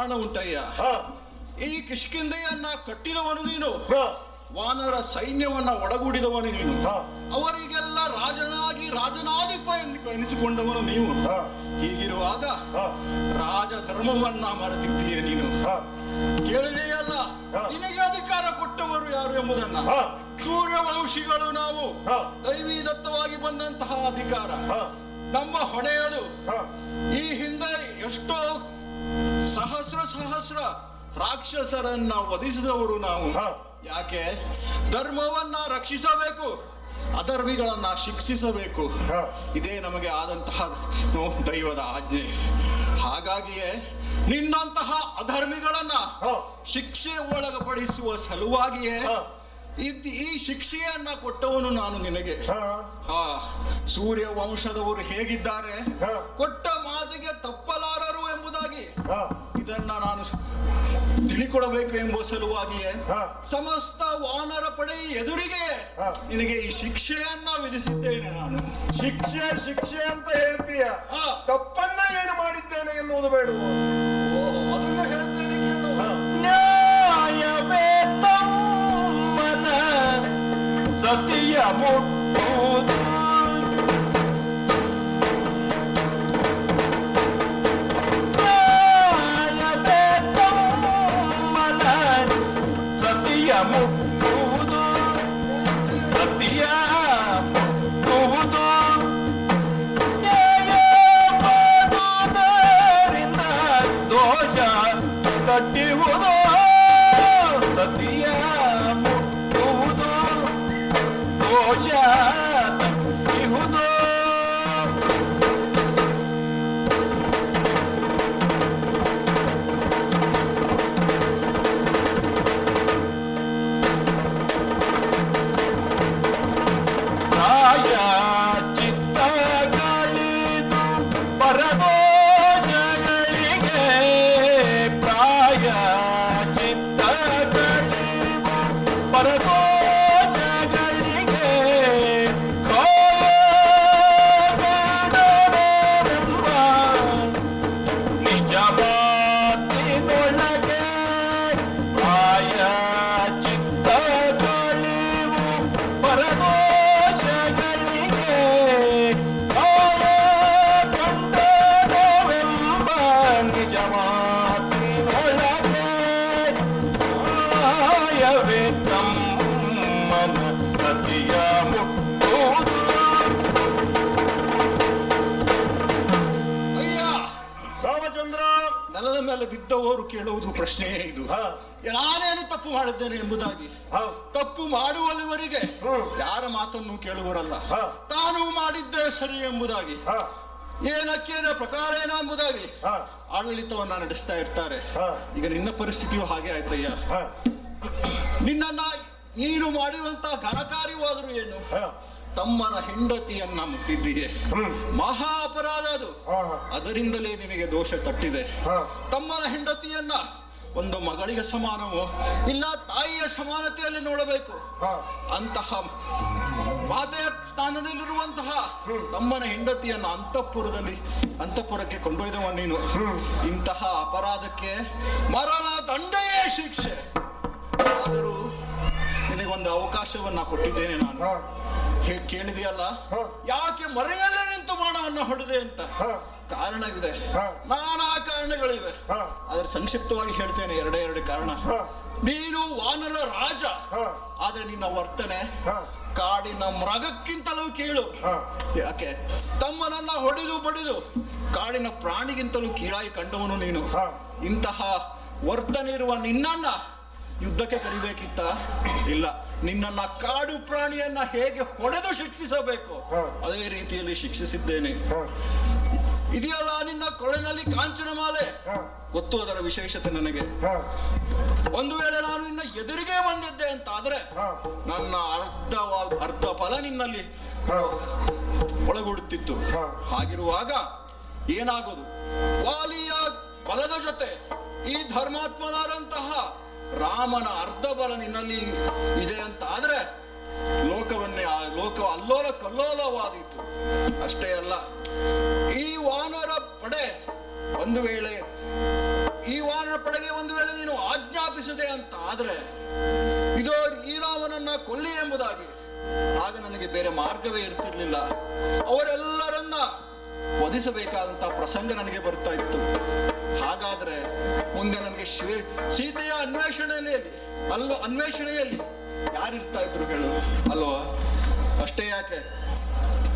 ಕಾರಣ ಉಂಟಯ್ಯ. ಈ ಕಿಷ್ಕಿಂಧೆಯನ್ನ ಕಟ್ಟಿದವನು ನೀನು, ವಾನರ ಸೈನ್ಯವನ್ನ ಒಡಗೂಡಿದವನು ನೀನು, ಅವರಿಗೆಲ್ಲ ರಾಜನಾಧಿಪ ಎಂದು ಎನಿಸಿಕೊಂಡವನು ನೀವು. ಹೀಗಿರುವಾಗ ರಾಜಧರ್ಮವನ್ನ ಮರೆತಿದ್ದೀಯ ನೀನು. ಕೇಳಿದೆಯಲ್ಲ, ನಿನಗೆ ಅಧಿಕಾರ ಕೊಟ್ಟವರು ಯಾರು ಎಂಬುದನ್ನ. ಸೂರ್ಯವಂಶಿಗಳು ನಾವು, ದೈವೀ ದತ್ತವಾಗಿ ಬಂದಂತಹ ಅಧಿಕಾರ ನಮ್ಮ ಹೊಣೆಯದು. ಈ ಹಿಂದೆ ಎಷ್ಟೋ ಸಹಸ್ರ ರಾಕ್ಷಸರನ್ನ ವಧಿಸಿದವರು ನಾವು. ಯಾಕೆ? ಧರ್ಮವನ್ನ ರಕ್ಷಿಸಬೇಕು, ಅಧರ್ಮಿಗಳನ್ನ ಶಿಕ್ಷಿಸಬೇಕು. ಇದೇ ನಮಗೆ ಆದಂತಹ ದೈವದ ಆಜ್ಞೆ. ಹಾಗಾಗಿಯೇ ನಿನ್ನಂತಹ ಅಧರ್ಮಿಗಳನ್ನ ಶಿಕ್ಷೆ ಒಳಗಪಡಿಸುವ ಸಲುವಾಗಿಯೇ ಈ ಶಿಕ್ಷೆಯನ್ನ ಕೊಟ್ಟವನು ನಾನು ನಿನಗೆ. ಸೂರ್ಯ ವಂಶದವರು ಹೇಗಿದ್ದಾರೆ, ಕೊಟ್ಟ ಮಾತಿಗೆ ತಪ್ಪಲಾರರು ಎಂಬುದಾಗಿ ಇದನ್ನ ನಾನು ತಿಳಿಕೊಡಬೇಕು ಎಂಬ ಸಲುವಾಗಿಯೇ ಸಮಸ್ತ ವಾನರ ಪಡೆ ಎದುರಿಗೆ ನಿನಗೆ ಈ ಶಿಕ್ಷೆಯನ್ನ ವಿಧಿಸಿದ್ದೇನೆ ನಾನು. ಶಿಕ್ಷೆ ಅಂತ ಹೇಳ್ತೀಯ, ತಪ್ಪನ್ನ ಏನು ಮಾಡಿದ್ದೇನೆ ಎನ್ನುವುದು ಬೇಡ. ಅದನ್ನ ಹೇಳ್ತೇನೆ ಕೇಳು. ನ್ಯಾಯವೇ ತಮ್ಮನ ಸತಿಯ ಮುಟ್ಟುವುದು, ನ್ಯಾಯವೇ ತಮ್ಮನ ಸತಿಯ ಮುಟ್ಟುವುದು, ಸತಿಯ ಮುಟ್ಟುವುದು, ನ್ಯಾಯವಾದುದರಿಂದ ದೋಷ ಕಟ್ಟಿಯುವುದು, ಸತಿಯ ಮುಟ್ಟುವುದು, ದೋಷ ಕಟ್ಟಿಯುವುದು. ಪ್ರಾಯ ಚಿತ್ತಗಳಿದು ಪರದೋಷಗಳಿಗೆ, ಪ್ರಾಯ ಚಿತ್ತಗಳಿವು ಪರದೋಷಗಳಿಗೆ, ಕಾಯಗಡರೆಂಬ ನಿಜ ಮಾತಿನೊಳಗೆ, ಪ್ರಾಯ ಚಿತ್ತಗಳಿವು ಪರದೋಷಗಳಿಗೆ, ಕಾಯಗಡರೆಂಬ ನಿಜ ಮಾತಿನೊಳಗೆ, ಕಾಯವೇ ತಮ್ಮನ ಸತಿಯ ಮುಟ್ಟುವುದು. ಅಯ್ಯ, ರಾಮಚಂದ್ರ, ನೆಲದ ಮೇಲೆ ಬಿದ್ದವರು ಕೇಳುವುದು ಪ್ರಶ್ನೆಯೇ ಇದು. ನಾನೇನು ತಪ್ಪು ಮಾಡಿದ್ದೇನೆ ಎಂಬುದಾಗಿ. ತಪ್ಪು ಮಾಡುವವರಿಗೆ ಯಾರ ಮಾತನ್ನು ಕೇಳುವರಲ್ಲ. ತಾನು ಮಾಡಿದ್ದೇ ಸರಿ ಎಂಬುದಾಗಿ, ಏನಕ್ಕೇನ ಪ್ರಕಾರ ಏನ ಎಂಬುದಾಗಿ ಆಡಳಿತವನ್ನ ನಡೆಸ್ತಾ ಇರ್ತಾರೆ. ಈಗ ನಿನ್ನ ಪರಿಸ್ಥಿತಿಯು ಹಾಗೆ ಆಯ್ತಯ್ಯ. ನಿನ್ನನ್ನ ನೀನು ಮಾಡಿರುವಂತಹ ಘನಕಾರ್ಯವಾದರೂ ಏನು, ತಮ್ಮನ ಹೆಂಡತಿಯನ್ನ ಮುಟ್ಟಿದ್ದೀಯೆ, ಮಹಾ ಅಪರಾಧ ಅದು. ಅದರಿಂದಲೇ ನಿನಗೆ ದೋಷ ತಟ್ಟಿದೆ. ತಮ್ಮನ ಹೆಂಡತಿಯನ್ನ ಒಂದು ಮಗಳಿಗೆ ಸಮಾನವೋ ಇಲ್ಲ ತಾಯಿಯ ಸಮಾನತೆಯಲ್ಲಿ ನೋಡಬೇಕು. ಅಂತಹ ಮಾತೆಯ ಸ್ಥಾನದಲ್ಲಿರುವಂತಹ ತಮ್ಮನ ಹೆಂಡತಿಯನ್ನ ಅಂತಃಪುರಕ್ಕೆ ಕೊಂಡೊಯ್ದವ ನೀನು. ಇಂತಹ ಅಪರಾಧಕ್ಕೆ ಮರಣ ದಂಡೆಯೇ ಶಿಕ್ಷೆ. ಆದರೂ ನಿನಗೊಂದು ಅವಕಾಶವನ್ನ ಕೊಟ್ಟಿದ್ದೇನೆ ನಾನು. ಕೇಳಿದೆಯಲ್ಲ, ಯಾಕೆ ಮರೆಯಲ್ಲೇ ನಿಂತು ಬಾಣವನ್ನ ಹೊಡೆದೆ ಅಂತ. ಕಾರಣವಿದೆ, ನಾನಾ ಕಾರಣಗಳಿವೆ. ಆದ್ರೆ ಸಂಕ್ಷಿಪ್ತವಾಗಿ ಹೇಳ್ತೇನೆ, ಎರಡೇ ಕಾರಣ. ನೀನು ವಾನರ ರಾಜ, ಆದ್ರೆ ನಿನ್ನ ವರ್ತನೆ ಕಾಡಿನ ಮೃಗಕ್ಕಿಂತಲೂ ಕೀಳು. ಯಾಕೆ? ತಮ್ಮನನ್ನ ಹೊಡೆದು ಬಡಿದು ಕಾಡಿನ ಪ್ರಾಣಿಗಿಂತಲೂ ಕೀಳಾಗಿ ಕಂಡವನು ನೀನು. ಇಂತಹ ವರ್ತನೆ ಇರುವ ನಿನ್ನನ್ನ ಯುದ್ಧಕ್ಕೆ ಕರಿಬೇಕಿತ್ತ? ಇಲ್ಲ, ನಿನ್ನನ್ನ ಕಾಡು ಪ್ರಾಣಿಯನ್ನ ಹೇಗೆ ಹೊಡೆದು ಶಿಕ್ಷಿಸಬೇಕು ಅದೇ ರೀತಿಯಲ್ಲಿ ಶಿಕ್ಷಿಸಿದ್ದೇನೆ. ಇದೆಯಲ್ಲ ನಿನ್ನ ಕೊಳೆನಲ್ಲಿ ಕಾಂಚನ ಮಾಲೆ, ಗೊತ್ತು ಅದರ ವಿಶೇಷತೆ ನನಗೆ. ಒಂದು ವೇಳೆ ನಾನು ನಿನ್ನ ಎದುರಿಗೆ ಬಂದಿದ್ದೆ ಅಂತ ಆದ್ರೆ ನನ್ನ ಅರ್ಧ ಫಲ ನಿನ್ನಲ್ಲಿ ಒಳಗೂಡುತ್ತಿತ್ತು. ಹಾಗಿರುವಾಗ ಏನಾಗೋದು? ವಾಲಿಯ ಬಲದ ಜೊತೆ ಈ ಧರ್ಮಾತ್ಮನಾದಂತಹ ರಾಮನ ಅರ್ಧ ಬಲ ನಿನ್ನಲ್ಲಿ ಇದೆ ಅಂತ ಆದ್ರೆ ಲೋಕ ಅಲ್ಲೋಲ ಕಲ್ಲೋಲವಾದೀತು. ಅಷ್ಟೇ ಅಲ್ಲ, ಈ ವಾನರ ಪಡೆ ಒಂದು ವೇಳೆ ಈ ವಾನರ ಪಡೆಗೆ ಒಂದು ವೇಳೆ ನೀನು ಆಜ್ಞಾಪಿಸದೆ ಅಂತ ಆದ್ರೆ ಇದೋ ಈ ರಾಮನನ್ನ ಕೊಲ್ಲಿ ಎಂಬುದಾಗಿ, ಆಗ ನನಗೆ ಬೇರೆ ಮಾರ್ಗವೇ ಇರ್ತಿರ್ಲಿಲ್ಲ. ಅವರೆಲ್ಲರನ್ನ ವಧಿಸಬೇಕಾದಂತಹ ಪ್ರಸಂಗ ನನಗೆ ಬರ್ತಾ ಇತ್ತು. ಹಾಗಾದ್ರೆ ಮುಂದೆ ನನಗೆ ಸೀತೆಯ ಅನ್ವೇಷಣೆಯಲ್ಲಿ ಯಾರಿರ್ತಾ ಇದ್ರು ಹೇಳು ಅಲ್ವಾ? ಅಷ್ಟೇ ಯಾಕೆ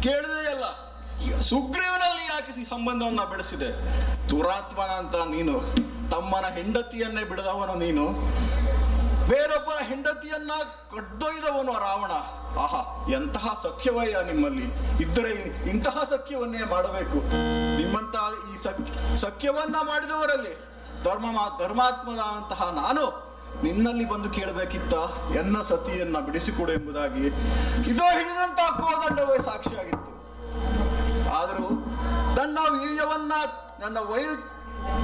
ಕೇಳಿದೆ ಅಲ್ಲ, ಸುಗ್ರೀವನಲ್ಲಿ ಯಾಕೆ ಸಂಬಂಧವನ್ನ ಬೆಳೆಸಿದೆ? ದುರಾತ್ಮನ ಅಂತ ನೀನು, ತಮ್ಮನ ಹೆಂಡತಿಯನ್ನೇ ಬಿಡದವನು ನೀನು, ಬೇರೊಬ್ಬರ ಹೆಂಡತಿಯನ್ನ ಕಡ್ದೊಯ್ದವನು ರಾವಣ. ಆಹಾ, ಎಂತಹ ಸಖ್ಯವಯ್ಯ ನಿಮ್ಮಲ್ಲಿ ಇದ್ದರೆ ಇಂತಹ ಸಖ್ಯವನ್ನೇ ಮಾಡಬೇಕು. ನಿಮ್ಮಂತಹ ಈ ಸಖ್ಯವನ್ನ ಮಾಡಿದವರಲ್ಲಿ ಧರ್ಮಾತ್ಮದ ಅಂತಹ ನಾನು ನಿನ್ನಲ್ಲಿ ಬಂದು ಕೇಳಬೇಕಿತ್ತ ಎನ್ನ ಸತಿಯನ್ನ ಬಿಡಿಸಿಕೊಡು ಎಂಬುದಾಗಿ ಇದೋ ಹಿಡಿದಂತಹ ಕೋದಂಡವೇ ಸಾಕ್ಷಿಯಾಗಿತ್ತು. ಆದರೂ ನನ್ನ ವೀರ್ಯವನ್ನ, ನನ್ನ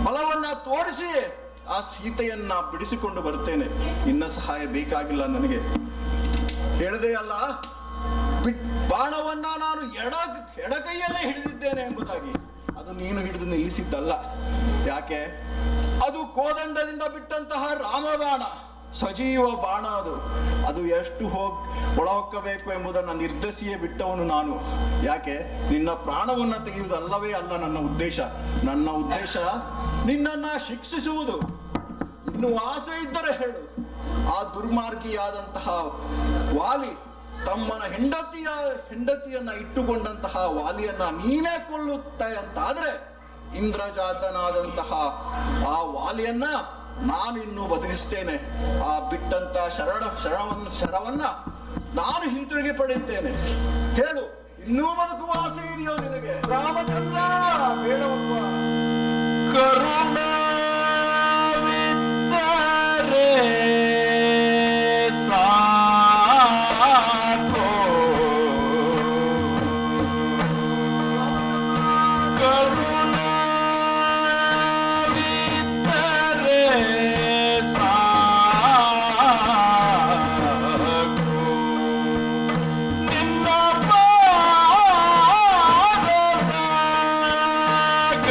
ಬಲವನ್ನ ತೋರಿಸಿ ಆ ಸೀತೆಯನ್ನ ಬಿಡಿಸಿಕೊಂಡು ಬರ್ತೇನೆ. ನಿನ್ನ ಸಹಾಯ ಬೇಕಾಗಿಲ್ಲ ನನಗೆ. ಹೇಳದೆ ಅಲ್ಲ, ಬಾಣವನ್ನ ನಾನು ಎಡಕೈಯಲ್ಲೇ ಹಿಡಿದಿದ್ದೇನೆ ಎಂಬುದಾಗಿ. ಅದು ನೀನು ಹಿಡಿದು ನಿಲ್ಲಿಸಿದ್ದಲ್ಲ. ಯಾಕೆ? ಅದು ಕೋದಂಡದಿಂದ ಬಿಟ್ಟಂತಹ ರಾಮಬಾಣ, ಸಜೀವ ಬಾಣ. ಅದು ಎಷ್ಟು ಒಳಹೊಕ್ಕಬೇಕು ಎಂಬುದನ್ನು ನಿರ್ಧರಿಸಿಯೇ ಬಿಟ್ಟವನು ನಾನು. ಯಾಕೆ? ನಿನ್ನ ಪ್ರಾಣವನ್ನು ತೆಗೆಯುವುದಲ್ಲವೇ ಅಲ್ಲ ನನ್ನ ಉದ್ದೇಶ. ನನ್ನ ಉದ್ದೇಶ ನಿನ್ನನ್ನ ಶಿಕ್ಷಿಸುವುದು. ಇನ್ನು ಆಸೆ ಇದ್ದರೆ ಹೇಳು. ಆ ದುರ್ಮಾರ್ಗಿಯಾದಂತಹ ವಾಲಿ ತಮ್ಮನ ಹೆಂಡತಿಯನ್ನ ಇಟ್ಟುಕೊಂಡಂತಹ ವಾಲಿಯನ್ನ ನೀನೇ ಕೊಲ್ಲುತ್ತೆ ಅಂತಾದ್ರೆ, ಇಂದ್ರಜಾತನಾದಂತಹ ಆ ವಾಲಿಯನ್ನ ನಾನು ಇನ್ನೂ ಬದಲಿಸ್ತೇನೆ. ಆ ಬಿಟ್ಟಂತ ಶರವನ್ನ ನಾನು ಹಿಂತಿರುಗಿ ಪಡೆಯುತ್ತೇನೆ. ಹೇಳು, ಇನ್ನೂ ಬದುಕುವ ಆಸೆ ಇದೆಯೋ ನಿನಗೆ? ರಾಮಚಂದ್ರ ಬೇಡವಪ್ಪ. ಕರುಣವಿದ್ದರೆ ಸಾಕು, ಕರುಣವಿದ್ದರೆ ಸಾಕು, ನಿನ್ನ ಪಾದದ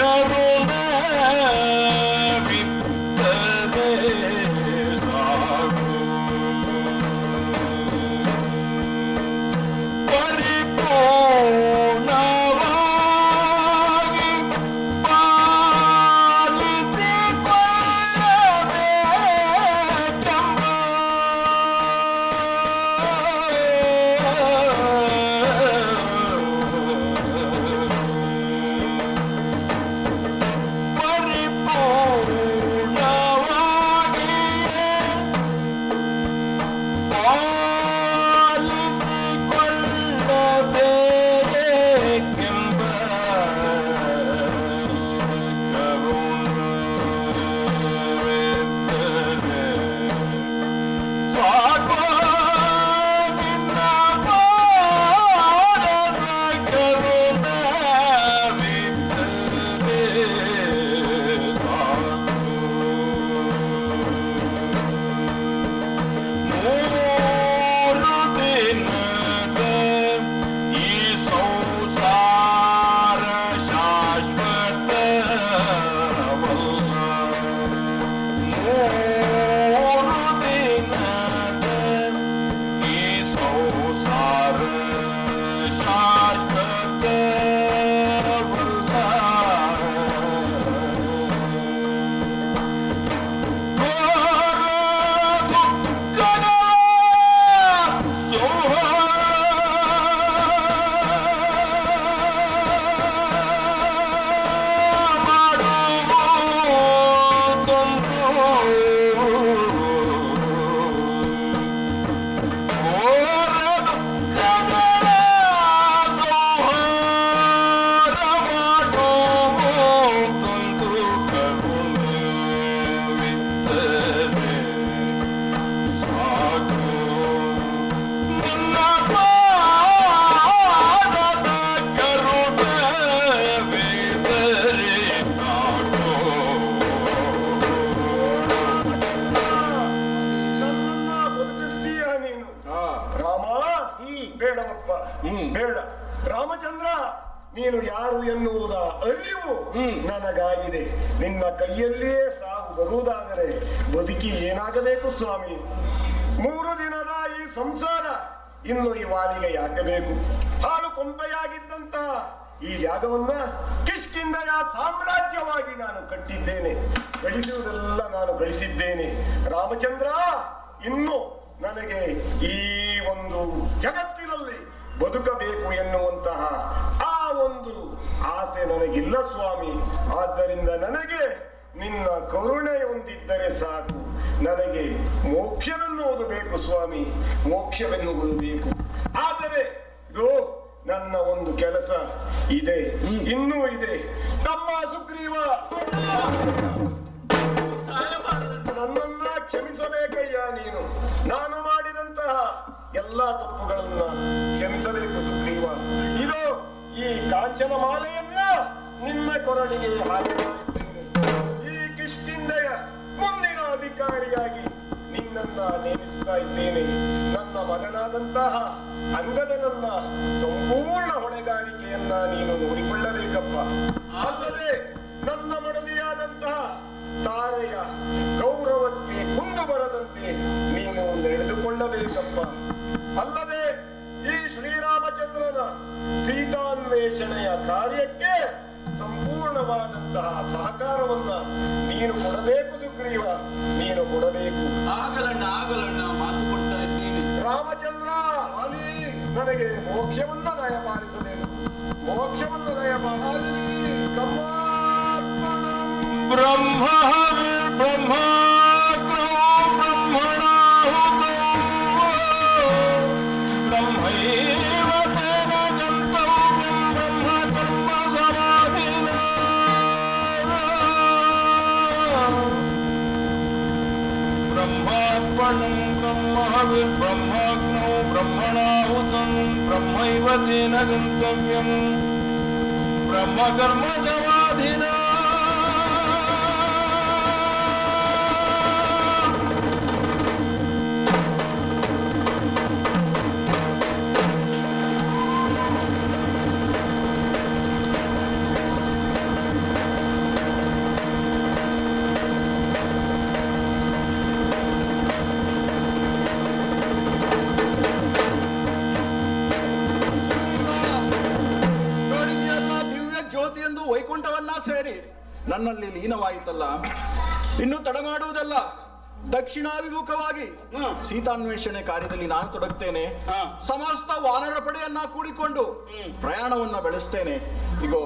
ಕರುಣವಿದ್ದರೆ ಸಾಕು. ಪರಿಪೂರ್ಣವಾಗಿ ಪಾಲಿಸಿಕೊಳ್ಳಬೇಕೆಂಬ ಪಾಲಿಸಿಕೊಳ್ಳಬೇಕೆಂಬ ಕರುಣವಿದ್ದರೆ ಸಾಕು, ನಿನ್ನ ಪಾದದ ಕರುಣವಿದ್ದರೆ ಸಾಕು. ಮೂರು ದಿನದ ಈ ಸಂಸಾರ ಶಾಶ್ವತವಲ್ಲ. ಮೂರು ದಿನದ ಈ ಸಂಸಾರ ಶಾಶ್ವತವಲ್ಲ. ಘೋರ ದುಃಖದ ನನ್ನನ್ನ ಬದುಕಿಸ್ತೀಯ ನೀನು? ರಾಮ ಬೇಡವಪ್ಪ, ಬೇಡ. ರಾಮಚಂದ್ರ, ನೀನು ಯಾರು ಎನ್ನುವುದ ಅರಿವು ನನಗಾಗಿದೆ. ನಿನ್ನ ಕೈಯಲ್ಲಿಯೇ ಸಾವು. ಬರುವುದಾದರೆ ಬದುಕಿ ಏನಾಗಬೇಕು ಸ್ವಾಮಿ? 3 ದಿನದ ಈ ಸಂಸಾರ ಇನ್ನು ಈ ವಾಲಿಗೆ ಯಾಕೆ ಬೇಕು? ಹಾಳು ಕೊಂಪೆಯಾಗಿದ್ದಂತಹ ಈ ಜಾಗವನ್ನ ಕಿಷ್ಕಿಂಧೆಯ ಸಾಮ್ರಾಜ್ಯವಾಗಿ ನಾನು ಕಟ್ಟಿದ್ದೇನೆ. ಗಳಿಸುವುದೆಲ್ಲ ನಾನು ಗಳಿಸಿದ್ದೇನೆ. ರಾಮಚಂದ್ರ, ಇನ್ನು ನನಗೆ ಈ ಒಂದು ಜಗತ್ತಿನಲ್ಲಿ ಬದುಕಬೇಕು ಎನ್ನುವಂತಹ ಆ ಒಂದು ಆಸೆ ನನಗಿಲ್ಲ ಸ್ವಾಮಿ. ಆದ್ದರಿಂದ ನನಗೆ ನಿನ್ನ ಕರುಣೆ ಹೊಂದಿದ್ದರೆ ಸಾಕು. ನನಗೆ ಮೋಕ್ಷವೆನ್ನುವುದು ಬೇಕು ಸ್ವಾಮಿ, ಮೋಕ್ಷವೆನ್ನುವುದು ಬೇಕು. ಆದರೆ ಇದು ನನ್ನ ಒಂದು ಕೆಲಸ ಇದೆ, ಇನ್ನೂ ಇದೆ. ತಮ್ಮ ಸುಗ್ರೀವ, ನನ್ನನ್ನ ಕ್ಷಮಿಸಬೇಕಯ್ಯ ನೀನು. ನಾನು ಮಾಡಿದಂತಹ ಎಲ್ಲ ತಪ್ಪುಗಳನ್ನ ಕ್ಷಮಿಸಬೇಕು ಸುಗ್ರೀವ. ಇದು ಈ ಕಾಂಚನ ಮಾಲೆಯನ್ನ ನಿನ್ನ ಕೊರಳಿಗೆ ಹಾಕಿದ್ದೇನೆ. ಈ ಕಿಷ್ಕಿಂಧೆಯ ಮುಂದಿನ ಅಧಿಕಾರಿಯಾಗಿ ನಿನ್ನನ್ನ ನೇಮಿಸ್ತಾ ಇದ್ದೇನೆ. ನನ್ನ ಮಗನಾದಂತಹ ಅಂಗದನನ್ನ ಸಂಪೂರ್ಣ ಹೊಣೆಗಾರಿಕೆಯನ್ನ ನೀನು ನೋಡಿಕೊಳ್ಳಬೇಕಪ್ಪ. ಅಲ್ಲದೆ ನನ್ನ ಮಡದಿಯಾದಂತಹ ತಾರೆಯ ಗೌರವಕ್ಕೆ ಕುಂದು ಬರದಂತೆ ನೀನು ನಡೆದುಕೊಳ್ಳಬೇಕಪ್ಪ. ಅಲ್ಲದೆ ಈ ಶ್ರೀರಾಮಚಂದ್ರನ ಸೀತಾನ್ವೇಷಣೆಯ ಕಾರ್ಯಕ್ಕೆ ಸಂಪೂರ್ಣವಾದಂತಹ ಸಹಕಾರವನ್ನ ನೀನು ಕೊಡಬೇಕು ಸುಗ್ರೀವ, ನೀನು ಕೊಡಬೇಕು. ಆಗಲಣ್ಣ ಮಾತು ಕೊಡ್ತಾ ಇದ್ದೀನಿ. ರಾಮಚಂದ್ರ, ನನಗೆ ಮೋಕ್ಷವನ್ನ ದಯಪಾಲಿಸಬೇಕು, ಮೋಕ್ಷವನ್ನ ದಯಪಾಲಿ. ಬ್ರಹ್ಮ ಬ್ರಹ್ಮಾಗ್ನೋ ಬ್ರಹ್ಮಣಾಹುತೋ ಬ್ರಹ್ಮೈವ ತೇನ ಗಂತವ್ಯಂ ಬ್ರಹ್ಮ ಕರ್ಮ ಸಮಾಧಿನಾ. ಬ್ರಹ್ಮಾರ್ಪಣಂ ಬ್ರಹ್ಮವಿರ್ಬ್ರಹ್ಮಾಗ್ನೋ ಬ್ರಹ್ಮಣಾಹುತಂ ಬ್ರಹ್ಮೈವ ತೇನ ಗಂತವ್ಯಂ ಬ್ರಹ್ಮ ಕರ್ಮ ಸಮಾಧಿನಾ. ವೈಕುಂಠವನ್ನ ಸೇರಿ ನನ್ನಲ್ಲಿ ಲೀನವಾಯಿತಲ್ಲ. ಇನ್ನು ತಡ ಮಾಡುವುದಲ್ಲ, ದಕ್ಷಿಣಾಭಿಮುಖವಾಗಿ ಸೀತಾನ್ವೇಷಣೆ ಕಾರ್ಯದಲ್ಲಿ ನಾನು ತೊಡಗ್ತೇನೆ. ಸಮಸ್ತ ವಾನರ ಪಡೆಯನ್ನ ಕೂಡಿಕೊಂಡು ಪ್ರಯಾಣವನ್ನ ಬೆಳೆಸ್ತೇನೆ. ಇಗೋ,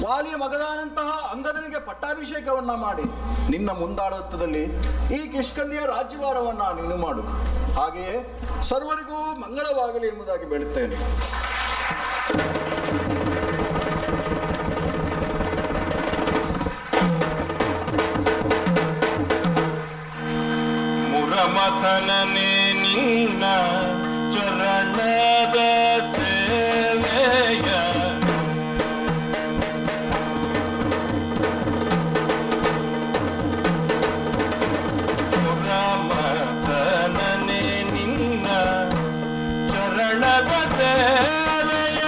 ವಾಲಿಯ ಮಗನಾದಂತಹ ಅಂಗದನಿಗೆ ಪಟ್ಟಾಭಿಷೇಕವನ್ನ ಮಾಡಿ ನಿನ್ನ ಮುಂದಾಳತ್ವದಲ್ಲಿ ಈ ಕಿಷ್ಕಿಂಧೆಯ ರಾಜ್ಯಭಾರವನ್ನ ನೀನು ಮಾಡು. ಹಾಗೆಯೇ ಸರ್ವರಿಗೂ ಮಂಗಳವಾಗಲಿ ಎಂಬುದಾಗಿ ಬೇಡುತ್ತೇನೆ. ಮುರಮಥನನೆ ನಿನ್ನ ಚರಣದ ಸೇವೆಯ ಮುರಮಥನನೆ ನಿನ್ನ ಚರಣದ ಸೇವೆಯ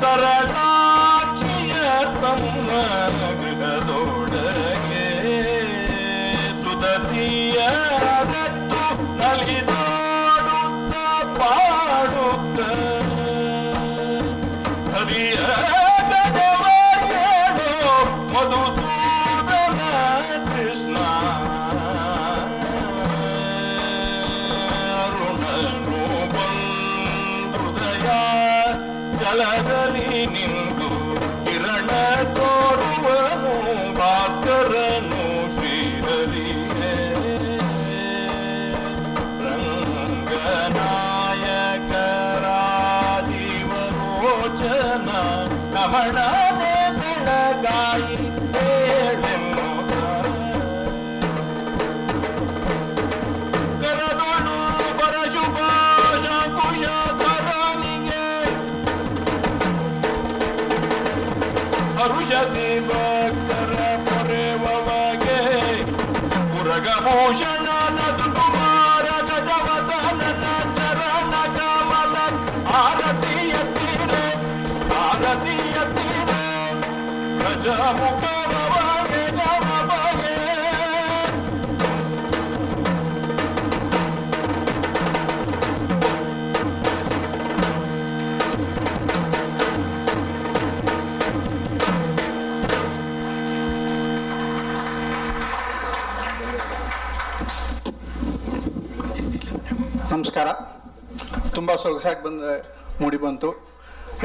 ತರಲಾಕ್ಷಿಯ ತಮ್ಮ ಗೃಹದೊಳಗೆ ಸುದತಿಯ ನಲಿದಾಡುತ್ತ ಪಾಡುತ್ತ ಹರಿಯ ಗಡವರೇಡೋ ಮಧುಸೂದನ ಕೃಷ್ಣ ಅರುಣನು ಬಂದುದಯ ಜಲದಲ್ಲಿ ನಿಂದು ಕಿರಣ ತೋರುವನು ಭಾಸ್ಕರನು ಶ್ರೀಹರಿಯೇ. ರಂಗನಾಯಕರಾದಿವರೋಚನ ಕಮಣನೆ ಬೆಳಗಾಯಿ ಹೇಳೆನ್ನುತ್ತ ಕರದೊಳು ಪರಶುಭಾಷ ಕುಶ ಕರನಿಗೆ ಹರುಷತಿ ಭಕ್ತರ ಪೊರೆವಗೆ ಪುರಗಭೂಷಣ ನೃಕುಮಾರ ಗಜವದನನ ಚರಣ ಕಮಲ ಆರತಿಯ ತೀರೆ ಗಜಮುಖ ಬಗೆ ನಮಸ್ಕಾರ. ತುಂಬ ಸೊಗಸಾಗಿ ಮೂಡಿ ಬಂತು.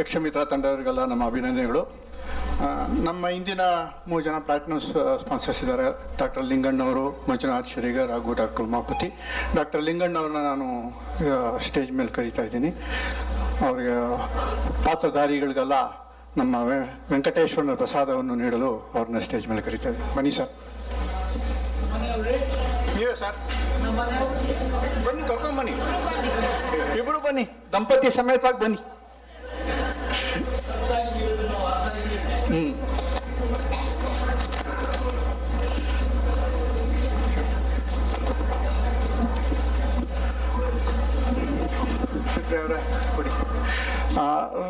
ಯಕ್ಷಮಿತ್ರ ತಂಡದವರಿಗೆಲ್ಲ ನಮ್ಮ ಅಭಿನಂದನೆಗಳು. ನಮ್ಮ ಇಂದಿನ 3 ಜನ ಪ್ಲಾಟಿನಮ್ ಸ್ಪಾನ್ಸರ್ಸ್ ಇದ್ದಾರೆ. ಡಾಕ್ಟರ್ ಲಿಂಗಣ್ಣವರು, ಮಂಜುನಾಥ್ ಶರೀಗರ್ ಹಾಗೂ ಡಾಕ್ಟರ್ ಉಮಾಪತಿ. ಡಾಕ್ಟರ್ ಲಿಂಗಣ್ಣವ್ರನ್ನ ನಾನು ಸ್ಟೇಜ್ ಮೇಲೆ ಕರೀತಾ ಇದ್ದೀನಿ. ಅವರಿಗೆ ಪಾತ್ರಧಾರಿಗಳಿಗೆಲ್ಲ ನಮ್ಮ ವೆಂಕಟೇಶ್ವರನ ಪ್ರಸಾದವನ್ನು ನೀಡಲು ಅವ್ರನ್ನ ಸ್ಟೇಜ್ ಮೇಲೆ ಕರೀತಾ ಇದ್ದೀನಿ. ಬನ್ನಿ ಸರ್. ನೀವೇ ಸರ್, ಬನ್ನಿ, ಕರ್ಕೊಂಬನ್ನಿ, ಇಬ್ಬರು ಬನ್ನಿ, ದಂಪತಿ ಸಮೇತವಾಗಿ ಬನ್ನಿ.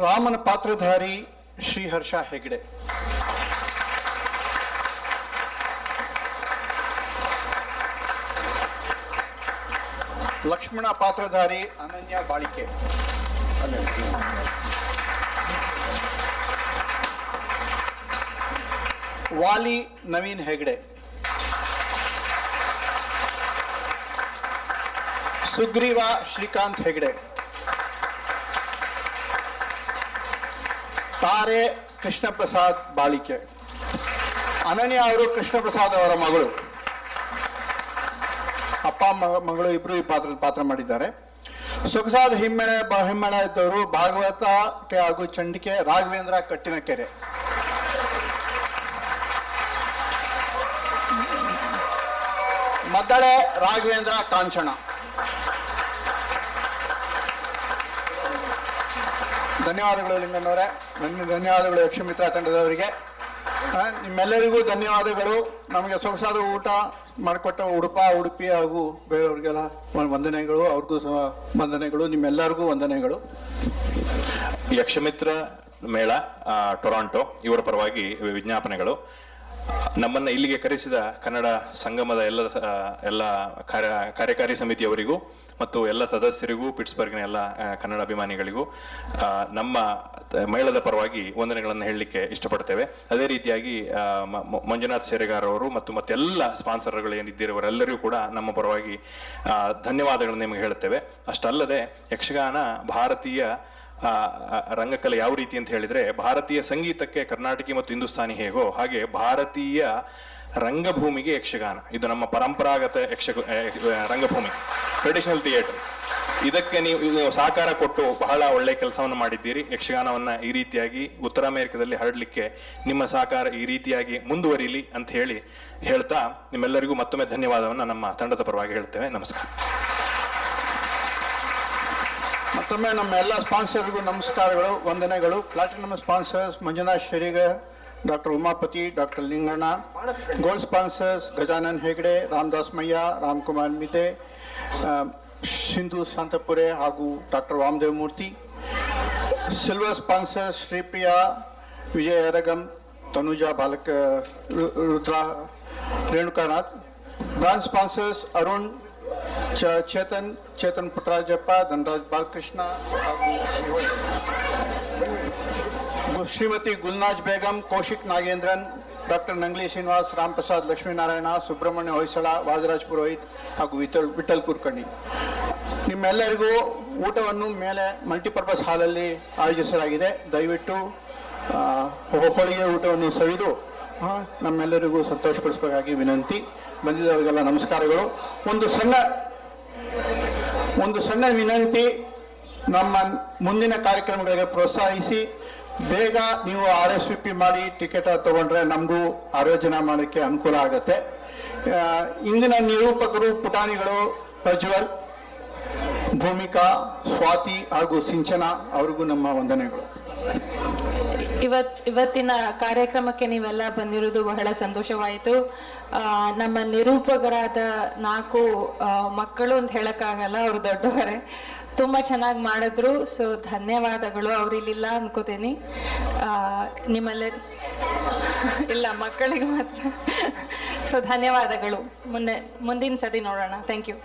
ರಾಮನ ಪಾತ್ರಧಾರಿ ಶ್ರೀಹರ್ಷ ಹೆಗ್ಡೆ. ಲಕ್ಷ್ಮಣ ಪಾತ್ರಧಾರಿ ಅನನ್ಯ ಬಾಳಿಕೆ. ವಾಲಿ ನವೀನ್ ಹೆಗ್ಡೆ. ಸುಗ್ರೀವ ಶ್ರೀಕಾಂತ್ ಹೆಗ್ಡೆ. ತಾರೆ ಕೃಷ್ಣ ಪ್ರಸಾದ್ ಬಾಳಿಕೆ. ಅನನ್ಯ ಅವರು ಕೃಷ್ಣ ಪ್ರಸಾದ್ ಅವರ ಮಗಳು. ಅಪ್ಪ ಮಗಳು ಇಬ್ರು ಈ ಪಾತ್ರ ಮಾಡಿದ್ದಾರೆ. ಸೊಗಸಾದ ಹಿಮ್ಮೆಳ ಇದ್ದವರು ಭಾಗವತಕ್ಕೆ ಹಾಗೂ ಚಂಡಿಕೆ ರಾಘವೇಂದ್ರ ಕಟ್ಟಿನಕೆರೆ. ಮದ್ದಳೆ ರಾಘವೇಂದ್ರ ಕಾಂಚಣ. ಧನ್ಯವಾದಗಳು ಲಿಂಗಣ್ಣವರೇ. ಧನ್ಯವಾದಗಳು ಯಕ್ಷಮಿತ್ರ ತಂಡದವರಿಗೆ. ನಿಮ್ಮೆಲ್ಲರಿಗೂ ಧನ್ಯವಾದಗಳು. ನಮಗೆ ಸೊಗಸಾದ ಊಟ ಮಾಡಿಕೊಟ್ಟ ಉಡುಪಿ ಹಾಗೂ ಬೇರೆಯವ್ರಿಗೆಲ್ಲ ವಂದನೆಗಳು. ಅವ್ರಿಗೂ ಸಹ ವಂದನೆಗಳು. ನಿಮ್ಮೆಲ್ಲರಿಗೂ ವಂದನೆಗಳು. ಯಕ್ಷಮಿತ್ರ ಮೇಳ ಟೊರಾಂಟೊ ಇವರ ಪರವಾಗಿ ವಿಜ್ಞಾಪನೆಗಳು. ನಮ್ಮನ್ನು ಇಲ್ಲಿಗೆ ಕರೆಸಿದ ಕನ್ನಡ ಸಂಗಮದ ಎಲ್ಲ ಕಾರ್ಯಕಾರಿ ಸಮಿತಿಯವರಿಗೂ ಮತ್ತು ಎಲ್ಲ ಸದಸ್ಯರಿಗೂ, ಪಿಟ್ಸ್ಬರ್ಗ್ನ ಎಲ್ಲ ಕನ್ನಡ ಅಭಿಮಾನಿಗಳಿಗೂ ನಮ್ಮ ಮೇಳದ ಪರವಾಗಿ ವಂದನೆಗಳನ್ನು ಹೇಳಲಿಕ್ಕೆ ಇಷ್ಟಪಡ್ತೇವೆ. ಅದೇ ರೀತಿಯಾಗಿ ಮಂಜುನಾಥ್ ಶೇರೆಗಾರ್ ಅವರು ಮತ್ತು ಮತ್ತೆಲ್ಲ ಸ್ಪಾನ್ಸರ್ಗಳು ಏನಿದ್ದಿರೋರೆಲ್ಲರಿಗೂ ಕೂಡ ನಮ್ಮ ಪರವಾಗಿ ಧನ್ಯವಾದಗಳನ್ನು ನಿಮಗೆ ಹೇಳುತ್ತೇವೆ. ಅಷ್ಟಲ್ಲದೆ ಯಕ್ಷಗಾನ ಭಾರತೀಯ ರಂಗಕಲೆ ಯಾವ ರೀತಿ ಅಂತ ಹೇಳಿದ್ರೆ, ಭಾರತೀಯ ಸಂಗೀತಕ್ಕೆ ಕರ್ನಾಟಕಿ ಮತ್ತು ಹಿಂದೂಸ್ತಾನಿ ಹೇಗೋ ಹಾಗೆ ಭಾರತೀಯ ರಂಗಭೂಮಿಗೆ ಯಕ್ಷಗಾನ ಇದು ನಮ್ಮ ಪರಂಪರಾಗತ ರಂಗಭೂಮಿ, ಟ್ರೆಡಿಷನಲ್ ಥಿಯೇಟರ್. ಇದಕ್ಕೆ ನೀವು ಸಹಕಾರ ಕೊಟ್ಟು ಬಹಳ ಒಳ್ಳೆ ಕೆಲಸವನ್ನು ಮಾಡಿದ್ದೀರಿ. ಯಕ್ಷಗಾನವನ್ನ ಈ ರೀತಿಯಾಗಿ ಉತ್ತರ ಅಮೆರಿಕದಲ್ಲಿ ಹರಡಲಿಕ್ಕೆ ನಿಮ್ಮ ಸಹಕಾರ ಈ ರೀತಿಯಾಗಿ ಮುಂದುವರಿಲಿ ಅಂತ ಹೇಳ್ತಾ ನಿಮ್ಮೆಲ್ಲರಿಗೂ ಮತ್ತೊಮ್ಮೆ ಧನ್ಯವಾದವನ್ನು ನಮ್ಮ ತಂಡದ ಪರವಾಗಿ ಹೇಳ್ತೇವೆ. ನಮಸ್ಕಾರ. ಮತ್ತೊಮ್ಮೆ ನಮ್ಮ ಎಲ್ಲ ಸ್ಪಾನ್ಸರ್ಗೂ ನಮಸ್ಕಾರಗಳು, ವಂದನೆಗಳು. Platinum sponsors Manjunath Sharigar, doctor Umapathi, doctor Linganna. Gold sponsors Gajanan Hegde, Ramdas Mayya, Ramkumar Mithe, Sindhu Shantapure ಹಾಗೂ doctor Vamadev Murthy. Silver sponsors Shripriya, Vijaya Aragam, Tanuja Balaka, Rudra, Renukanath. Branch sponsors Arun, Chetan Puttarajappa, Dhanraj Balakrishna ಹಾಗೂ ಶ್ರೀಮತಿ ಗುಲ್ನಾಜ್ ಬೇಗಂ, ಕೌಶಿಕ್ ನಾಗೇಂದ್ರನ್, ಡಾಕ್ಟರ್ ನಂಗ್ಲಿ ಶ್ರೀನಿವಾಸ್, ರಾಮ್ ಪ್ರಸಾದ್ ಲಕ್ಷ್ಮೀನಾರಾಯಣ, ಸುಬ್ರಹ್ಮಣ್ಯ ಹೊಯ್ಸಳ, ವಾದರಾಜ್ ಪುರೋಹಿತ್ ಹಾಗೂ ವಿಠಲ್ ಕುರ್ಕರ್ಣಿ. ನಿಮ್ಮೆಲ್ಲರಿಗೂ ಊಟವನ್ನು ಮೇಲೆ ಮಲ್ಟಿಪರ್ಪಸ್ ಹಾಲಲ್ಲಿ ಆಯೋಜಿಸಲಾಗಿದೆ. ದಯವಿಟ್ಟು ಹೋಳಿಗೆ ಊಟವನ್ನು ಸವಿದು ನಮ್ಮೆಲ್ಲರಿಗೂ ಸಂತೋಷಪಡಿಸಬೇಕಾಗಿ ವಿನಂತಿ. ಬಂದಿದ್ದವರಿಗೆಲ್ಲ ನಮಸ್ಕಾರಗಳು. ಒಂದು ಸಣ್ಣ ವಿನಂತಿ, ನಮ್ಮ ಮುಂದಿನ ಕಾರ್ಯಕ್ರಮಗಳಿಗೆ ಪ್ರೋತ್ಸಾಹಿಸಿ. ಬೇಗ ನೀವು RSVP ಮಾಡಿ ಟಿಕೆಟ್ ತಗೊಂಡ್ರೆ ನಮಗೂ ಆಯೋಜನೆ ಮಾಡೋಕ್ಕೆ ಅನುಕೂಲ ಆಗುತ್ತೆ. ಇಂದಿನ ನಿರೂಪಕರು ಪುಟಾಣಿಗಳು ಪ್ರಜ್ವಲ್, ಭೂಮಿಕಾ, ಸ್ವಾತಿ ಹಾಗೂ ಸಿಂಚನ ಅವರಿಗೂ ನಮ್ಮ ವಂದನೆಗಳು. ಇವತ್ತಿನ ಕಾರ್ಯಕ್ರಮಕ್ಕೆ ನೀವೆಲ್ಲ ಬಂದಿರೋದು ಬಹಳ ಸಂತೋಷವಾಯಿತು. ನಮ್ಮ ನಿರೂಪಕರಾದ 4 ಮಕ್ಕಳು ಅಂತ ಹೇಳಕ್ಕಾಗಲ್ಲ, ಅವರು ದೊಡ್ಡವರೇ, ತುಂಬ ಚೆನ್ನಾಗಿ ಮಾಡಿದ್ರು. ಸೊ ಧನ್ಯವಾದಗಳು. ಅವರಿಲ್ಲಿಲ್ಲ ಅನ್ಕೋತೀನಿ. ನಿಮ್ಮೆಲ್ಲರಿ ಇಲ್ಲ, ಮಕ್ಕಳಿಗೆ ಮಾತ್ರ. ಸೊ ಧನ್ಯವಾದಗಳು. ಮುಂದಿನ ಸತಿ ನೋಡೋಣ. Thank you.